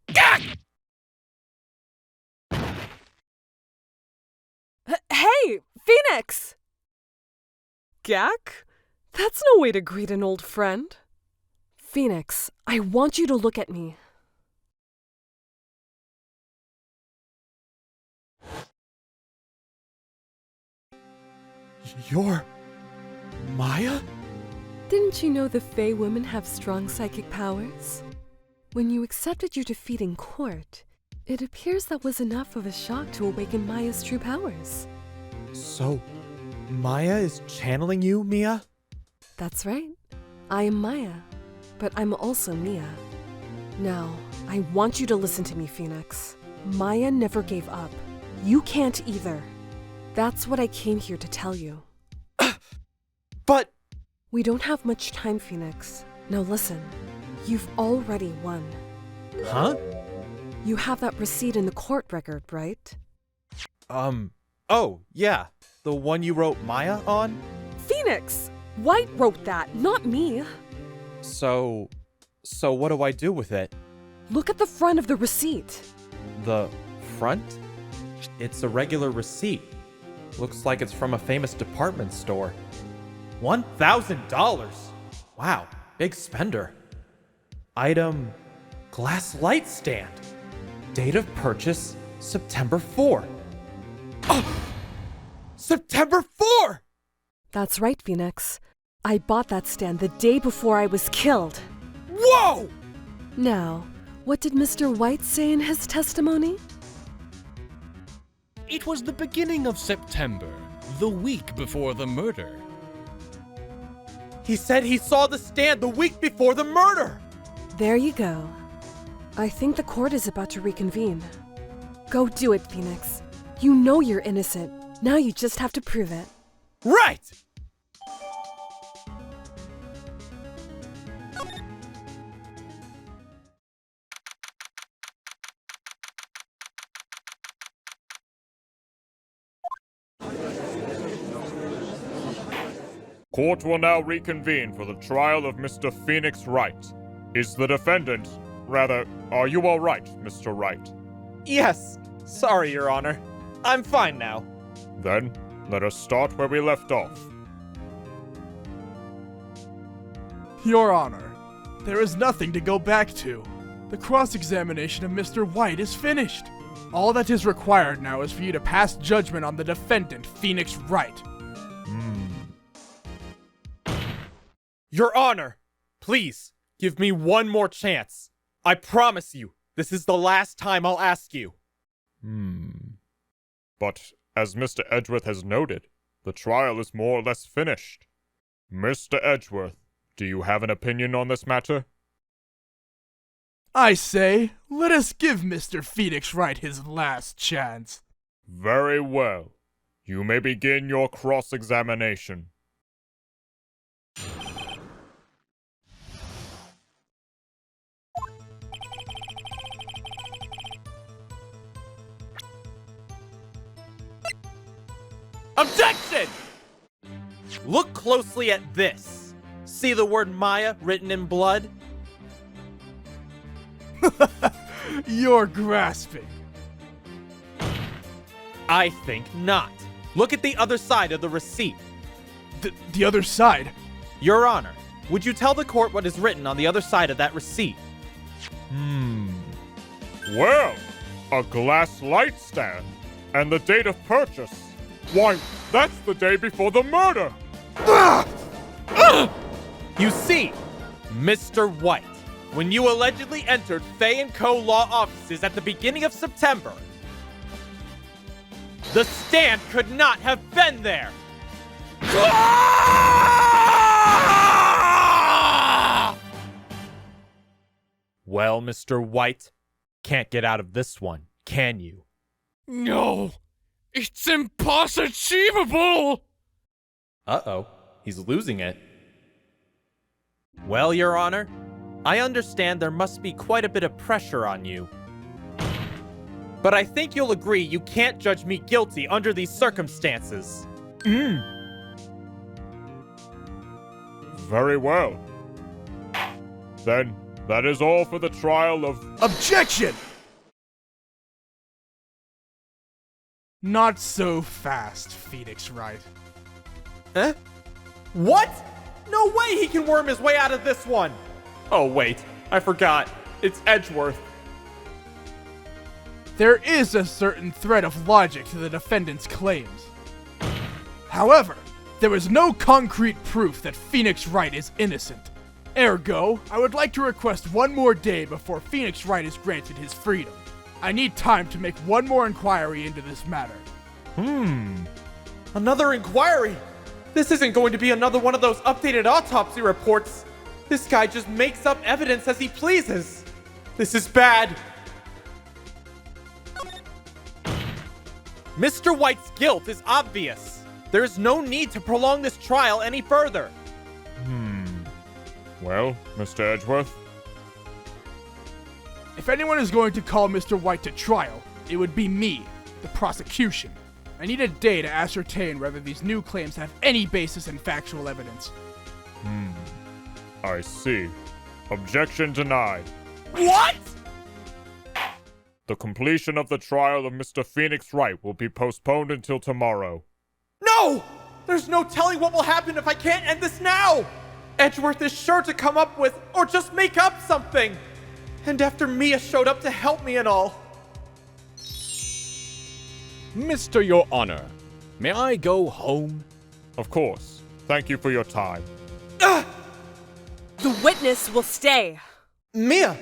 Hey, Phoenix! Gak? That's no way to greet an old friend. Phoenix, I want you to look at me. You're Maya? Didn't you know the Fey women have strong psychic powers? When you accepted your defeat in court, it appears that was enough of a shock to awaken Maya's true powers. So, Maya is channeling you, Mia? That's right. I am Maya, but I'm also Mia. Now, I want you to listen to me, Phoenix. Maya never gave up. You can't either. That's what I came here to tell you. But... We don't have much time, Phoenix. Now listen. You've already won. Huh? You have that receipt in the court record, right? Oh, yeah. The one you wrote Maya on? Phoenix! White wrote that, not me. So what do I do with it? Look at the front of the receipt. The front? It's a regular receipt. Looks like it's from a famous department store. $1,000! Wow, big spender. Item, glass light stand. Date of purchase, September 4. Oh! September 4! That's right, Phoenix. I bought that stand the day before I was killed. Whoa! Now, what did Mr. White say in his testimony? It was the beginning of September, the week before the murder. He said he saw the stand the week before the murder! There you go. I think the court is about to reconvene. Go do it, Phoenix. You know you're innocent. Now you just have to prove it. Right! Court will now reconvene for the trial of Mr. Phoenix Wright. Is the defendant... Rather, are you all right, Mr. Wright? Yes. Sorry, Your Honor. I'm fine now. Then, let us start where we left off. Your Honor, there is nothing to go back to. The cross-examination of Mr. White is finished. All that is required now is for you to pass judgment on the defendant, Phoenix Wright. Your Honor, please, give me one more chance. I promise you, this is the last time I'll ask you. But, as Mr. Edgeworth has noted, the trial is more or less finished. Mr. Edgeworth, do you have an opinion on this matter? I say, let us give Mr. Phoenix Wright his last chance. Very well. You may begin your cross-examination. Objection! Look closely at this. See the word Maya written in blood? You're grasping. I think not. Look at the other side of the receipt. The other side? Your Honor, would you tell the court what is written on the other side of that receipt? Well, a glass light stand. And the date of purchase. Why, that's the day before the murder! You see, Mr. White, when you allegedly entered Fey & Co. law offices at the beginning of September, the stand could not have been there! Well, Mr. White, can't get out of this one, can you? No! It's impossible! Uh-oh, he's losing it. Well, Your Honor, I understand there must be quite a bit of pressure on you. But I think you'll agree you can't judge me guilty under these circumstances. Very well. Then, that is all for the trial of... Objection! Not so fast, Phoenix Wright. Eh? What? No way he can worm his way out of this one! Oh wait, I forgot. It's Edgeworth. There is a certain thread of logic to the defendant's claims. However, there is no concrete proof that Phoenix Wright is innocent. Ergo, I would like to request one more day before Phoenix Wright is granted his freedom. I need time to make one more inquiry into this matter. Another inquiry? This isn't going to be another one of those updated autopsy reports. This guy just makes up evidence as he pleases. This is bad. Mr. White's guilt is obvious. There is no need to prolong this trial any further. Well, Mr. Edgeworth? If anyone is going to call Mr. White to trial, it would be me, the prosecution. I need a day to ascertain whether these new claims have any basis in factual evidence. I see. Objection denied. What? The completion of the trial of Mr. Phoenix Wright will be postponed until tomorrow. No! There's no telling what will happen if I can't end this now! Edgeworth is sure to come up with, or just make up something! And after Mia showed up to help me and all. Mr. Your Honor, may I go home? Of course. Thank you for your time. The witness will stay. Mia!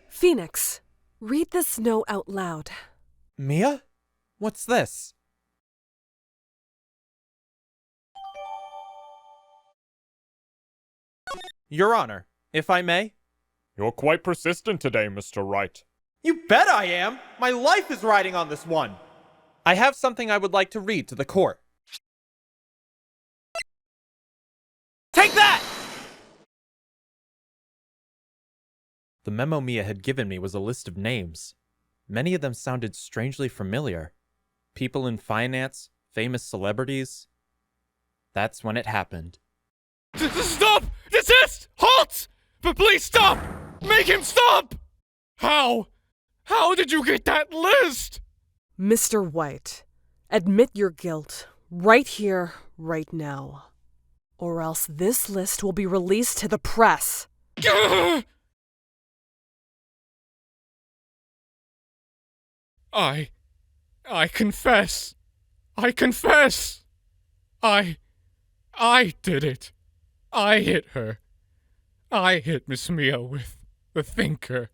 Phoenix, read this note out loud. Mia? What's this? Your Honor, if I may? You're quite persistent today, Mr. Wright. You bet I am! My life is riding on this one! I have something I would like to read to the court. Take that! The memo Mia had given me was a list of names. Many of them sounded strangely familiar. People in finance, famous celebrities. That's when it happened. Stop! Desist! Halt! But please stop! Make him stop! How? How did you get that list? Mr. White, admit your guilt right here, right now. Or else this list will be released to the press. I confess. I confess. I did it. I hit her. I hit Miss Mia with the thinker.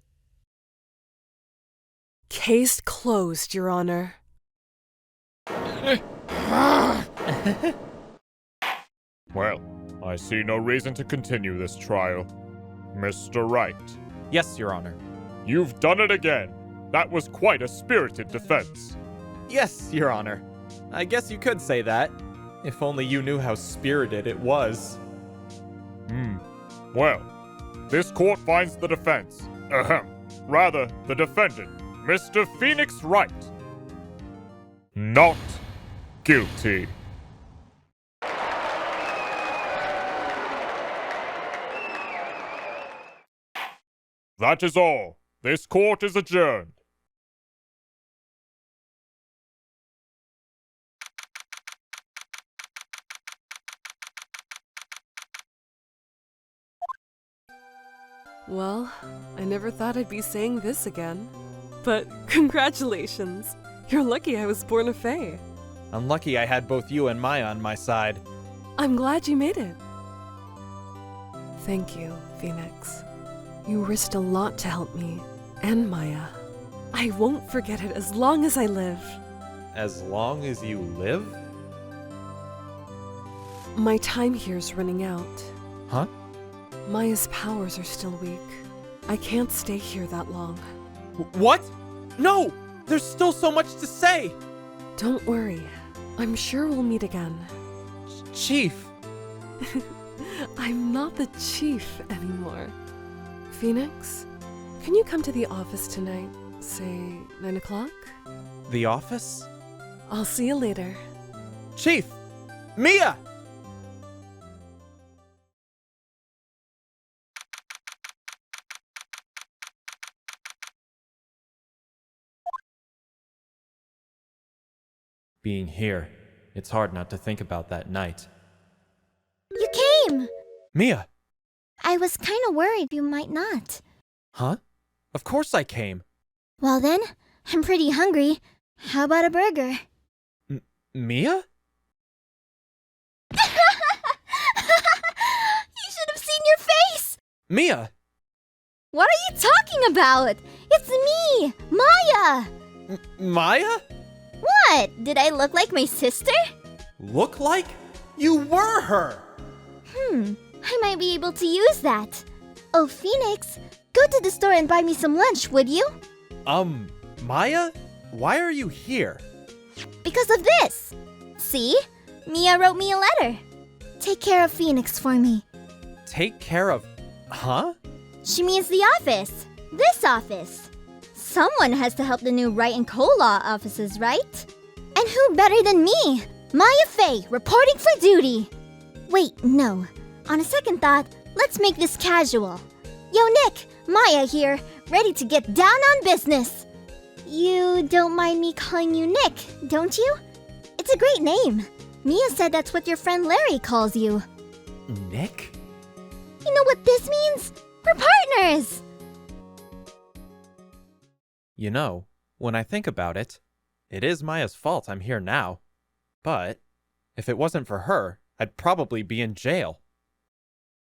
Case closed, Your Honor. Well, I see no reason to continue this trial. Mr. Wright. Yes, Your Honor. You've done it again. That was quite a spirited defense. Yes, Your Honor. I guess you could say that. If only you knew how spirited it was. Well, this court finds the defense, rather, the defendant, Mr. Phoenix Wright, not guilty. That is all. This court is adjourned. Well, I never thought I'd be saying this again. But congratulations! You're lucky I was born a Fey. I'm lucky I had both you and Maya on my side. I'm glad you made it. Thank you, Phoenix. You risked a lot to help me, and Maya. I won't forget it as long as I live. As long as you live? My time here's running out. Huh? Maya's powers are still weak. I can't stay here that long. What? No! There's still so much to say! Don't worry. I'm sure we'll meet again. Cheif! I'm not the Cheif anymore. Phoenix, can you come to the office tonight? Say 9 o'clock? The office? I'll see you later. Cheif! Mia! Being here, it's hard not to think about that night. You came! Mia! I was kinda worried you might not. Huh? Of course I came. Well then, I'm pretty hungry. How about a burger? Mia? You should have seen your face! Mia! What are you talking about? It's me, Maya! Maya? What? Did I look like my sister? Look like? You were her! I might be able to use that. Oh, Phoenix, go to the store and buy me some lunch, would you? Maya? Why are you here? Because of this. See? Mia wrote me a letter. Take care of Phoenix for me. Take care of... Huh? She means the office. This office. Someone has to help the new Wright Co law offices, right? And who better than me? Maya Fey, reporting for duty. Wait, no. On a second thought, let's make this casual. Yo, Nick, Maya here, ready to get down on business. You don't mind me calling you Nick, don't you? It's a great name. Mia said that's what your friend Larry calls you. Nick? You know what this means? We're partners! You know, when I think about it, it is Maya's fault I'm here now. But if it wasn't for her, I'd probably be in jail.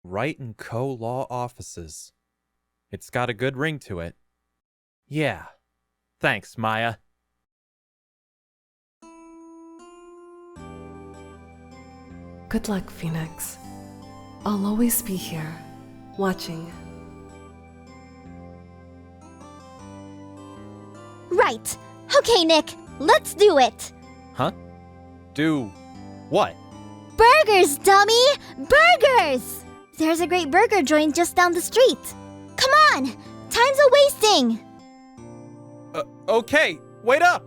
Wright & Co. law offices. It's got a good ring to it. Yeah. Thanks, Maya. Good luck, Phoenix. I'll always be here, watching. Right. Okay, Nick, let's do it. Huh? Do what? Burgers, dummy! Burgers! There's a great burger joint just down the street. Come on! Time's a-wasting! Okay, wait up!